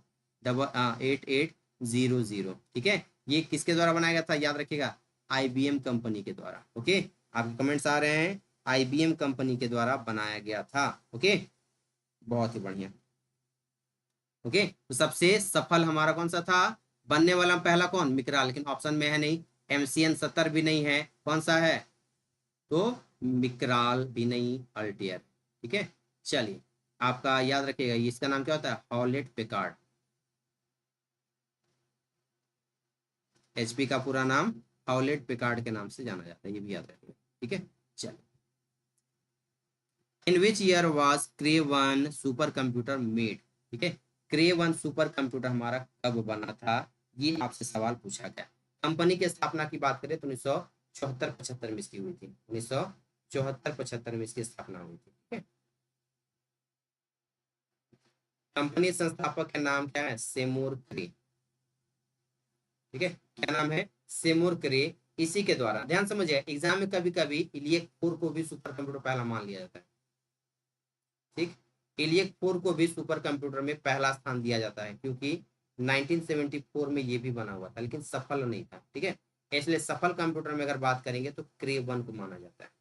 [SPEAKER 1] ठीक है, ये किसके द्वारा बनाया गया था, याद रखिएगा, IBM कंपनी के द्वारा। ओके, आपके कमेंट्स आ रहे हैं, IBM कंपनी के द्वारा बनाया गया था। ओके, बहुत ही बढ़िया। ओके, तो सबसे सफल हमारा कौन सा था, बनने वाला पहला कौन, मिक्राल, लेकिन ऑप्शन में है नहीं। MCN 70 भी नहीं है, कौन सा है, तो मिक्राल भी नहीं, अल्टेयर। ठीक है, चलिए आपका याद रखिएगा, इसका नाम क्या होता है, हॉलेट पेकार्ड। HP का पूरा नाम हॉलेट पेकार्ड के नाम से जाना जाता है, ये भी याद रखिएगा। ठीक है, चलिए in which year was Cray 1 supercomputer made. ठीक है, क्रे 1 सुपर कंप्यूटर हमारा कब बना था, ये आपसे सवाल पूछा गया। कंपनी की स्थापना की बात करें तो 1974-75 में इसकी हुई थी, 1974-75 में इसकी स्थापना हुई थी। ठीक है, कंपनी संस्थापक का नाम क्या है, सेमूर क्रे। ठीक है, क्या नाम है, सेमूर क्रे। इसी के द्वारा ध्यान समझिए, एग्जाम में कभी कभी इलियट 4 को भी सुपर कंप्यूटर पहला मान लिया जाता है। ठीक, इलियट 4 को भी सुपर कंप्यूटर में पहला स्थान दिया जाता है, क्योंकि 1974 में ये भी बना हुआ था, लेकिन सफल नहीं था। ठीक है, इसलिए सफल कंप्यूटर में अगर बात करेंगे तो क्रे 1 को माना जाता है,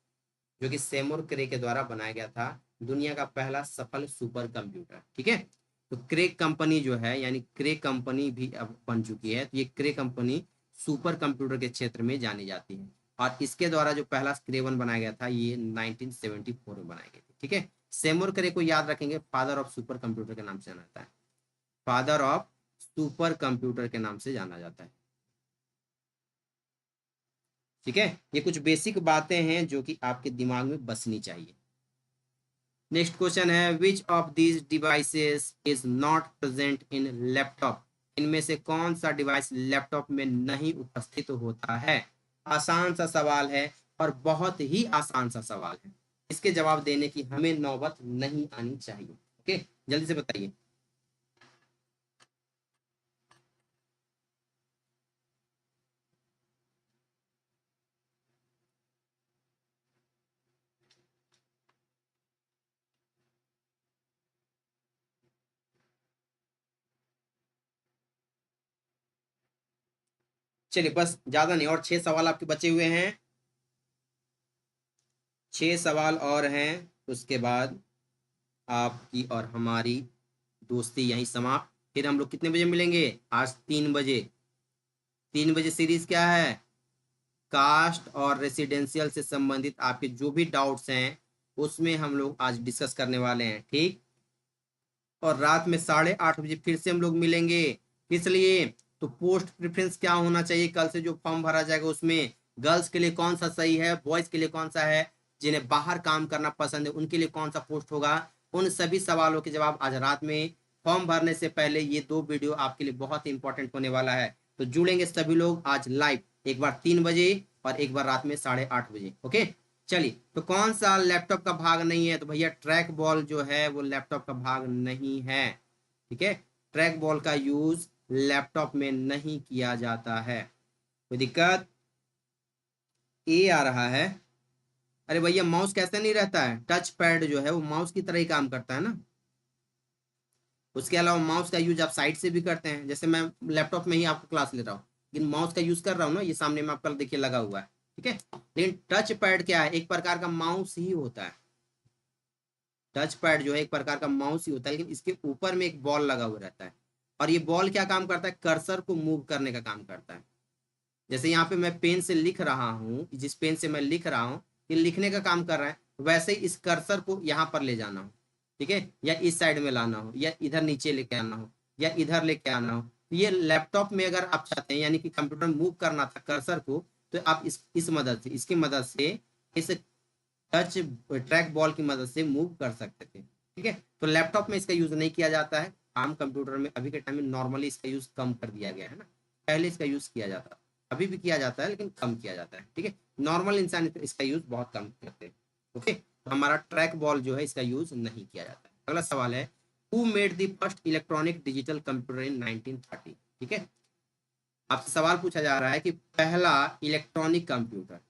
[SPEAKER 1] जो कि सेमूर क्रे के द्वारा बनाया गया था, दुनिया का पहला सफल सुपर कंप्यूटर। ठीक है, तो क्रे कंपनी जो है, यानी क्रे कंपनी भी अब बन चुकी है, तो ये क्रे कंपनी सुपर कंप्यूटर के क्षेत्र में जानी जाती है। और इसके द्वारा जो पहला क्रे 1 बनाया गया था, ये 1974 में बनाया गया था। ठीक है, सेमूर क्रे को याद रखेंगे, फादर ऑफ सुपर कंप्यूटर के नाम से जाना जाता है, फादर ऑफ सुपर कंप्यूटर के नाम से जाना जाता है। ठीक है, ये कुछ बेसिक बातें हैं जो कि आपके दिमाग में बसनी चाहिए। नेक्स्ट क्वेश्चन है which of these devices is not present in laptop. इनमें से कौन सा डिवाइस लैपटॉप में नहीं उपस्थित होता है? आसान सा सवाल है और बहुत ही आसान सा सवाल है, इसके जवाब देने की हमें नौबत नहीं आनी चाहिए। ओके, जल्दी से बताइए। चलिए बस, ज्यादा नहीं, और 6 सवाल आपके बचे हुए हैं। 6 सवाल और हैं, उसके बाद आपकी और हमारी दोस्ती यहीं समाप्त। फिर हम लोग कितने बजे मिलेंगे? आज 3 बजे। 3 बजे सीरीज क्या है? कास्ट और रेसिडेंशियल से संबंधित आपके जो भी डाउट्स हैं उसमें हम लोग आज डिस्कस करने वाले हैं, ठीक। और रात में 8:30 बजे फिर से हम लोग मिलेंगे। किस लिए? तो पोस्ट प्रेफरेंस क्या होना चाहिए, कल से जो फॉर्म भरा जाएगा उसमें गर्ल्स के लिए कौन सा सही है, बॉयज के लिए कौन सा है, जिन्हें बाहर काम करना पसंद है उनके लिए कौन सा पोस्ट होगा, उन सभी सवालों के जवाब आज रात में फॉर्म भरने से पहले ये 2 वीडियो आपके लिए बहुत ही इंपॉर्टेंट होने वाला है। तो जुड़ेंगे सभी लोग आज लाइव, एक बार 3 बजे और एक बार रात में 8:30 बजे। ओके, चलिए। तो कौन सा लैपटॉप का भाग नहीं है? तो भैया ट्रैक बॉल जो है वो लैपटॉप का भाग नहीं है, ठीक है। ट्रैक बॉल का यूज लैपटॉप में नहीं किया जाता है। कोई दिक्कत? ए आ रहा है। अरे भैया माउस कैसे नहीं रहता है? टच पैड जो है वो माउस की तरह ही काम करता है ना। उसके अलावा माउस का यूज आप साइड से भी करते हैं, जैसे मैं लैपटॉप में ही आपको क्लास ले रहा हूँ लेकिन माउस का यूज कर रहा हूँ ना, ये सामने में आपका देखिए लगा हुआ है, ठीक है। लेकिन टच पैड क्या है? एक प्रकार का माउस ही होता है। टच पैड जो है एक प्रकार का माउस ही होता है, लेकिन इसके ऊपर में एक बॉल लगा हुआ रहता है। और ये बॉल क्या काम करता है? कर्सर को मूव करने का काम करता है। जैसे यहाँ पे मैं पेन से लिख रहा हूँ, जिस पेन से मैं लिख रहा हूँ ये लिखने का काम कर रहा है, वैसे ही इस कर्सर को यहाँ पर ले जाना हो, ठीक है, या इस साइड में लाना हो, या इधर नीचे लेके आना हो, या इधर लेके आना हो। तो ये लैपटॉप में अगर आप चाहते हैं, यानी कि कंप्यूटर मूव करना था कर्सर को, तो आप इस मदद से, इसकी मदद से, इस टच ट्रैक बॉल की मदद से मूव कर सकते थे, ठीक है। तो लैपटॉप में इसका यूज नहीं किया जाता है। आम कंप्यूटर में अभी के टाइम में नॉर्मली इसका यूज कम कर दिया गया है ना। पहले इसका यूज किया जाता, अभी भी किया जाता है लेकिन कम किया जाता है, ठीक है। नॉर्मल इंसान इसका यूज बहुत कम करते हैं। ओके, तो हमारा ट्रैक बॉल जो है इसका यूज नहीं किया जाता है। अगला सवाल है, who made the first electronic digital computer इन 1930? ठीक है, आपसे सवाल पूछा जा रहा है कि पहला इलेक्ट्रॉनिक कंप्यूटर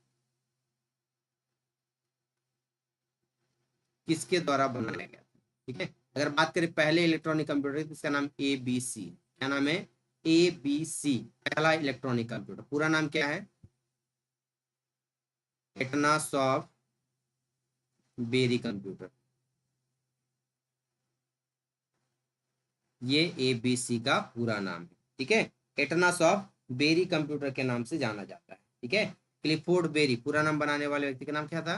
[SPEAKER 1] किसके द्वारा बनाया गया था, ठीक है। अगर बात करें पहले इलेक्ट्रॉनिक कंप्यूटर की, तो इसका नाम ABC, क्या नाम है? ABC, पहला इलेक्ट्रॉनिक कंप्यूटर। पूरा नाम क्या है? Atanasoff Berry computer. ये ABC का पूरा नाम है, ठीक है। एटना सॉफ्ट बेरी कंप्यूटर के नाम से जाना जाता है, ठीक है। क्लिफोर्ड बेरी, पूरा नाम बनाने वाले व्यक्ति का नाम क्या था?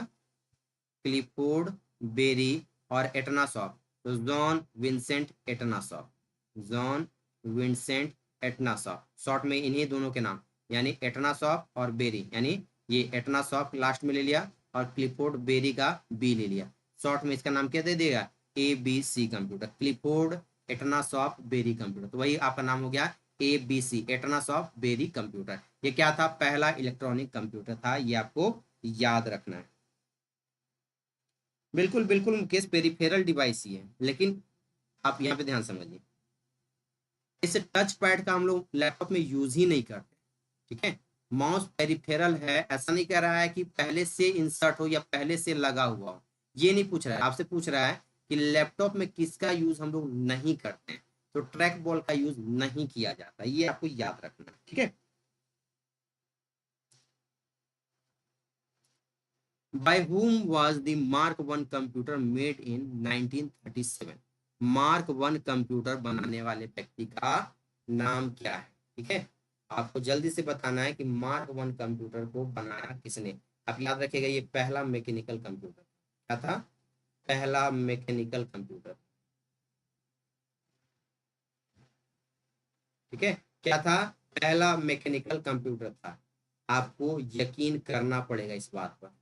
[SPEAKER 1] Clifford Berry. और एटनासॉफ, तो John Vincent Atanasoff, John Vincent Atanasoff, short में इन्हीं दोनों के नाम, यानी एटनासॉफ और बेरी, यानी ये एटनासॉफ लास्ट में ले लिया और क्लिफोर्ड बेरी का बी ले लिया, शॉर्ट में इसका नाम क्या दे देगा? ABC computer, Clifford Atanasoff Berry computer. तो वही आपका नाम हो गया ABC, एटनासॉफ बेरी कंप्यूटर। ये क्या था? पहला इलेक्ट्रॉनिक कंप्यूटर था, ये आपको याद रखना है। बिल्कुल बिल्कुल मुकेश, पेरिफेरल डिवाइस ही है, लेकिन आप यहाँ पे ध्यान समझिए, इस टच पैड का हम लोग लैपटॉप में यूज ही नहीं करते, ठीक है। माउस पेरिफेरल है, ऐसा नहीं कह रहा है कि पहले से इंसर्ट हो या पहले से लगा हुआ हो, ये नहीं पूछ रहा है, आपसे पूछ रहा है कि लैपटॉप में किसका यूज हम लोग नहीं करते हैं। तो ट्रैक बॉल का यूज नहीं किया जाता, ये आपको याद रखना है, ठीक है। By whom was the Mark 1 computer made in 1937? Mark 1 computer बनाने वाले व्यक्ति का नाम क्या है, ठीक है। आपको जल्दी से बताना है कि मार्क 1 कंप्यूटर को बनाया किसने। आप याद रखिएगा, ये पहला मैकेनिकल कंप्यूटर क्या था? पहला मैकेनिकल कंप्यूटर, ठीक है। क्या था? पहला मैकेनिकल कंप्यूटर था। आपको यकीन करना पड़ेगा इस बात पर।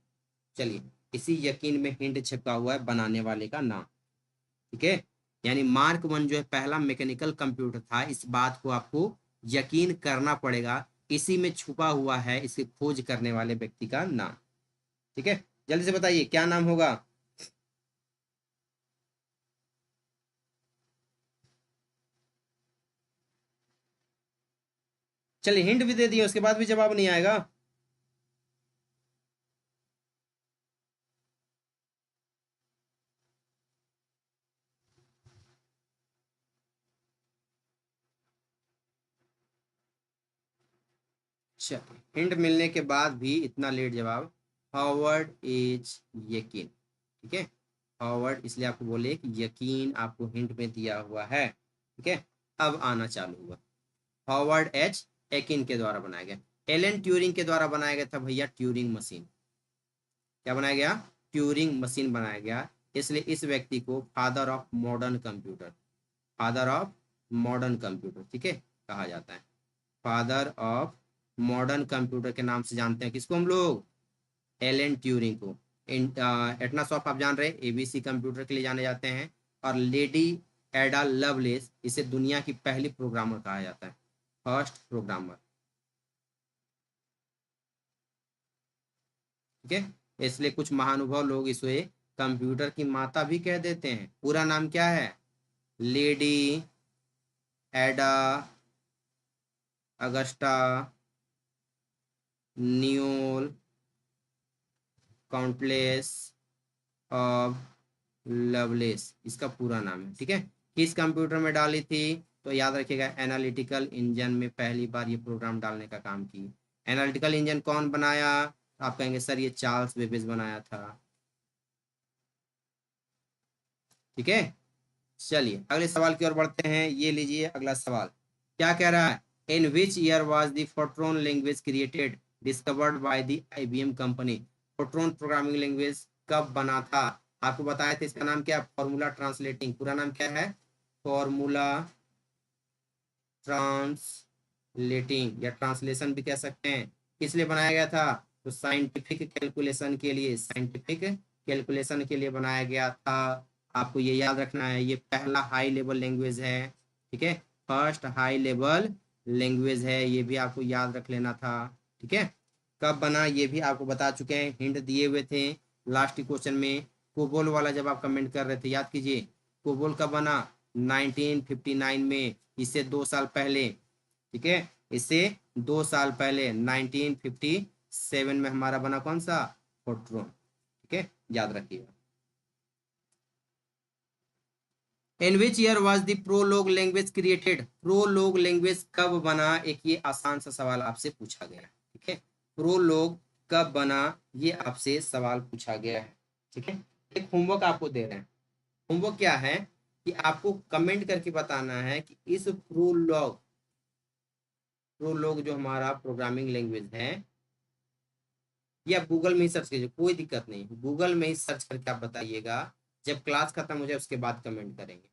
[SPEAKER 1] चलिए, इसी यकीन में हिंट छिपा हुआ है बनाने वाले का नाम, ठीक है। यानी मार्क वन जो है पहला मैकेनिकल कंप्यूटर था, इस बात को आपको यकीन करना पड़ेगा। इसी में छुपा हुआ है इसकी खोज करने वाले व्यक्ति का नाम। ठीक है, जल्दी से बताइए क्या नाम होगा। चलिए हिंट भी दे दिए, उसके बाद भी जवाब नहीं आएगा। चलिए हिंट मिलने के बाद भी इतना लेट जवाब। हॉवर्ड एज यकीन। ठीक है, हॉवर्ड इसलिए आपको बोले कि यकीन आपको हिंट में दिया हुआ है। ठीक है, अब आना चालू हुआ। हॉवर्ड एच एकिन के द्वारा बनाया गया। एलन ट्यूरिंग के द्वारा बनाया गया था भैया ट्यूरिंग मशीन। क्या बनाया गया? ट्यूरिंग मशीन बनाया गया। इसलिए इस व्यक्ति को father of modern computer, father of modern computer, ठीक है, कहा जाता है। फादर ऑफ मॉडर्न कंप्यूटर के नाम से जानते हैं किसको हम लोग? एलन ट्यूरिंग को। एटना सॉफ्ट आप जान रहे हैं एबीसी कंप्यूटर के लिए जाने जाते हैं। और लेडी एडा लवलेस, इसे दुनिया की पहली प्रोग्रामर कहा जाता है, फर्स्ट प्रोग्रामर। ठीक है, इसलिए कुछ महानुभाव लोग इसे कंप्यूटर की माता भी कह देते हैं। पूरा नाम क्या है? लेडी एडा अगस्टा न्यूल काउंटलेस ऑफ लवलेस, इसका पूरा नाम है। ठीक है, किस कंप्यूटर में डाली थी? तो याद रखिएगा एनालिटिकल इंजन में पहली बार ये प्रोग्राम डालने का काम की। एनालिटिकल इंजन कौन बनाया? आप कहेंगे सर ये चार्ल्स बेबेज बनाया था। ठीक है, चलिए अगले सवाल की ओर बढ़ते हैं। ये लीजिए अगला सवाल क्या कह रहा है? In which year was the Fortran language created discovered by the IBM company? Fortran programming language कब बना था? आपको बताया था इसका नाम क्या? Formula translating. पूरा नाम क्या है? फॉर्मूला ट्रांसलेटिंग, या ट्रांसलेशन भी कह सकते हैं। किस लिए बनाया गया था? तो साइंटिफिक कैलकुलेशन के लिए, साइंटिफिक कैलकुलेशन के लिए बनाया गया था। आपको ये याद रखना है, ये पहला हाई लेवल लैंग्वेज है। ठीक है, फर्स्ट हाई लेवल लैंग्वेज है, ये भी आपको याद रख लेना था। ठीक है, कब बना ये भी आपको बता चुके हैं, हिंट दिए हुए थे लास्ट क्वेश्चन में। कोबोल वाला जब आप कमेंट कर रहे थे याद कीजिए, कोबोल कब बना? 1959 में, इससे 2 साल पहले। ठीक है, इससे 2 साल पहले 1957 में हमारा बना कौन सा? फोर्ट्रॉन। ठीक है, याद रखिएगा। In which year was the Prolog language created? Prolog language कब बना? एक ये आसान सा सवाल आपसे पूछा गया है। ठीक है, प्रोलोग कब बना, ये आपसे सवाल पूछा गया है। ठीक है, एक होमवर्क आपको दे रहे हैं। होमवर्क क्या है कि आपको कमेंट करके बताना है कि इस प्रोलॉग, प्रोलॉग जो हमारा प्रोग्रामिंग लैंग्वेज है, या गूगल में ही सर्च कीजिए, कोई दिक्कत नहीं, गूगल में ही सर्च करके आप बताइएगा। जब क्लास खत्म हो जाए उसके बाद कमेंट करेंगे।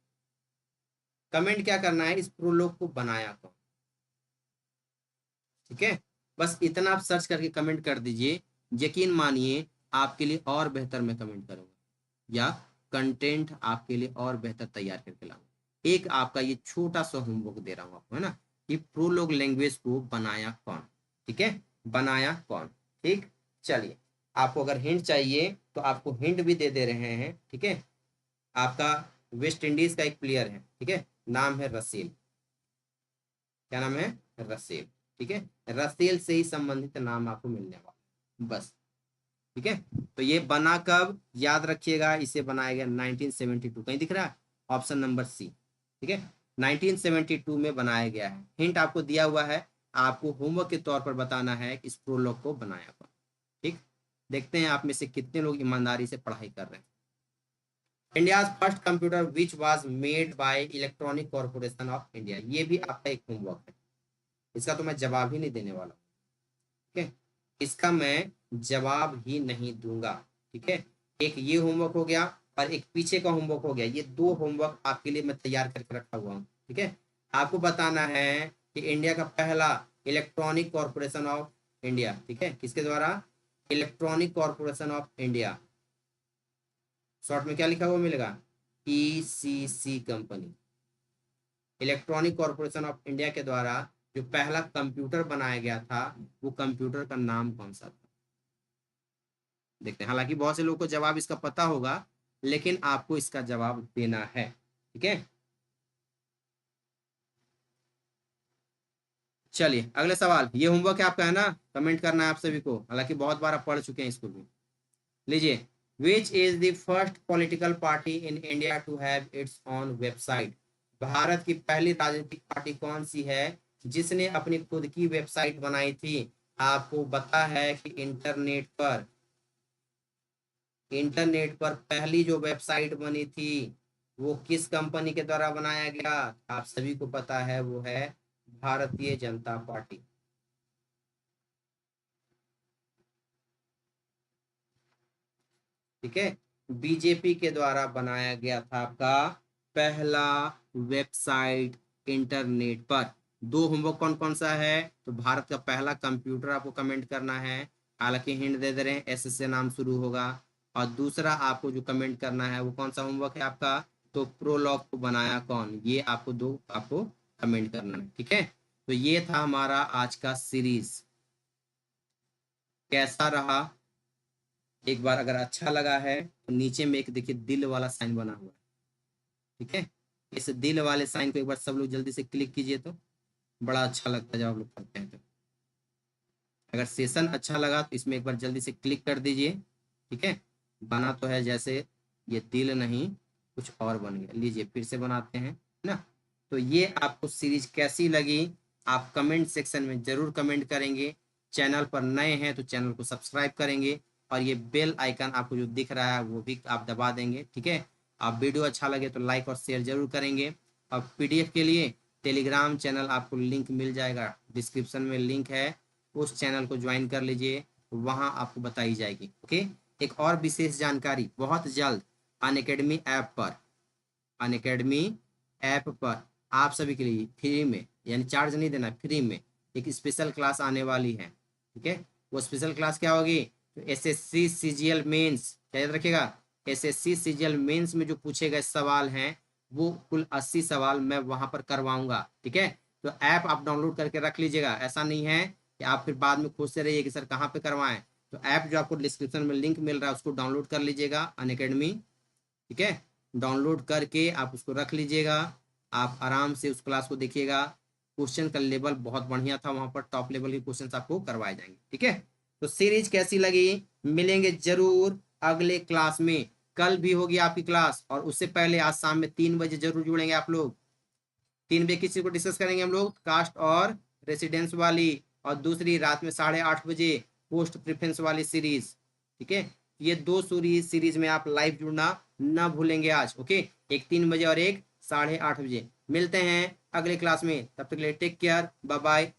[SPEAKER 1] कमेंट क्या करना है? इस प्रोलॉग को बनाया कौन? ठीक है, बस इतना आप सर्च करके कमेंट कर दीजिए। यकीन मानिए आपके लिए और बेहतर मैं कमेंट करूंगा, या कंटेंट आपके लिए और बेहतर तैयार करके लाऊंगा। एक आपका ये छोटा सा होमवर्क दे रहा हूँ आपको, है ना, कि प्रोलॉग लैंग्वेज को बनाया कौन? ठीक है, बनाया कौन? ठीक, चलिए आपको अगर हिंट चाहिए तो आपको हिंट भी दे दे रहे हैं। ठीक है, आपका वेस्ट इंडीज का एक प्लेयर है, ठीक है, नाम है रसेल। क्या नाम है? रसेल। ठीक है, रसेल से ही संबंधित नाम आपको मिलने वाला, बस। ठीक है, तो ये बना कब? याद रखिएगा, इसे बनाया गया 1972। कहीं दिख रहा है? Option number C. ठीक है, 1972 में बनाया गया है। हिंट आपको दिया हुआ है, आपको होमवर्क के तौर पर बताना है कि इस प्रोलॉग को बनाया कौन। ठीक, देखते हैं आप में से कितने लोग ईमानदारी से पढ़ाई कर रहे हैं। India first computer which was made by electronic corporation of India, ये भी आपका एक होमवर्क है। इसका तो मैं जवाब ही नहीं देने वाला। ठीक है, इसका मैं जवाब ही नहीं दूंगा। ठीक है, एक ये होमवर्क हो गया और एक पीछे का होमवर्क हो गया। ये 2 होमवर्क आपके लिए मैं तैयार करके रखा हुआ हूँ। ठीक है, आपको बताना है कि इंडिया का पहला इलेक्ट्रॉनिक कॉर्पोरेशन ऑफ इंडिया, ठीक है, किसके द्वारा? Electronic corporation of India. Short में क्या लिखा हुआ मिलेगा? ECC company, electronic corporation of India के द्वारा जो पहला कंप्यूटर बनाया गया था, वो कंप्यूटर का नाम कौन सा था? देखते हैं। हालांकि बहुत से लोगों को जवाब इसका पता होगा, लेकिन आपको इसका जवाब देना है। ठीक है, चलिए अगले सवाल। ये होमवर्क है आपका, है ना? कमेंट करना है आप सभी को, हालांकि बहुत बार आप पढ़ चुके हैं इसको भी। लीजिए, which is the first political party in India to have its own website? भारत की पहली राजनीतिक पार्टी कौन सी है जिसने अपनी खुद की वेबसाइट बनाई थी? आपको पता है कि इंटरनेट पर पहली जो वेबसाइट बनी थी वो किस कंपनी के द्वारा बनाया गया? आप सभी को पता है, वो है भारतीय जनता पार्टी। ठीक है, बीजेपी के द्वारा बनाया गया था आपका पहला वेबसाइट इंटरनेट पर। दो होमवर्क कौन कौन सा है? तो भारत का पहला कंप्यूटर आपको कमेंट करना है, हालांकि हिंट दे दे रहे हैं, एस से नाम शुरू होगा। और दूसरा आपको जो कमेंट करना है वो कौन सा होमवर्क है आपका? तो प्रोलॉग को बनाया कौन? ये आपको कमेंट करना है। ठीक है, तो ये था हमारा आज का सीरीज। कैसा रहा? एक बार अगर अच्छा लगा है तो नीचे में एक देखिए दिल वाला साइन बना हुआ है। ठीक है, इस दिल वाले साइन को एक बार सब लोग जल्दी से क्लिक कीजिए, तो बड़ा अच्छा लगता है जब आप लोग करते हैं। तो अगर सेशन अच्छा लगा तो इसमें एक बार जल्दी से क्लिक कर दीजिए। ठीक है, बना तो है जैसे ये दिल नहीं, कुछ और बन गया। लीजिए फिर से बनाते हैं ना। तो ये आपको सीरीज कैसी लगी आप कमेंट सेक्शन में जरूर कमेंट करेंगे। चैनल पर नए हैं तो चैनल को सब्सक्राइब करेंगे, और ये बेल आइकन आपको जो दिख रहा है वो भी आप दबा देंगे। ठीक है, आप वीडियो अच्छा लगे तो लाइक और शेयर जरूर करेंगे। और पीडीएफ के लिए टेलीग्राम चैनल आपको लिंक मिल जाएगा, डिस्क्रिप्शन में लिंक है, उस चैनल को ज्वाइन कर लीजिए, वहां आपको बताई जाएगी। ओके, एक और विशेष जानकारी बहुत जल्द अनअकैडमी ऐप पर आप सभी के लिए फ्री में, यानी चार्ज नहीं देना, फ्री में एक स्पेशल क्लास आने वाली है। ठीक है, वो स्पेशल क्लास क्या होगी? तो एसएससी सीजीएल मेंस, क्या याद रखिएगा, एसएससी सीजीएल मेंस में जो पूछे गए सवाल हैं वो कुल 80 सवाल मैं वहां पर करवाऊंगा। ठीक है, तो ऐप आप डाउनलोड करके रख लीजिएगा। ऐसा नहीं है कि आप फिर बाद में खोजते रहिए कि सर कहाँ पे करवाएं। तो ऐप जो आपको डिस्क्रिप्शन में लिंक मिल रहा है उसको डाउनलोड कर लीजिएगा, अनअकैडमी। ठीक है, डाउनलोड करके आप उसको रख लीजिएगा, आप आराम से उस क्लास को देखिएगा। क्वेश्चन का लेवल बहुत बढ़िया था, वहां पर टॉप लेवल के क्वेश्चन आपको करवाए जाएंगे। ठीक है, तो सीरीज कैसी लगी? मिलेंगे जरूर अगले क्लास में। कल भी होगी आपकी क्लास, और उससे पहले आज शाम में 3 बजे जरूर जुड़ेंगे आप लोग। 3 बजे किसी को डिस्कस करेंगे हम लोग? कास्ट और रेसिडेंस वाली, और दूसरी रात में 8:30 बजे पोस्ट प्रेफरेंस वाली सीरीज। ठीक है, ये दो सीरीज में आप लाइव जुड़ना ना भूलेंगे आज। ओके, एक 3 बजे और एक 8:30 बजे। मिलते हैं अगले क्लास में, तब तक के लिए टेक केयर, बाय बाय।